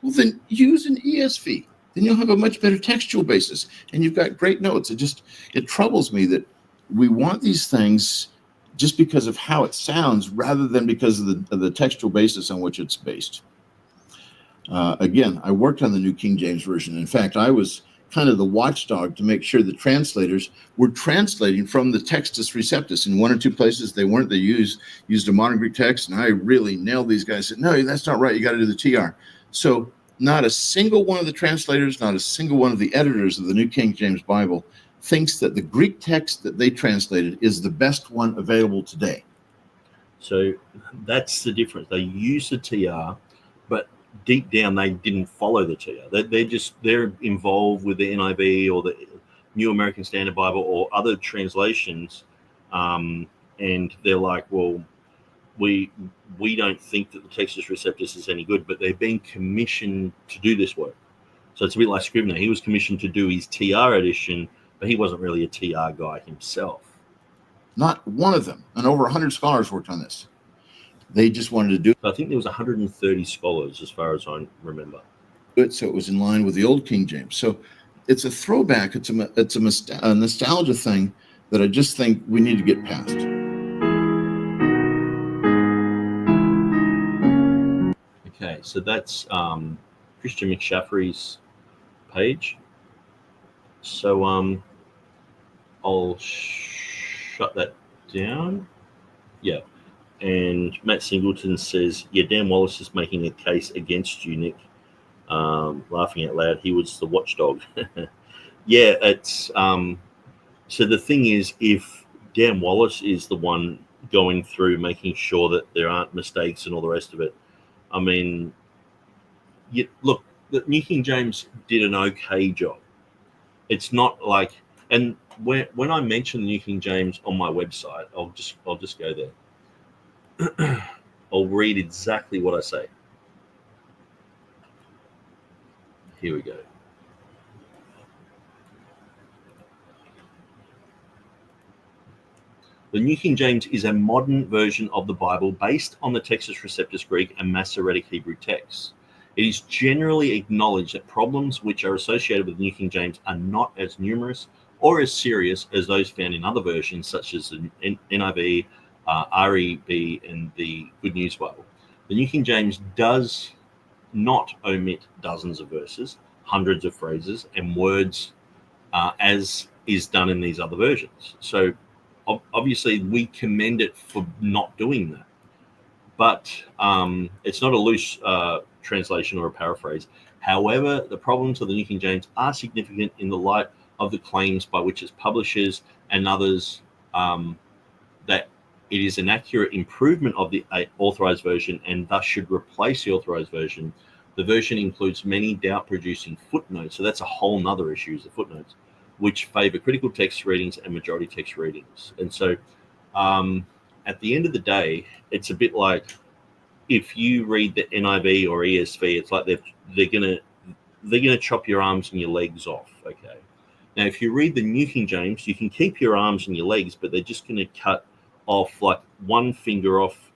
Well, then use an ESV. Then you'll have a much better textual basis, and you've got great notes. It troubles me that we want these things just because of how it sounds rather than because of the textual basis on which it's based. Again, I worked on the New King James Version. In fact, I was kind of the watchdog to make sure the translators were translating from the Textus Receptus. In one or two places they weren't. They used a modern Greek text, and I really nailed these guys. Said, no, that's not right. You got to do the TR. So not a single one of the translators, not a single one of the editors of the New King James Bible thinks that the Greek text that they translated is the best one available today. So that's the difference. They use the TR, but deep down they didn't follow the TR. They're involved with the NIV or the New American Standard Bible or other translations, and they're like, well, we don't think that the Textus Receptus is any good, but they're being commissioned to do this work. So it's a bit like Scrivener. He was commissioned to do his TR edition, but he wasn't really a TR guy himself. Not one of them. And over 100 scholars worked on this. They just wanted to do I think there was 130 scholars, as far as I remember. it, so it was in line with the old King James. So it's a throwback. It's a nostalgia thing that I just think we need to get past. Okay, so that's Christian McShaffrey's page. So I'll shut that down. Yeah. And Matt Singleton says, yeah, Dan Wallace is making a case against you, Nick. Laughing out loud. He was the watchdog. Yeah, it's so the thing is, if Dan Wallace is the one going through making sure that there aren't mistakes and all the rest of it, I mean, look, the New King James did an okay job. It's not like, and when I mention the New King James on my website, I'll just go there. I'll read exactly what I say. Here we go. The New King James is a modern version of the Bible based on the Textus Receptus Greek and Masoretic Hebrew texts. It is generally acknowledged that problems which are associated with the New King James are not as numerous or as serious as those found in other versions, such as the NIV, REB, and the Good News Bible. The New King James does not omit dozens of verses, hundreds of phrases, and words as is done in these other versions. So obviously we commend it for not doing that. But it's not a loose translation or a paraphrase. However, the problems of the New King James are significant in the light of the claims by which its publishers and others that it is an accurate improvement of the authorized version and thus should replace the authorized version. The version includes many doubt-producing footnotes, so that's a whole nother issue, is the footnotes, which favor critical text readings and majority text readings. And so at the end of the day, it's a bit like if you read the NIV or ESV, it's like they're gonna chop your arms and your legs off. Okay. Now, if you read the New King James, you can keep your arms and your legs, but they're just gonna cut off like one finger off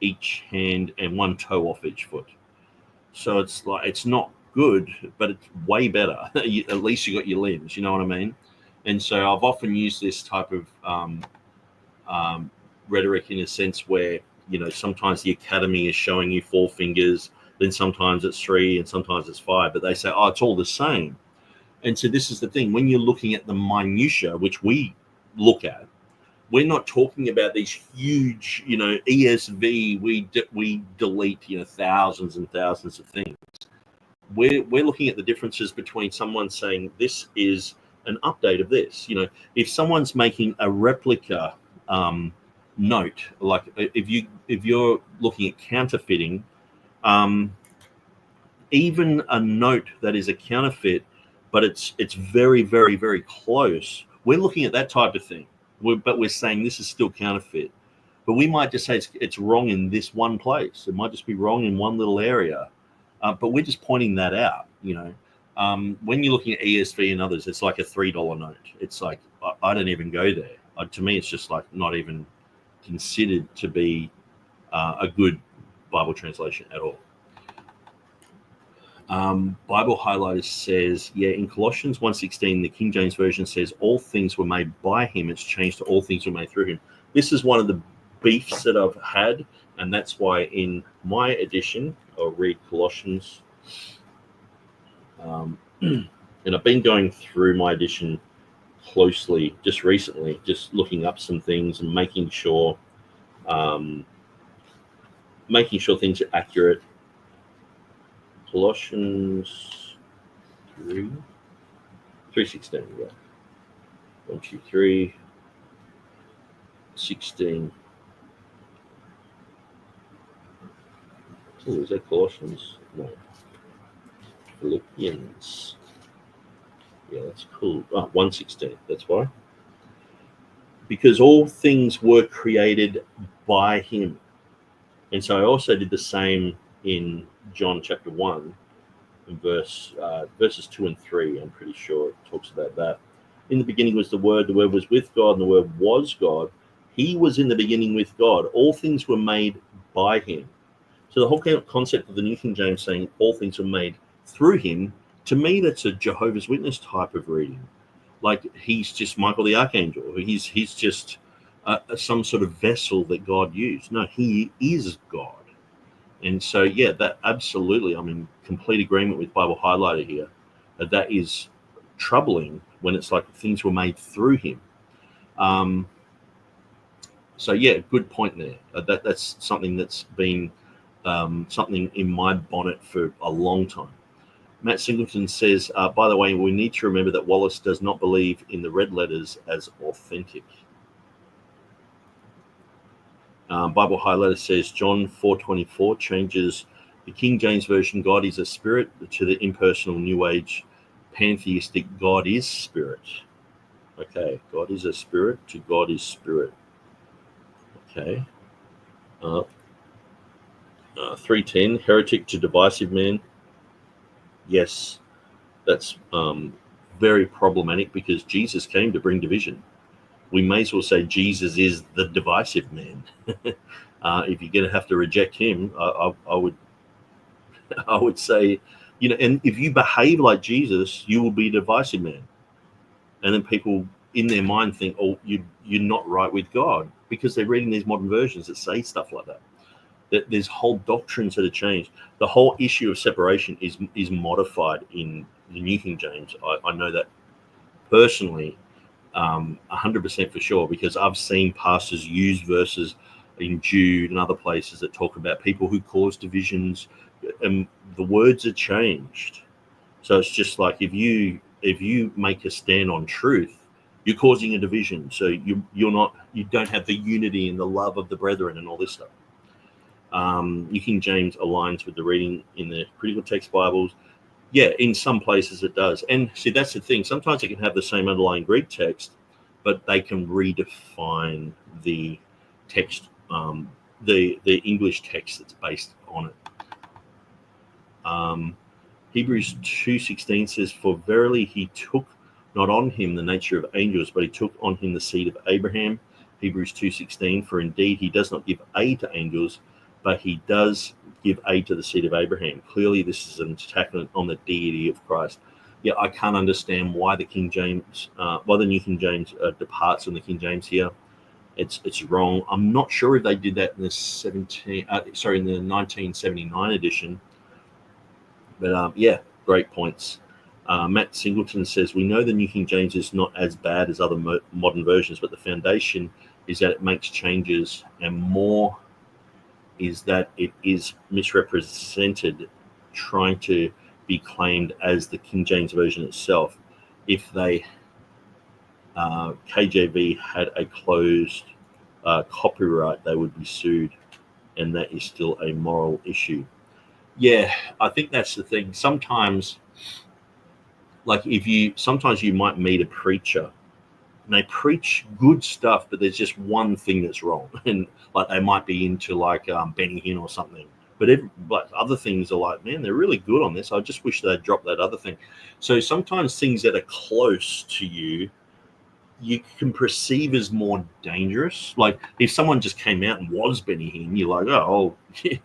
each hand and one toe off each foot. So it's like it's not good, but it's way better. At least you got your limbs. You know what I mean? And so I've often used this type of rhetoric in a sense where, you know, sometimes the academy is showing you 4 fingers, then sometimes it's 3 and sometimes it's 5, but they say, oh, it's all the same. And so this is the thing, when you're looking at the minutiae, which we look at, we're not talking about these huge, you know, ESV, we delete, you know, thousands and thousands of things. We're looking at the differences between someone saying this is an update of this. You know, if someone's making a replica note, like if you're looking at counterfeiting, even a note that is a counterfeit, but it's very, very, very close. We're looking at that type of thing, but we're saying this is still counterfeit. But we might just say it's wrong in this one place. It might just be wrong in one little area. But we're just pointing that out, you know. When you're looking at ESV and others, it's like a $3 note. It's like, I don't even go there. To me, it's just like not even considered to be a good Bible translation at all. Bible Highlighter says, yeah, in Colossians 1:16, the King James Version says, all things were made by him. It's changed to all things were made through him. This is one of the beefs that I've had, and that's why in my edition, I'll read Colossians And I've been going through my edition closely just recently, just looking up some things and making sure things are accurate. Colossians 3:16, yeah. 1, 2, 3, 16. Oh, is that Colossians? No. Philippians. Yeah, that's cool. 1:16, that's why. Because all things were created by him. And so I also did the same in John chapter 1, and verses 2 and 3. I'm pretty sure it talks about that. In the beginning was the Word was with God, and the Word was God. He was in the beginning with God. All things were made by him. So the whole concept of the New King James saying all things were made through him, to me, that's a Jehovah's Witness type of reading. Like he's just Michael the Archangel. He's just some sort of vessel that God used. No, he is God. And so, yeah, that absolutely, I'm in complete agreement with Bible Highlighter here. That is troubling when it's like things were made through him. So, yeah, good point there. That's something that's been something in my bonnet for a long time. Matt Singleton says, by the way, we need to remember that Wallace does not believe in the red letters as authentic. Bible Highlighter says John 4:24 changes the King James Version God is a spirit to the impersonal New Age pantheistic God is spirit. Okay, God is a spirit to God is spirit. Okay. 3:10 heretic to divisive man. Yes, that's very problematic because Jesus came to bring division. We may as well say Jesus is the divisive man. If you're going to have to reject him, I would say, and if you behave like Jesus, you will be a divisive man. And then people in their mind think, oh, you're not right with God because they're reading these modern versions that say stuff like that. There's whole doctrines that are changed. The whole issue of separation is modified in the New King James. I know that personally, 100% for sure, because I've seen pastors use verses in Jude and other places that talk about people who cause divisions, and the words are changed. So it's just like if you make a stand on truth, you're causing a division. So you don't have the unity and the love of the brethren and all this stuff. New King James aligns with the reading in the critical text Bibles. Yeah, in some places it does. And see, that's the thing. Sometimes it can have the same underlying Greek text, but they can redefine the text, the English text that's based on it. Hebrews 2:16 says, "For verily he took not on him the nature of angels, but he took on him the seed of Abraham." Hebrews 2:16, "For indeed he does not give aid to angels, but he does give aid to the seed of Abraham." Clearly, this is an attack on the deity of Christ. Yeah, I can't understand why the King James, why the New King James departs from the King James here. It's wrong. I'm not sure if they did that in the 1979 edition. But yeah, great points. Matt Singleton says, "We know the New King James is not as bad as other modern versions, but the foundation is that it makes changes, and more is that it is misrepresented, trying to be claimed as the King James Version itself. If they KJV had a closed copyright, they would be sued, and that is still a moral issue." Yeah, I think that's the thing. Sometimes, sometimes you might meet a preacher and they preach good stuff, but there's just one thing that's wrong. And like they might be into Benny Hinn or something. But other things are like, man, they're really good on this. I just wish they'd drop that other thing. So sometimes things that are close to you can perceive as more dangerous. Like if someone just came out and was Benny Hinn, you're like, oh, yeah.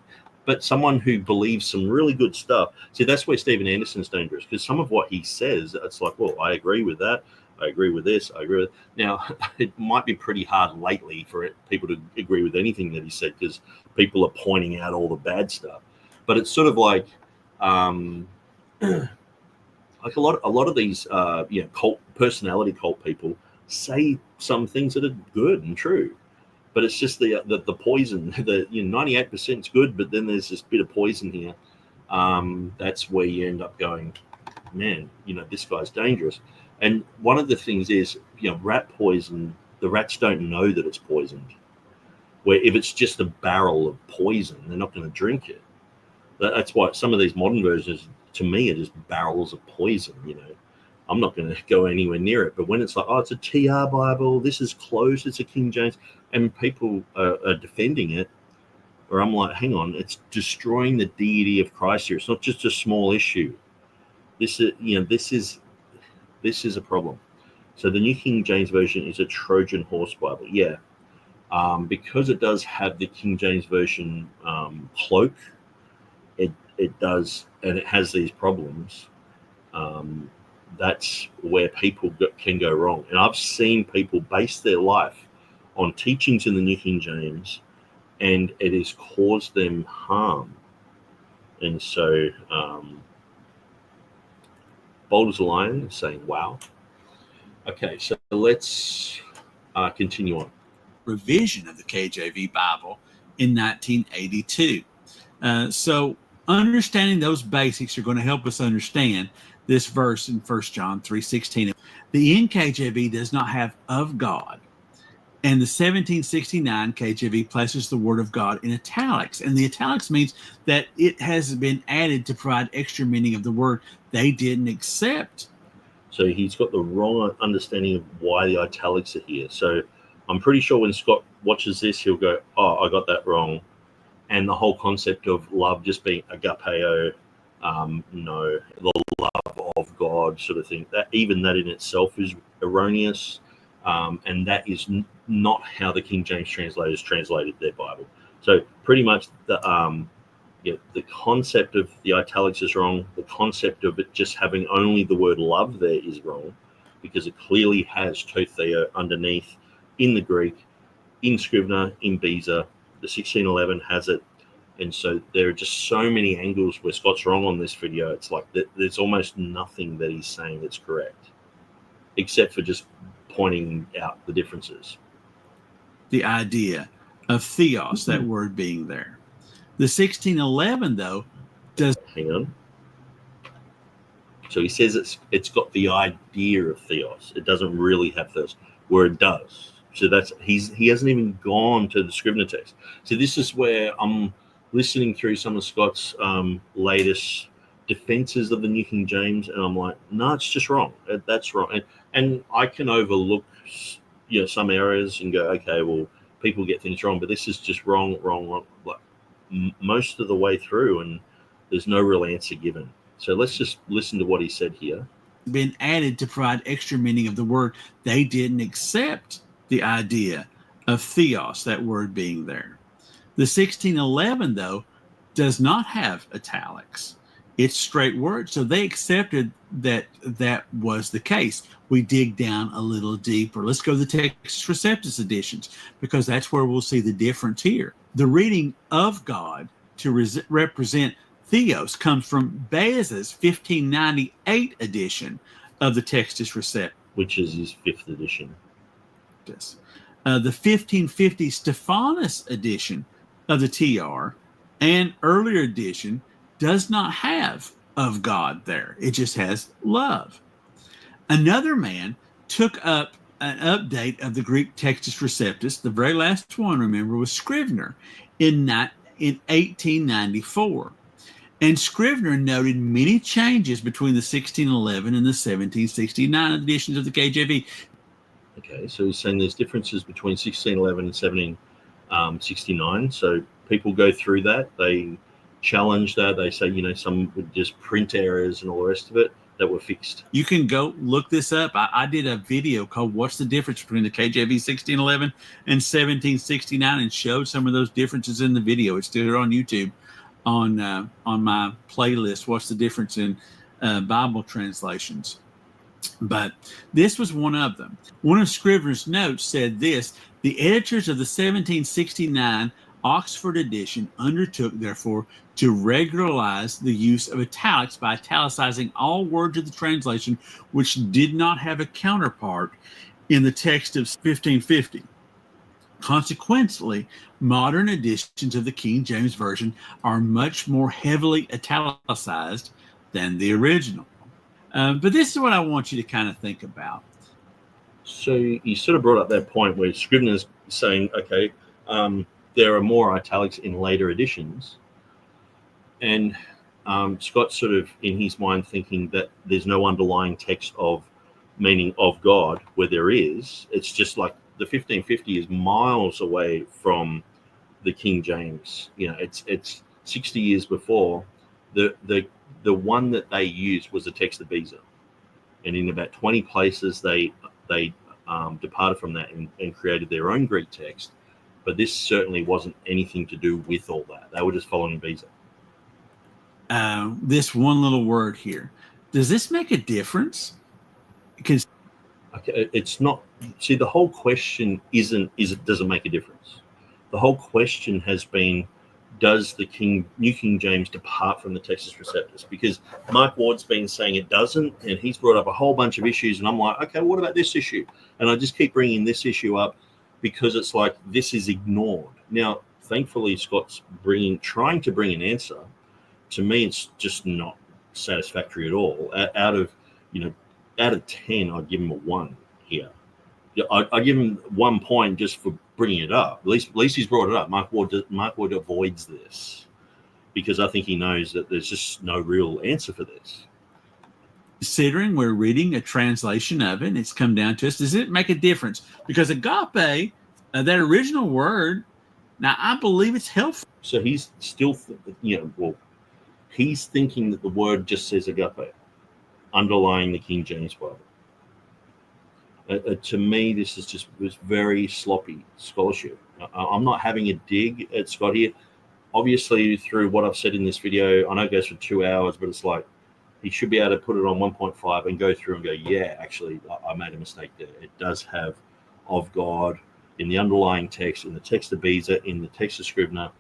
But someone who believes some really good stuff. See, that's where Stephen Anderson's dangerous, because some of what he says, it's like, well, I agree with that. I agree with this. I agree with it. Now, it might be pretty hard lately for people to agree with anything that he said, because people are pointing out all the bad stuff. But it's sort of like, like a lot of these personality cult people say some things that are good and true, but it's just the poison. The 98% is good, but then there's this bit of poison here. That's where you end up going, man, this guy's dangerous. And one of the things is, rat poison, the rats don't know that it's poisoned. Where if it's just a barrel of poison, they're not going to drink it. That's why some of these modern versions, to me, are just barrels of poison. I'm not going to go anywhere near it. But when it's like, oh, it's a TR Bible, this is closed, it's a King James, and people are defending it, where I'm like, hang on, it's destroying the deity of Christ here. It's not just a small issue. This is a problem. So the New King James Version is a Trojan horse Bible. Yeah. Because it does have the King James Version cloak, it does, and it has these problems. That's where people can go wrong. And I've seen people base their life on teachings in the New King James, and it has caused them harm. And so, bold as a lion is saying, wow. Okay, so let's continue on. Revision of the KJV Bible in 1982. So understanding those basics are going to help us understand this verse in 1 John 3:16. The NKJV does not have of God, and the 1769 KJV places the word of God in italics, and the italics means that it has been added to provide extra meaning of the word they didn't accept. So he's got the wrong understanding of why the italics are here. So I'm pretty sure when Scott watches this, he'll go, oh, I got that wrong. And the whole concept of love just being agapeo, the love of God sort of thing, that even that in itself is erroneous. And that is not how the King James translators translated their Bible. So pretty much the concept of the italics is wrong. The concept of it just having only the word love there is wrong, because it clearly has to theo underneath in the Greek, in Scrivener, in Beezer. The 1611 has it. And so there are just so many angles where Scott's wrong on this video. It's like there's almost nothing that he's saying that's correct, except for just pointing out the differences. The idea of theos, that word being there. The 1611, though, does... Hang on. So he says it's got the idea of theos. It doesn't really have theos, where it does. So that's he hasn't even gone to the Scrivener text. So this is where I'm listening through some of Scott's latest defenses of the New King James, and I'm like, no, it's just wrong. That's wrong. And I can overlook some areas and go, okay, well, people get things wrong, but this is just wrong. Like most of the way through, and there's no real answer given. So let's just listen to what he said here. Been added to provide extra meaning of the word they didn't accept. The idea of theos, that word being there. The 1611, though, does not have italics. It's straight word. So they accepted that was the case. We dig down a little deeper. Let's go to the Textus Receptus editions, because that's where we'll see the difference here. The reading of God to represent theos comes from Beza's 1598 edition of the Textus Receptus, which is his 5th edition. The 1550 Stephanus edition of the TR and earlier edition does not have of God there. It just has love. Another man took up an update of the Greek Textus Receptus. The very last one, remember, was Scrivener in 1894. And Scrivener noted many changes between the 1611 and the 1769 editions of the KJV. Okay, so he's saying there's differences between 1611 and 1769. So people go through that. They challenge that. They say, some would just print errors and all the rest of it that were fixed. You can go look this up. I did a video called What's the Difference Between the KJV 1611 and 1769 and showed some of those differences in the video. It's still here on YouTube on my playlist, What's the Difference in Bible Translations. But this was one of them. One of Scrivener's notes said this: the editors of the 1769 Oxford edition undertook, therefore, to regularize the use of italics by italicizing all words of the translation which did not have a counterpart in the text of 1550. Consequently, modern editions of the King James Version are much more heavily italicized than the original. But this is what I want you to kind of think about. So you sort of brought up that point where Scrivener's saying, okay, there are more italics in later editions. And Scott's sort of in his mind thinking that there's no underlying text of meaning of God where there is. It's just like the 1550 is miles away from the King James. You know, it's 60 years before. The one that they used was the Textus Receptus. And in about 20 places, they departed from that and created their own Greek text. But this certainly wasn't anything to do with all that. They were just following Beza. This one little word here. Does this make a difference? Because okay, it's not. See, the whole question does it make a difference? The whole question has been, does the New King James depart from the Textus Receptus? Because Mark Ward's been saying it doesn't, and he's brought up a whole bunch of issues, and I'm like, okay, what about this issue? And I just keep bringing this issue up because it's like this is ignored. Now, thankfully, Scott's trying to bring an answer. To me, it's just not satisfactory at all. Out of 10, I'd give him a 1 here. I'd give him 1 point just for bringing it up. At least he's brought it up. Mark Ward avoids this because I think he knows that there's just no real answer for this. Considering we're reading a translation of it, and it's come down to us, does it make a difference? Because agape, that original word, now I believe it's helpful. So he's still, he's thinking that the word just says agape, underlying the King James Bible. To me, this is very sloppy scholarship. I'm not having a dig at Scott here. Obviously, through what I've said in this video, I know it goes for 2 hours, but it's like he should be able to put it on 1.5 and go through and go, yeah, actually, I made a mistake there. It does have of God in the underlying text, in the text of Beza, in the text of Scrivener.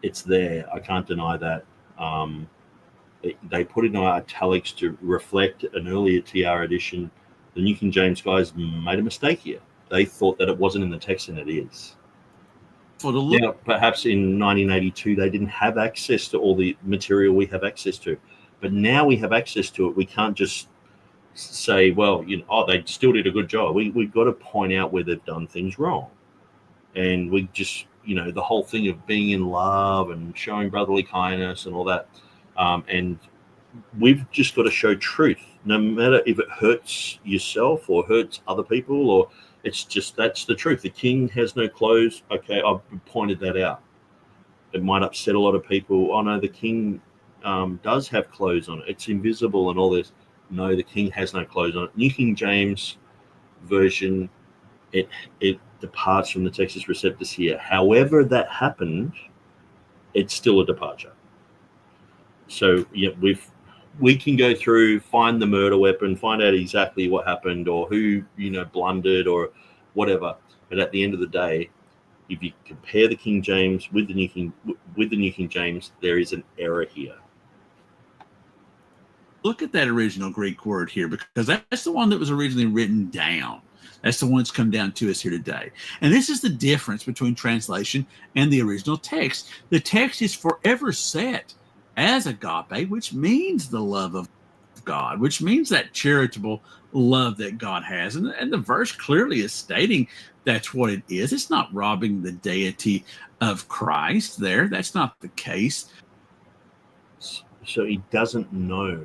It's there. I can't deny that. They put it in italics to reflect an earlier TR edition. The New King James guys made a mistake here. They thought that it wasn't in the text, and it is. Now, perhaps in 1982, they didn't have access to all the material we have access to. But now we have access to it. We can't just say, well, they still did a good job. We've got to point out where they've done things wrong. And we just, the whole thing of being in love and showing brotherly kindness and all that. And we've just got to show truth, no matter if it hurts yourself or hurts other people, or it's just, that's the truth. The king has no clothes. Okay, I've pointed that out. It might upset a lot of people. Oh no, the king does have clothes on it. It's invisible and all this. No, the king has no clothes on it. New King James version, it departs from the Textus Receptus here. However that happened, it's still a departure. So we can go through, find the murder weapon, find out exactly what happened or who blundered or whatever. But at the end of the day, if you compare the King James with the New King James, there is an error here. Look at that original Greek word here, because that's the one that was originally written down. That's the one that's come down to us here today. And this is the difference between translation and the original text. The text is forever set as agape, which means the love of God, which means that charitable love that God has. And the verse clearly is stating that's what it is. It's not robbing the deity of Christ there. That's not the case. So he doesn't know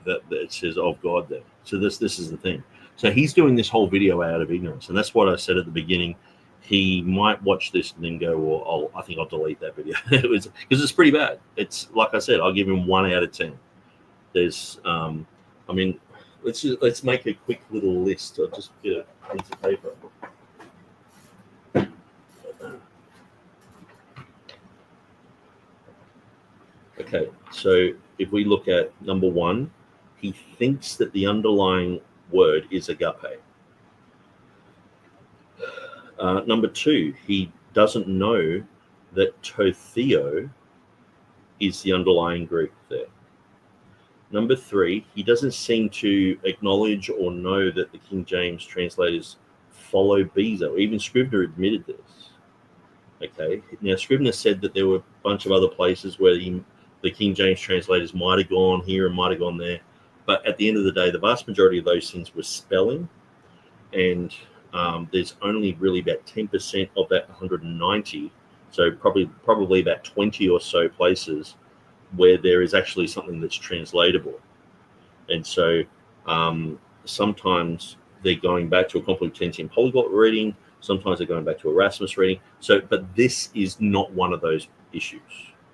that it says of God there. So this is the thing. So he's doing this whole video out of ignorance. And that's what I said at the beginning. He might watch this and then go, well, I think I'll delete that video. Because it's pretty bad. It's like I said, I'll give him 1 out of 10. There's, let's make a quick little list. I'll just get a piece of paper. Okay, so if we look at number 1, he thinks that the underlying word is agape. Number 2, he doesn't know that to theo is the underlying Greek there. Number 3, he doesn't seem to acknowledge or know that the King James translators follow Beza. Even Scrivener admitted this. Okay, now Scrivener said that there were a bunch of other places where the King James translators might have gone here and might have gone there, but at the end of the day, the vast majority of those things were spelling, and there's only really about 10% of that 190, so probably about 20 or so places where there is actually something that's translatable. And so sometimes they're going back to a Complutensian polyglot reading, sometimes they're going back to Erasmus reading. So, but this is not one of those issues,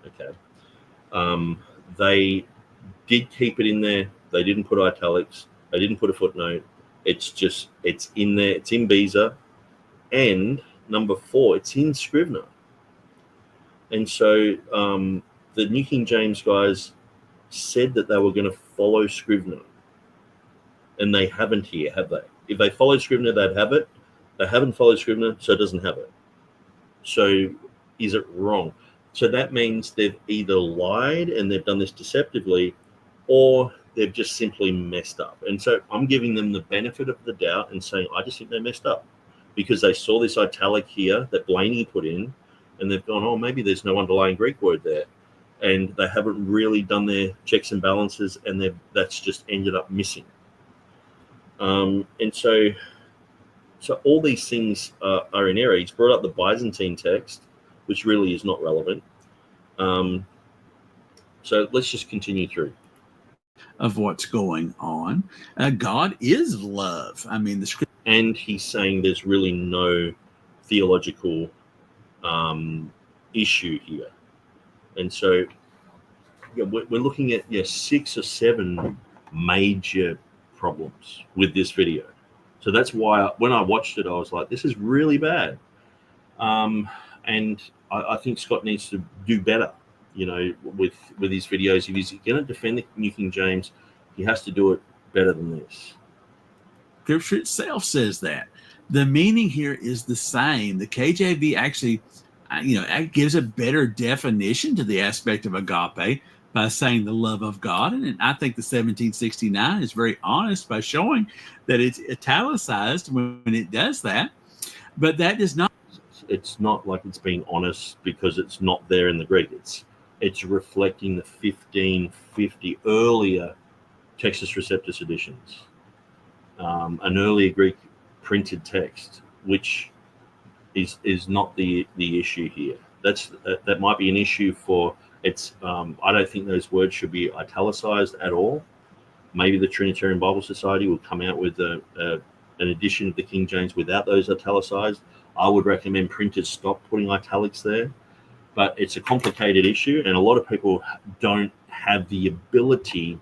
okay? They did keep it in there. They didn't put italics. They didn't put a footnote. It's in there. It's in Beza. And number 4, it's in Scrivener. And so the New King James guys said that they were going to follow Scrivener. And they haven't here, have they? If they followed Scrivener, they'd have it. They haven't followed Scrivener, so it doesn't have it. So is it wrong? So that means they've either lied and they've done this deceptively, or they've just simply messed up. And so I'm giving them the benefit of the doubt and saying, I just think they messed up because they saw this italic here that Blaney put in, and they've gone, oh, maybe there's no underlying Greek word there. And they haven't really done their checks and balances, and that's just ended up missing. And so all these things are in error. He's brought up the Byzantine text, which really is not relevant. So let's just continue through. Of what's going on. God is love. I mean, the script. And he's saying there's really no theological issue here. And so we're looking at 6 or 7 major problems with this video. So that's why when I watched it, I was like, this is really bad. And I think Scott needs to do better, with his videos. If he's going to defend the New King James, he has to do it better than this. Scripture itself says that. The meaning here is the same. The KJV actually, gives a better definition to the aspect of agape by saying the love of God. And I think the 1769 is very honest by showing that it's italicized when it does that. But that does not. It's not like it's being honest because it's not there in the Greek. It's reflecting the 1550 earlier Textus Receptus editions, an earlier Greek printed text, which is not the issue here. That might be an issue for it's. I don't think those words should be italicized at all. Maybe the Trinitarian Bible Society will come out with an edition of the King James without those italicized. I would recommend printers stop putting italics there, but it's a complicated issue, and a lot of people don't have the ability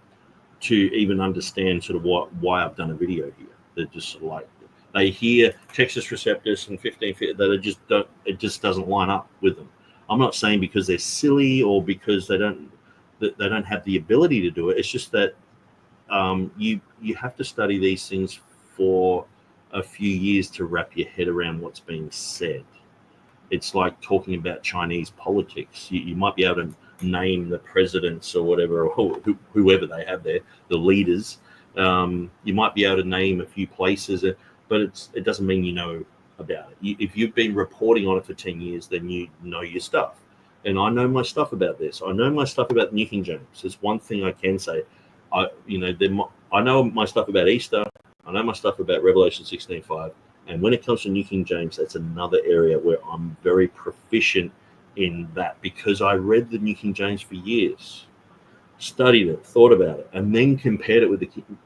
to even understand sort of why I've done a video here. They're just sort of like, they hear Textus Receptus and 1550 that it just doesn't line up with them. I'm not saying because they're silly or because they don't have the ability to do it. It's just that you have to study these things for a few years to wrap your head around what's being said. It's like talking about Chinese politics. You might be able to name the presidents or whatever, or whoever they have there, the leaders. You might be able to name a few places, but it doesn't mean you know about it. If you've been reporting on it for 10 years, then you know your stuff. And I know my stuff about this. I know my stuff about New King James. There's one thing I can say. I know my stuff about Easter. I know my stuff about Revelation 16:5. And when it comes to New King James, that's another area where I'm very proficient in that because I read the New King James for years, studied it, thought about it, and then compared it with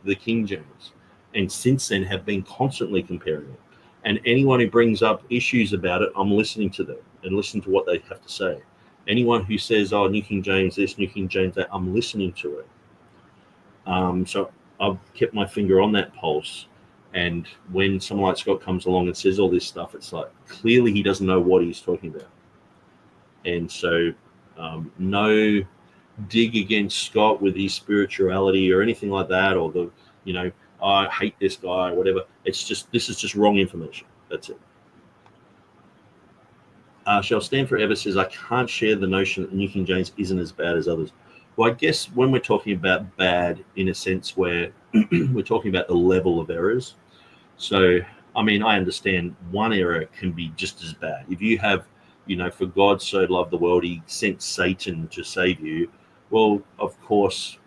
the King James. And since then have been constantly comparing it. And anyone who brings up issues about it, I'm listening to them and listening to what they have to say. Anyone who says, oh, New King James this, New King James that, I'm listening to it. So I've kept my finger on that pulse. And when someone like Scott comes along and says all this stuff, it's like, clearly he doesn't know what he's talking about. And so no dig against Scott with his spirituality or anything like that, or I hate this guy or whatever. It's just, this is just wrong information. That's it. Shall Stand Forever says, I can't share the notion that the New King James isn't as bad as others. Well, I guess when we're talking about bad in a sense where we're talking about the level of errors. So, I mean, I understand one error can be just as bad. If you have, for God so loved the world, he sent Satan to save you. Well, of course,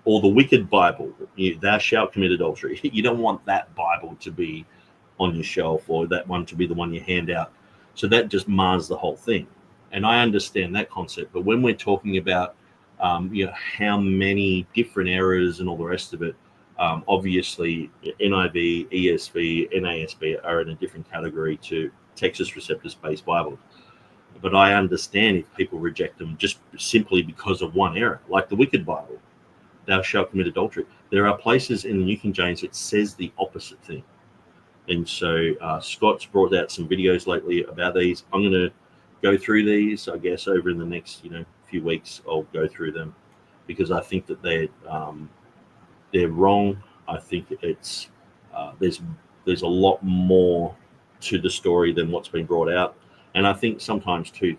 or the wicked Bible, thou shalt commit adultery. You don't want that Bible to be on your shelf or that one to be the one you hand out. So that just mars the whole thing. And I understand that concept. But when we're talking about, how many different errors and all the rest of it, obviously NIV, ESV, NASB are in a different category to Textus Receptus based Bibles. But I understand if people reject them just simply because of one error, like the wicked Bible, thou shalt commit adultery. There are places in the New King James that says the opposite thing. And so Scott's brought out some videos lately about these. I'm going to go through these, I guess, over in the next, few weeks. I'll go through them because I think that they're wrong. I think it's there's a lot more to the story than what's been brought out. And I think sometimes too,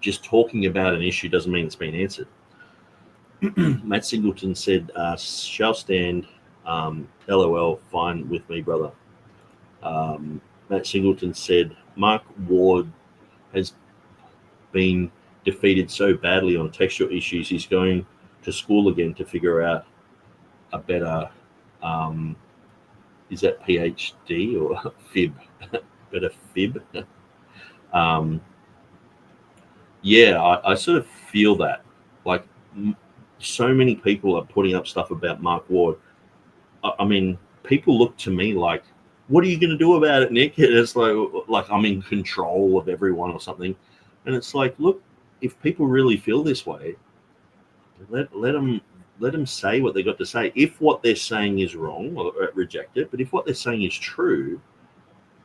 just talking about an issue doesn't mean it's been answered. Matt Singleton said, shall stand, LOL, fine with me, brother. Matt Singleton said, Mark Ward has been defeated so badly on textual issues, he's going to school again to figure out a better, is that PhD or fib? Better fib? I sort of feel that. Like, so many people are putting up stuff about Mark Ward. I mean, people look to me like, what are you going to do about it, Nick? It's like I'm in control of everyone or something. And it's like, look, if people really feel this way, let them say what they got to say. If what they're saying is wrong, or reject it. But if what they're saying is true,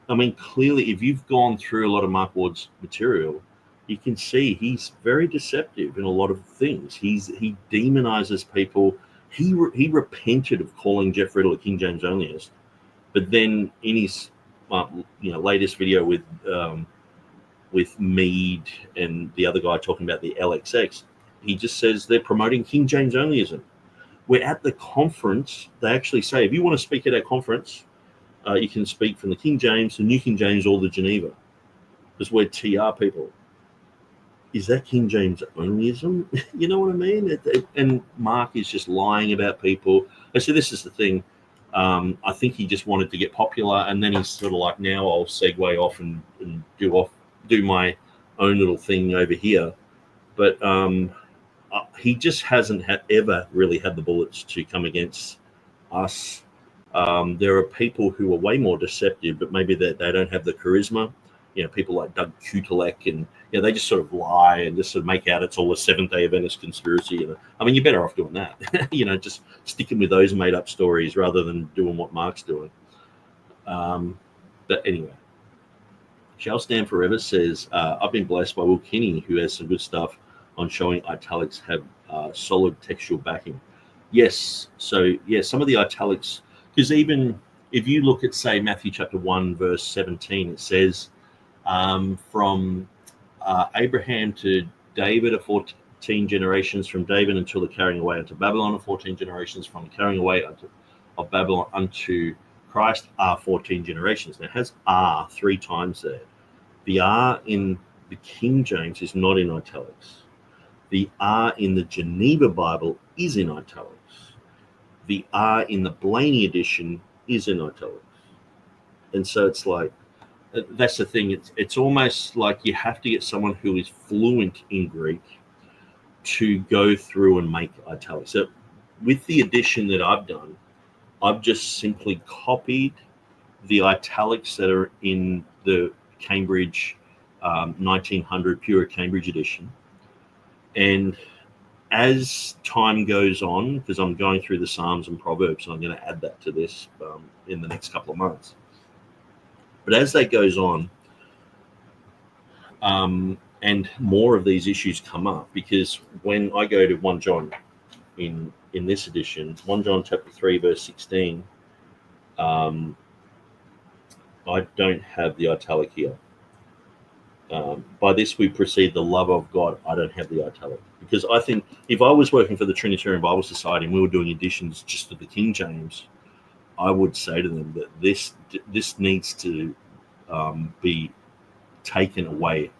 I mean, clearly, if you've gone through a lot of Mark Ward's material, you can see he's very deceptive in a lot of things. He demonizes people. He repented of calling Jeff Riddle a King James onlyist, but then in his latest video with Mead and the other guy talking about the LXX, he just says they're promoting King James onlyism. We're at the conference. They actually say, if you want to speak at our conference, you can speak from the King James, the New King James, or the Geneva, because we're TR people. Is that King James onlyism? You know what I mean? And Mark is just lying about people. So this is the thing. I think he just wanted to get popular, and then he's sort of like, now I'll segue off and do my own little thing over here. But he just hasn't ever really had the bullets to come against us. There are people who are way more deceptive, but maybe they don't have the charisma. People like Doug Kutelek, and they just sort of lie and just sort of make out it's all a Seventh-day Adventist conspiracy. I mean, you're better off doing that. Just sticking with those made-up stories rather than doing what Mark's doing. But anyway, Shall Stand Forever says, I've been blessed by Will Kinney, who has some good stuff on showing italics have solid textual backing. Yes. So, some of the italics, because even if you look at, say, Matthew chapter 1, verse 17, it says, from Abraham to David are 14 generations, from David until the carrying away unto Babylon are 14 generations, from the carrying away of Babylon unto Christ are 14 generations. Now, it has R 3 times there. The R in the King James is not in italics. The R in the Geneva Bible is in italics. The R in the Blaney edition is in italics. And so it's like, that's the thing. It's almost like you have to get someone who is fluent in Greek to go through and make italics. So with the edition that I've done, I've just simply copied the italics that are in the Cambridge 1900 Pure Cambridge edition. And as time goes on, because I'm going through the Psalms and Proverbs, and I'm going to add that to this in the next couple of months. But as that goes on, and more of these issues come up, because when I go to 1 John in this edition, 1 John chapter 3, verse 16, I don't have the italic here. By this we perceive the love of God. I don't have the italic because I think if I was working for the Trinitarian Bible Society and we were doing editions just to the King James, I would say to them that this needs to be taken away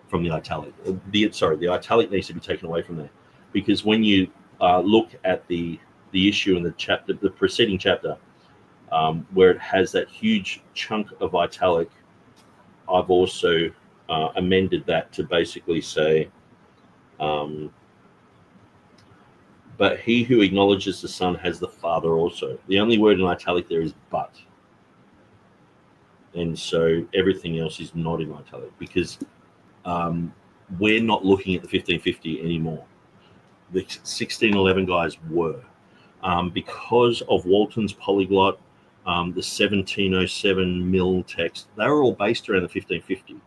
from the italic. The italic needs to be taken away from there, because when you look at the issue in the chapter, the preceding chapter, where it has that huge chunk of italic, I've also amended that to basically say, but he who acknowledges the Son has the Father also. The only word in italic there is but. And so everything else is not in italic, because we're not looking at the 1550 anymore. The 1611 guys were. Because of Walton's polyglot, the 1707 mill text, they were all based around the 1550.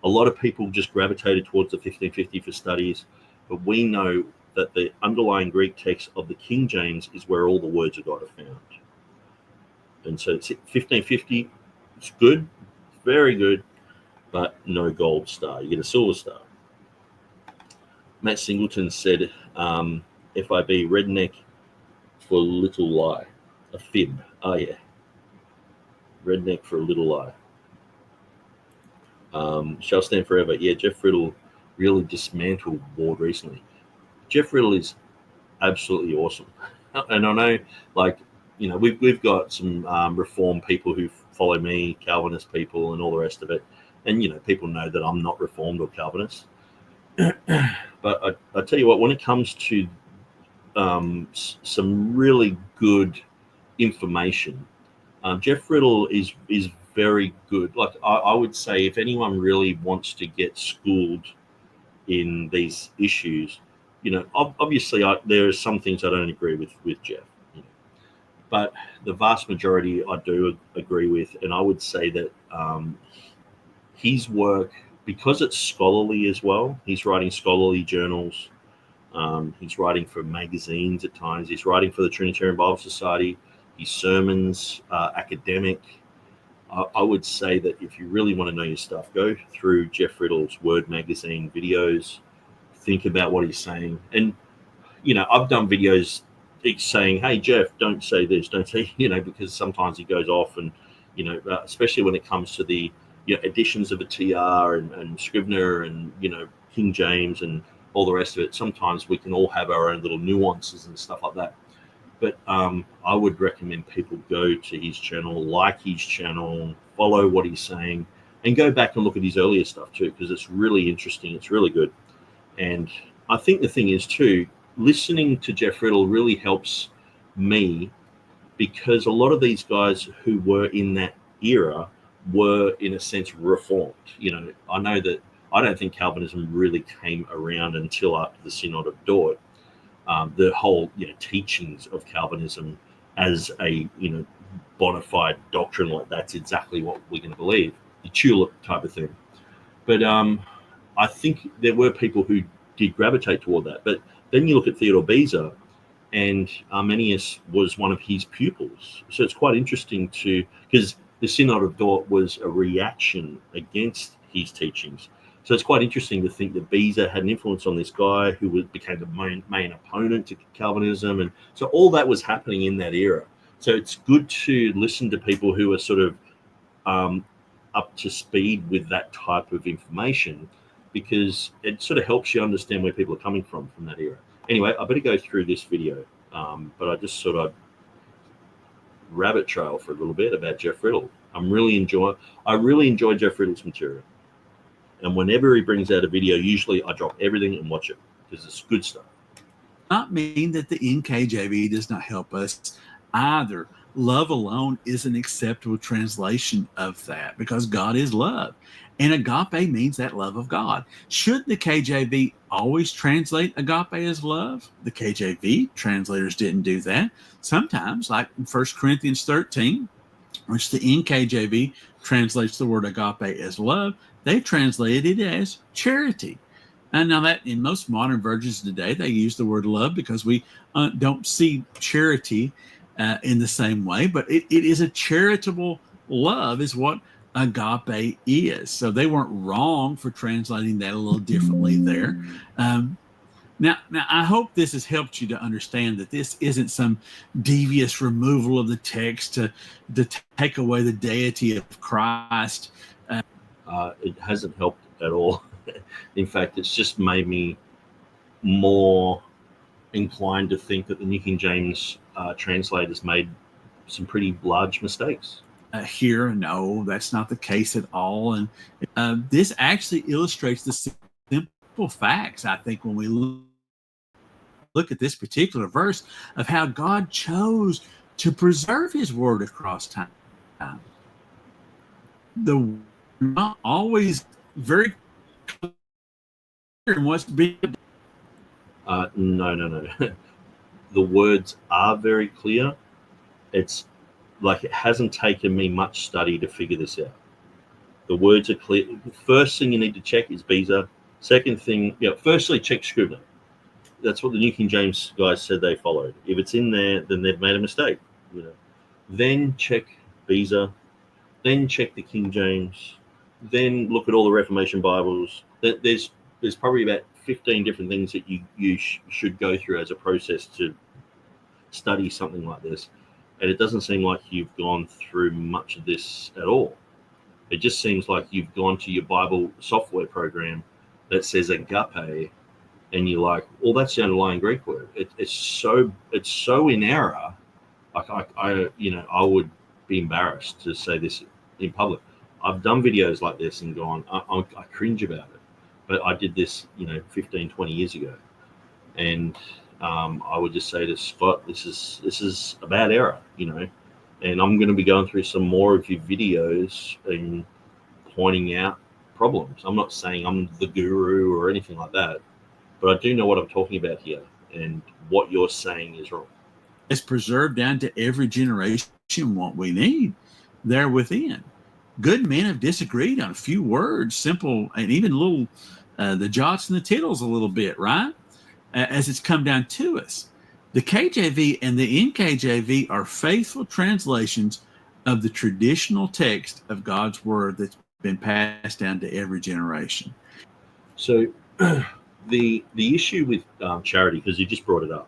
A lot of people just gravitated towards the 1550 for studies, but we know that the underlying Greek text of the King James is where all the words of God are found. And so it's 1550, it's good, very good, but no gold star. You get a silver star. Matt Singleton said, FIB, redneck for little lie. A fib. Oh, yeah. Redneck for a little lie. Shall stand forever. Yeah, Jeff Riddle really dismantled Ward recently. Jeff Riddle is absolutely awesome. And I know, like, you know, we've got some Reformed people who follow me, Calvinist people, and all the rest of it. And, you know, people know that I'm not Reformed or Calvinist. But I tell you what, when it comes to some really good information, Jeff Riddle is very good. Like, I would say, if anyone really wants to get schooled in these issues, you know, obviously there are some things I don't agree with Jeff, you know, but the vast majority I do agree with. And I would say that his work, because it's scholarly as well, he's writing scholarly journals, he's writing for magazines at times, he's writing for the Trinitarian Bible Society, his sermons, academic. I would say that if you really want to know your stuff, go through Jeff Riddle's Word magazine videos, think about what he's saying. And, you know, I've done videos saying, hey, Jeff, don't say this, don't say, you know, because sometimes he goes off and, you know, especially when it comes to the, you know, editions of the TR and Scrivener and, you know, King James and all the rest of it. Sometimes we can all have our own little nuances and stuff like that. But I would recommend people go to his channel, like his channel, follow what he's saying, and go back and look at his earlier stuff too, because it's really interesting. It's really good. And I think the thing is too, listening to Jeff Riddle really helps me, because a lot of these guys who were in that era were, in a sense, reformed. You know, I know that I don't think Calvinism really came around until after the Synod of Dort. The whole, you know, teachings of Calvinism as a, you know, bona fide doctrine, like that's exactly what we're going to believe, the tulip type of thing. But I think there were people who did gravitate toward that. But then you look at Theodore Beza, and Arminius was one of his pupils. So it's quite interesting because the Synod of Dort was a reaction against his teachings. So it's quite interesting to think that Beza had an influence on this guy who became the main opponent to Calvinism. And so all that was happening in that era. So it's good to listen to people who are sort of up to speed with that type of information, because it sort of helps you understand where people are coming from that era. Anyway, I better go through this video, but I just sort of rabbit trail for a little bit about Jeff Riddle. I really enjoy Jeff Riddle's material. And whenever he brings out a video, usually I drop everything and watch it, because it's good stuff. Not mean that the NKJV does not help us either. Love alone is an acceptable translation of that, because God is love. And agape means that love of God. Should the KJV always translate agape as love? The KJV translators didn't do that. Sometimes, like in 1 Corinthians 13, which the NKJV translates the word agape as love, they translated it as charity. And now that in most modern versions today, they use the word love because we don't see charity in the same way. But it is a charitable love is what agape is. So they weren't wrong for translating that a little differently there. Now, I hope this has helped you to understand that this isn't some devious removal of the text to take away the deity of Christ. It hasn't helped at all. In fact, it's just made me more inclined to think that the New King James translators made some pretty large mistakes. Here, no, that's not the case at all. And this actually illustrates the simple facts, I think, when we look at this particular verse of how God chose to preserve his word across time. The not always very clear in what's being. No. The words are very clear. It's like it hasn't taken me much study to figure this out. The words are clear. First thing you need to check is Beezer. Second thing, firstly, check Scrivener. That's what the New King James guys said they followed. If it's in there, then they've made a mistake. Then check Beezer. Then check the King James. Then look at all the Reformation Bibles. There's probably about 15 different things that you should go through as a process to study something like this. And it doesn't seem like you've gone through much of this at all. It just seems like you've gone to your Bible software program that says agape, and you're like, well, that's the underlying Greek word. It's so in error. Like I would be embarrassed to say this in public. I've done videos like this and gone, I cringe about it. But I did this, 15, 20 years ago. And I would just say to Scott, this is a bad error, and I'm going to be going through some more of your videos and pointing out problems. I'm not saying I'm the guru or anything like that, but I do know what I'm talking about here, and what you're saying is wrong. It's preserved down to every generation what we need there within. Good men have disagreed on a few words, simple, and even little, the jots and the tittles a little bit, right? As it's come down to us. The KJV and the NKJV are faithful translations of the traditional text of God's word that's been passed down to every generation. So the issue with charity, because you just brought it up,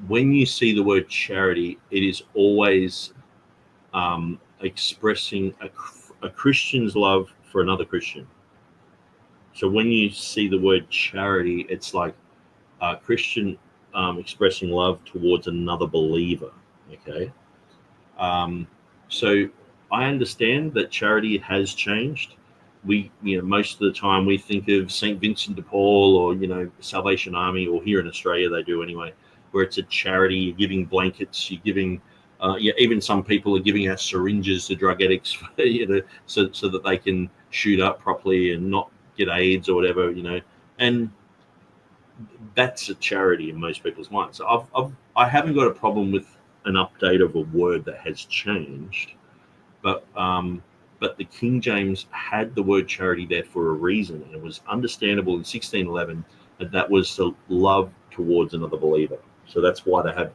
when you see the word charity, it is always expressing a Christian's love for another Christian. So when you see the word charity, it's like a Christian expressing love towards another believer. Okay. So I understand that charity has changed. We, most of the time we think of St. Vincent de Paul or, Salvation Army, or here in Australia they do anyway, where it's a charity. You're giving blankets, you're giving, even some people are giving out syringes to drug addicts, so that they can shoot up properly and not get AIDS or whatever, and that's a charity in most people's minds. So I haven't got a problem with an update of a word that has changed, but the King James had the word charity there for a reason, and it was understandable in 1611 that was the love towards another believer. So that's why they have,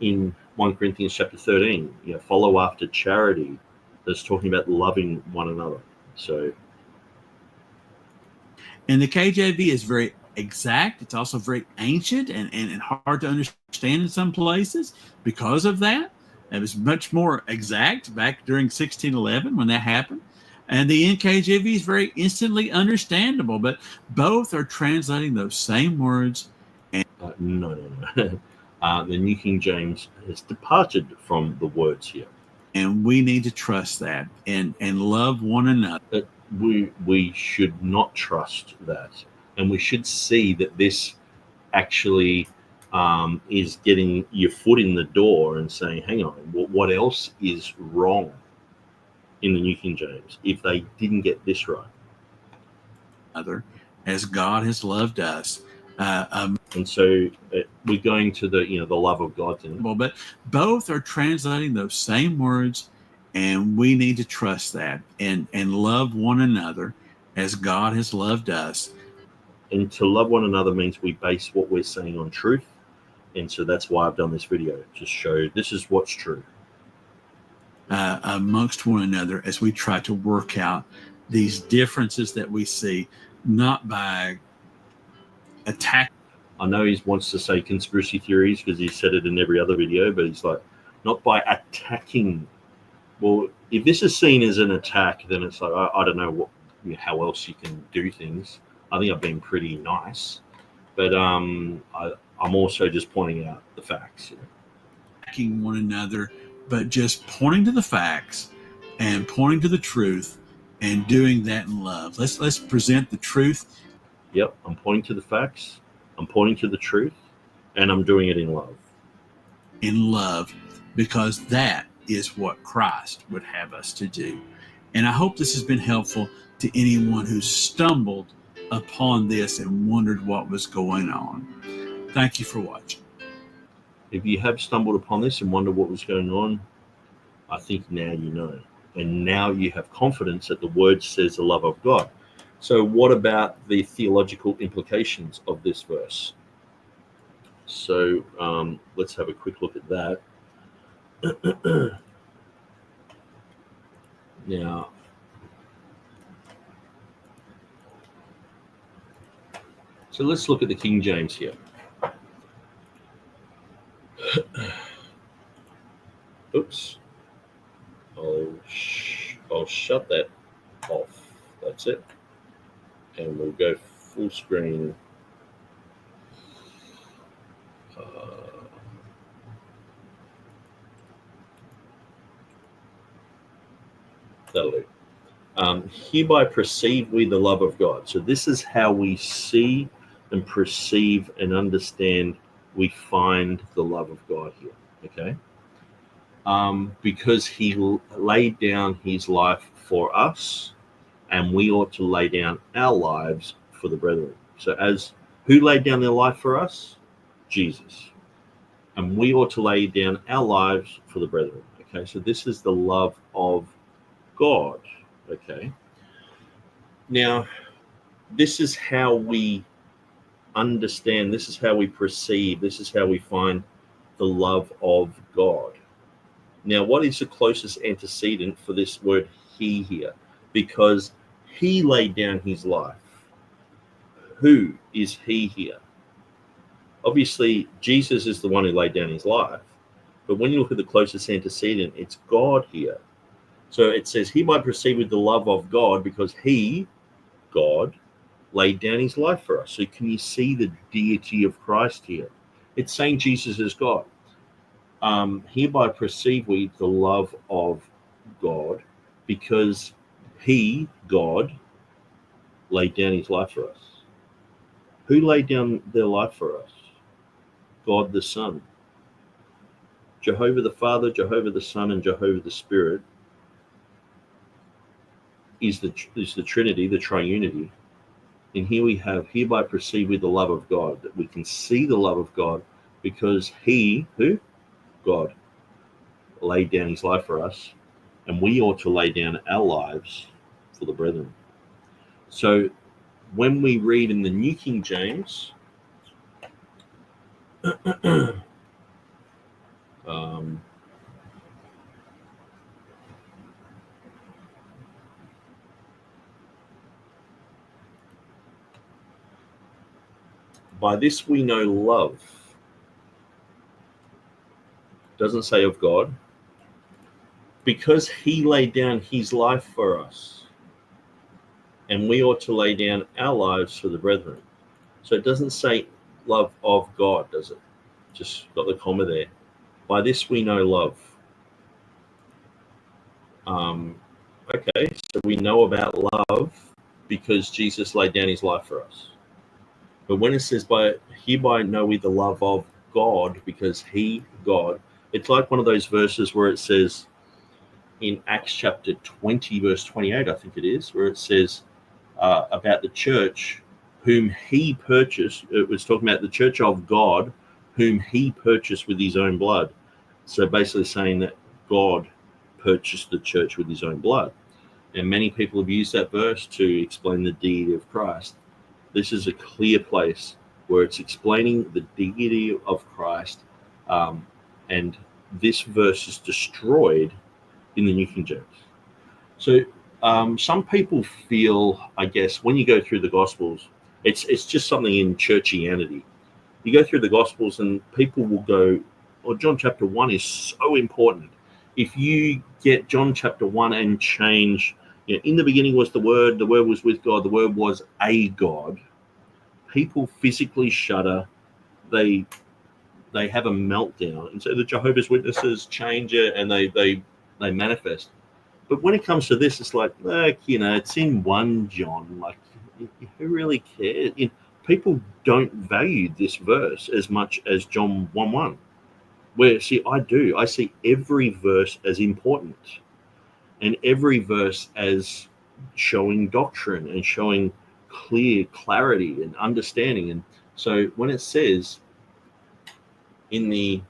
in 1 Corinthians chapter 13, follow after charity. That's talking about loving one another. So, and the KJV is very exact. It's also very ancient and hard to understand in some places because of that. It was much more exact back during 1611 when that happened. And the NKJV is very instantly understandable, but both are translating those same words. And no. The New King James has departed from the words here. And we need to trust that and love one another. We should not trust that. And we should see that this actually is getting your foot in the door and saying, hang on, what else is wrong in the New King James if they didn't get this right? As God has loved us. And so we're going to the love of God. But both are translating those same words, and we need to trust that and love one another as God has loved us. And to love one another means we base what we're saying on truth. And so that's why I've done this video, to show this is what's true. amongst one another as we try to work out these differences that we see, not by attack. I know he wants to say conspiracy theories because he said it in every other video, but he's like, not by attacking. Well, if this is seen as an attack, then it's like, I don't know how else you can do things. I think I've been pretty nice, but I'm also just pointing out the facts. Attacking one another, but just pointing to the facts and pointing to the truth and doing that in love. Let's present the truth. Yep, I'm pointing to the facts. I'm pointing to the truth, and I'm doing it in love. In love, because that is what Christ would have us to do. And I hope this has been helpful to anyone who stumbled upon this and wondered what was going on. Thank you for watching. If you have stumbled upon this and wondered what was going on, I think now you know. And now you have confidence that the word says the love of God. So what about the theological implications of this verse? So let's have a quick look at that. Now, so let's look at the King James here. Oops. I'll shut that off. That's it. And we'll go full screen. That'll do. Hereby perceive we the love of God. So this is how we see and perceive and understand we find the love of God here. Okay? Because he laid down his life for us, and we ought to lay down our lives for the brethren. So as who laid down their life for us? Jesus. And we ought to lay down our lives for the brethren. Okay, so this is the love of God. Okay. Now, this is how we understand, this is how we perceive, this is how we find the love of God. Now, what is the closest antecedent for this word he here? Because he laid down his life. Who is he here? Obviously, Jesus is the one who laid down his life. But when you look at the closest antecedent, it's God here. So it says, he might perceive with the love of God because he, God, laid down his life for us. So can you see the deity of Christ here? It's saying Jesus is God. Hereby perceive we the love of God because he, God, laid down his life for us. Who laid down their life for us? God the Son. Jehovah the Father, Jehovah the Son, and Jehovah the Spirit is the Trinity, the triunity. And here we have, hereby perceive we the love of God, that we can see the love of God because he, who? God, laid down his life for us, and we ought to lay down our lives for the brethren. So when we read in the New King James, by this we know love. Doesn't say of God. Because he laid down his life for us. And we ought to lay down our lives for the brethren. So it doesn't say love of God, does it? Just got the comma there. By this we know love. Okay, so we know about love because Jesus laid down his life for us. But when it says, by hereby know we the love of God, because he, God, it's like one of those verses where it says in Acts chapter 20, verse 28, I think it is, where it says about the church whom he purchased. It was talking about the church of God, whom he purchased with his own blood. So basically saying that God purchased the church with his own blood. And many people have used that verse to explain the deity of Christ. This is a clear place where it's explaining the deity of Christ. And this verse is destroyed in the New King James. So some people feel, I guess, when you go through the Gospels, it's just something in churchianity. You go through the Gospels and people will go, "Oh, John chapter 1 is so important." If you get John chapter 1 and change, in the beginning was the Word was with God, the Word was a God, people physically shudder. They have a meltdown, and so the Jehovah's Witnesses change it, and they manifest. But when it comes to this, it's like, it's in 1 John. Like, who really cares? People don't value this verse as much as John 1:1. Where, see, I do. I see every verse as important, and every verse as showing doctrine and showing clarity and understanding. And so when it says in the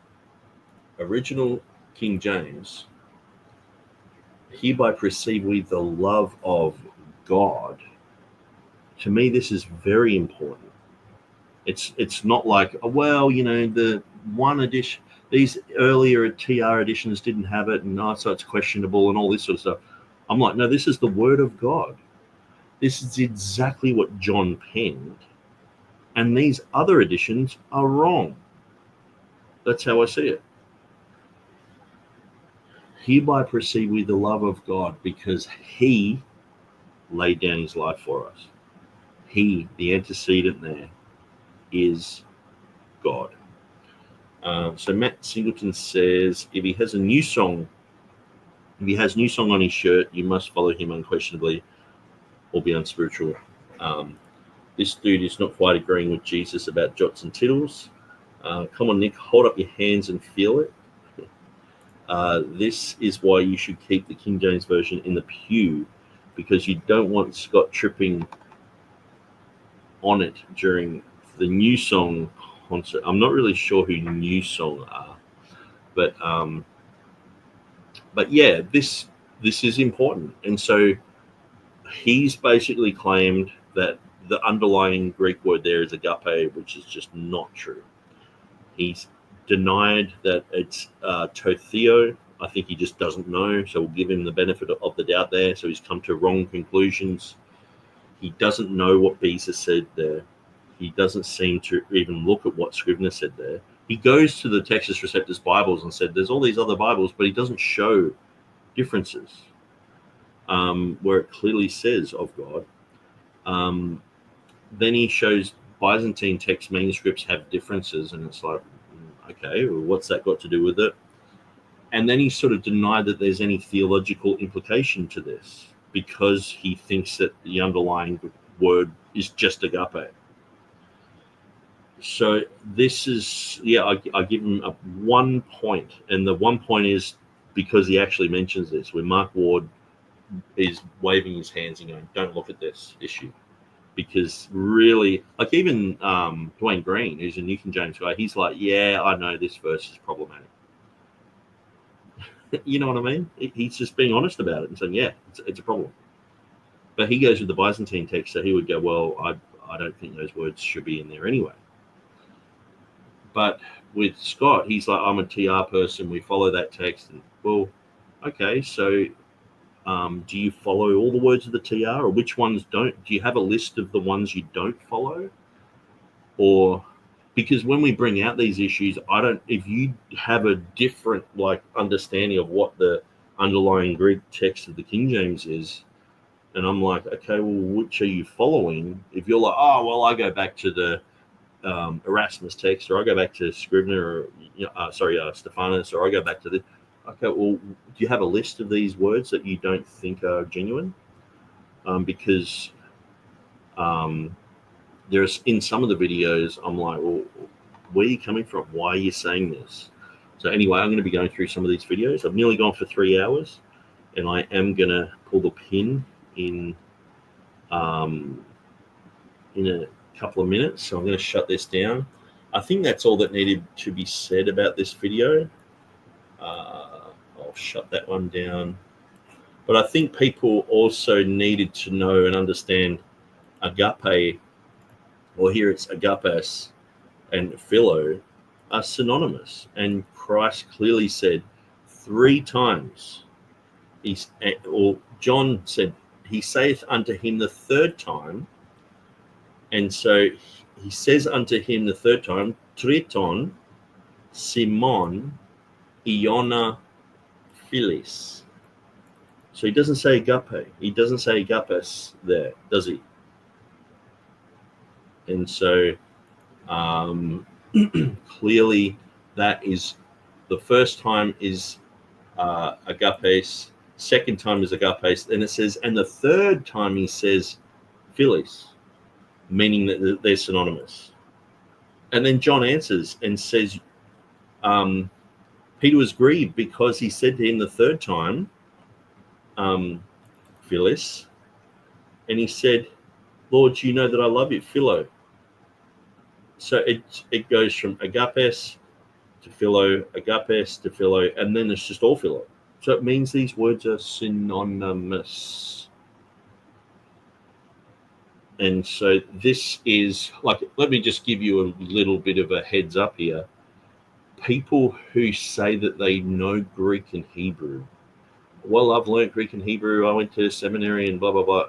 original King James, "Hereby perceive we the love of God," to me, this is very important. It's not like, the one edition, these earlier TR editions didn't have it, and so it's questionable and all this sort of stuff. I'm like, no, this is the Word of God. This is exactly what John penned, and these other editions are wrong. That's how I see it. Hereby perceive we the love of God, because he laid down his life for us. He, the antecedent there, is God. So Matt Singleton says, if he has new song on his shirt, you must follow him unquestionably or be unspiritual. This dude is not quite agreeing with Jesus about jots and tittles. Come on, Nick, hold up your hands and feel it. This is why you should keep the King James Version in the pew, because you don't want Scott tripping on it during the new song concert. I'm not really sure who New Song are, but yeah, this is important. And so he's basically claimed that the underlying Greek word there is agape, which is just not true. He's denied that it's totheo. I think he just doesn't know, so we'll give him the benefit of the doubt there. So he's come to wrong conclusions. He doesn't know what Beza said there. He doesn't seem to even look at what Scrivener said there. He goes to the Textus Receptus Bibles and said, there's all these other Bibles, but he doesn't show differences where it clearly says of God. Then he shows Byzantine text manuscripts have differences, and it's like, okay, well, what's that got to do with it? And then he sort of denied that there's any theological implication to this, because he thinks that the underlying word is just agape. So this is, I give him 1 point, and the 1 point is because he actually mentions this, where Mark Ward is waving his hands and going, don't look at this issue. Because really, like even Dwayne Green, who's a New King James guy, he's like, yeah, I know this verse is problematic. You know what I mean? He's just being honest about it and saying, yeah, it's a problem. But he goes with the Byzantine text, so he would go, well, I don't think those words should be in there anyway. But with Scott, he's like, I'm a TR person. We follow that text. And, well, okay, so do you follow all the words of the TR, or which ones don't? Do you have a list of the ones you don't follow? Or because when we bring out these issues, if you have a different understanding of what the underlying Greek text of the King James is, and I'm like, okay, well, which are you following? If you're like, oh, well, I go back to the Erasmus text, or I go back to Scrivener, or Stephanus, or I go back to the. Okay, well, do you have a list of these words that you don't think are genuine? Because there's in some of the videos, I'm like, well, where are you coming from? Why are you saying this? So anyway, I'm going to be going through some of these videos. I've nearly gone for 3 hours, and I am going to pull the pin in a couple of minutes. So I'm going to shut this down. I think that's all that needed to be said about this video. I'll shut that one down. But I think people also needed to know and understand agape, or here it's agapes and philo, are synonymous. And Christ clearly said 3 times John said, he saith unto him the third time, and so he says unto him the third time, Triton Simon Iona Philis. So he doesn't say agape. He doesn't say agapes there, does he? And so clearly that is the first time is agapes, second time is agapes, and it says, and the third time he says philis, meaning that they're synonymous. And then John answers and says, Peter was grieved because he said to him the third time, philis, and he said, Lord, you know that I love you, philo. So it goes from agapes to philo, agapes to philo, and then it's just all philo. So it means these words are synonymous. And so this is like, let me just give you a little bit of a heads up here. People who say that they know Greek and Hebrew, well, I've learned Greek and Hebrew, I went to seminary and blah, blah, blah.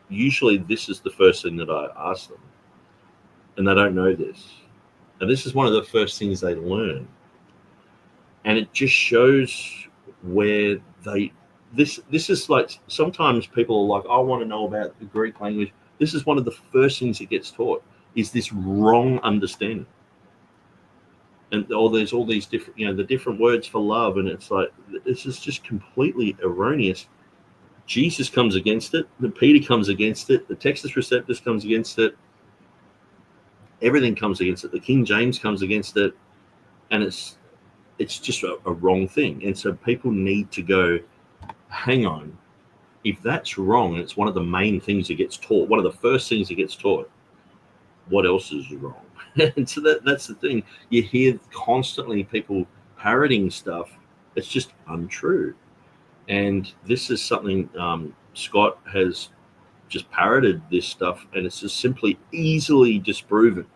Usually this is the first thing that I ask them. And they don't know this. And this is one of the first things they learn. And it just shows where this is like, sometimes people are like, I want to know about the Greek language. This is one of the first things that gets taught, is this wrong understanding. And there's all these different, the different words for love. And it's like, this is just completely erroneous. Jesus comes against it. Peter comes against it. The Textus Receptus comes against it. Everything comes against it. The King James comes against it. And it's just a wrong thing. And so people need to go, hang on, if that's wrong, and it's one of the main things that gets taught, one of the first things that gets taught, what else is wrong? And so that's the thing. You hear constantly people parroting stuff. It's just untrue. And this is something Scott has just parroted this stuff, and it's just simply easily disproven.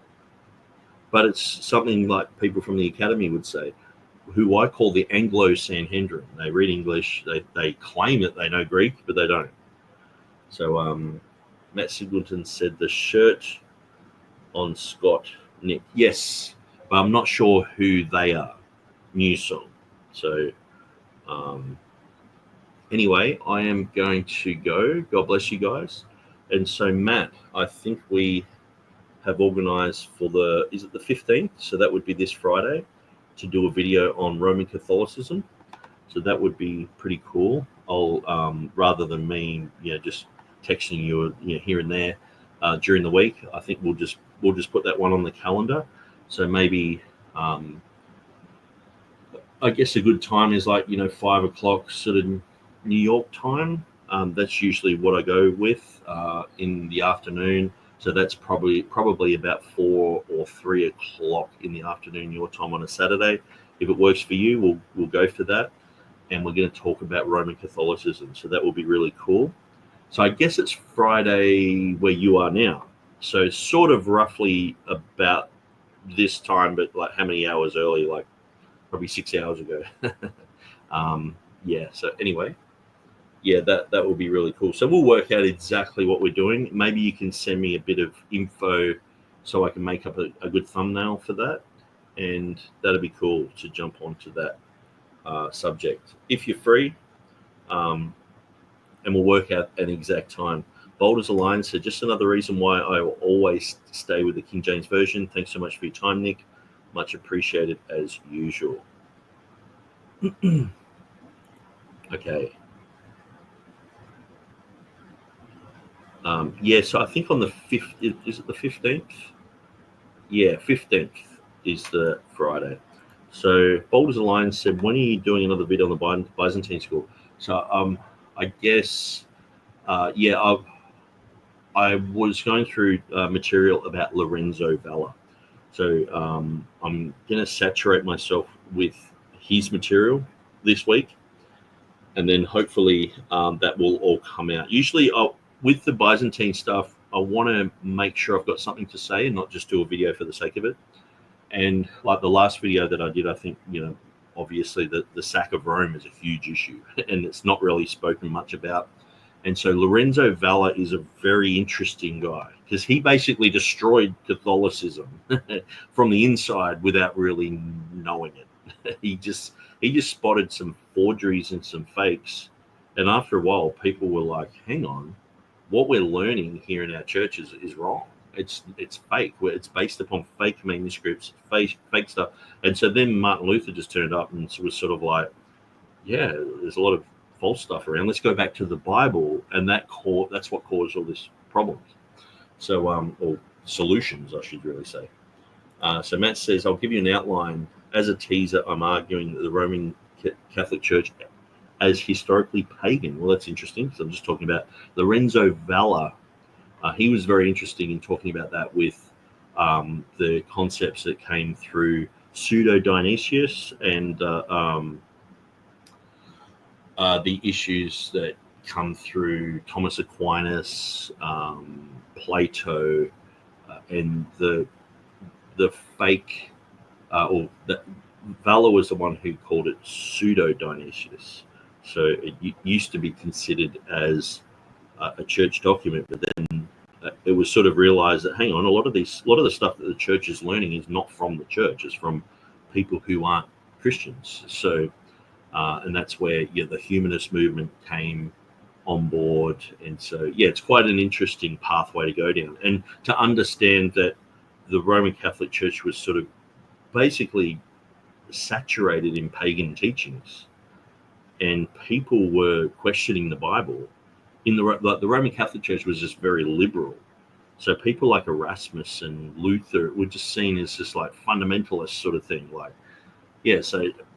But it's something like people from the academy would say, who I call the Anglo-Sanhedrin. They read English, they claim that they know Greek, but they don't. So Matt Singleton said the shirt on Scott, Nick. Yes, but I'm not sure who they are. New song. So anyway, I am going to go. God bless you guys. And so Matt, I think we have organized for is it the 15th? So that would be this Friday, to do a video on Roman Catholicism. So that would be pretty cool. I'll rather than me, just texting you, here and there during the week, I think we'll just put that one on the calendar. So maybe I guess a good time is like 5 o'clock sort of New York time. That's usually what I go with in the afternoon. So that's probably about 4 or 3 o'clock in the afternoon your time on a Saturday. If it works for you, we'll go for that. And we're going to talk about Roman Catholicism. So that will be really cool. So I guess it's Friday where you are now. So sort of roughly about this time, but like how many hours early? Like probably 6 hours ago. So anyway. Yeah, that will be really cool. So we'll work out exactly what we're doing. Maybe you can send me a bit of info so I can make up a good thumbnail for that. And that'll be cool to jump onto that subject. If you're free, and we'll work out an exact time. Bold a line said, just another reason why I will always stay with the King James Version. Thanks so much for your time, Nick. Much appreciated as usual. Okay. So I think on the 5th, is it the 15th? Yeah, 15th is the Friday. So Bold as a Lion said, when are you doing another video on the Byzantine school? So I guess, I was going through material about Lorenzo Valla. So I'm going to saturate myself with his material this week. And then hopefully that will all come out. Usually with the Byzantine stuff, I want to make sure I've got something to say and not just do a video for the sake of it. And like the last video that I did, I think, obviously the sack of Rome is a huge issue, and it's not really spoken much about. And so Lorenzo Valla is a very interesting guy because he basically destroyed Catholicism from the inside without really knowing it. He just spotted some forgeries and some fakes, and after a while, people were like, "Hang on, what we're learning here in our churches is wrong. It's fake. It's based upon fake manuscripts, fake stuff." And so then Martin Luther just turned up and was sort of like, "Yeah, there's a lot of false stuff around. Let's go back to the Bible," and that's what caused all this problems. So, or solutions, I should really say. So Matt says, "I'll give you an outline. As a teaser, I'm arguing that the Roman Catholic Church as historically pagan." Well, that's interesting because I'm just talking about Lorenzo Valla. He was very interesting in talking about that with the concepts that came through Pseudo-Dionysius and the issues that come through Thomas Aquinas, Plato, and the fake, or that Valla was the one who called it Pseudo-Dionysius. So it used to be considered as a church document, but then it was sort of realized that, hang on, a lot of the stuff that the church is learning is not from the church; it's from people who aren't Christians. So, and that's where the humanist movement came on board, and so it's quite an interesting pathway to go down, and to understand that the Roman Catholic Church was sort of basically saturated in pagan teachings, and people were questioning the Bible. The Roman Catholic Church was just very liberal, so people like Erasmus and Luther were just seen as just like fundamentalist sort of thing. Like,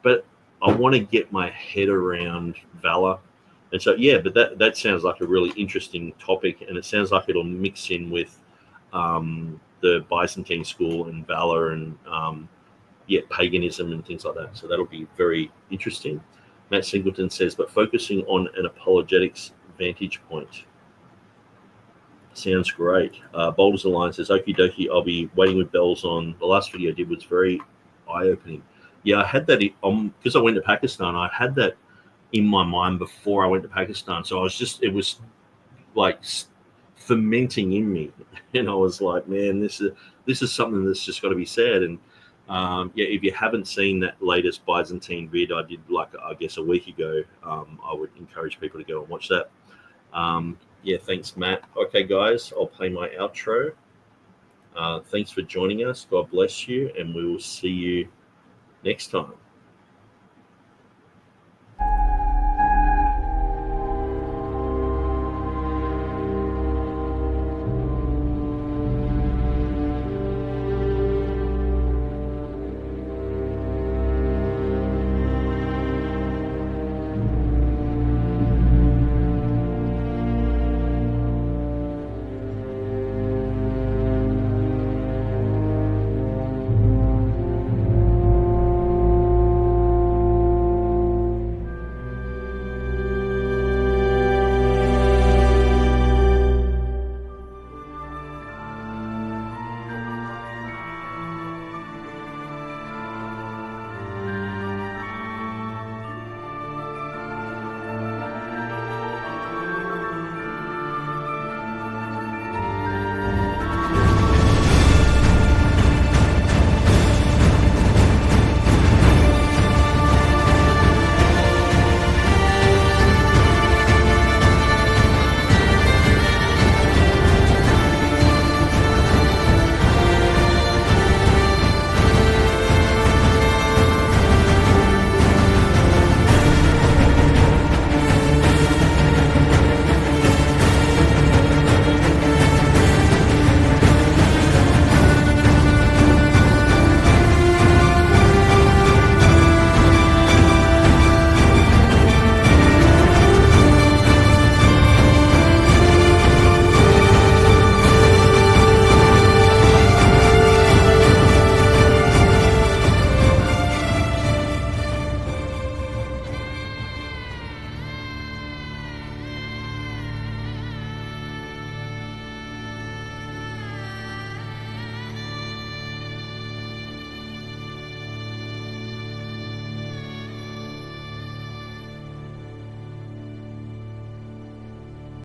but I want to get my head around Valla, and so but that sounds like a really interesting topic, and it sounds like it'll mix in with the Byzantine school and Valla and paganism and things like that. So that'll be very interesting. Matt Singleton says, but focusing on an apologetics vantage point. Sounds great. Boulders Alliance says, okie dokie, I'll be waiting with bells on. The last video I did was very eye-opening. Yeah, I had that because I went to Pakistan. I had that in my mind before I went to Pakistan. So it was like fermenting in me. And I was like, man, this is something that's just got to be said. And if you haven't seen that latest Byzantine vid I did, like, I guess a week ago, I would encourage people to go and watch that. Thanks, Matt. Okay, guys, I'll play my outro. Thanks for joining us. God bless you, and we will see you next time.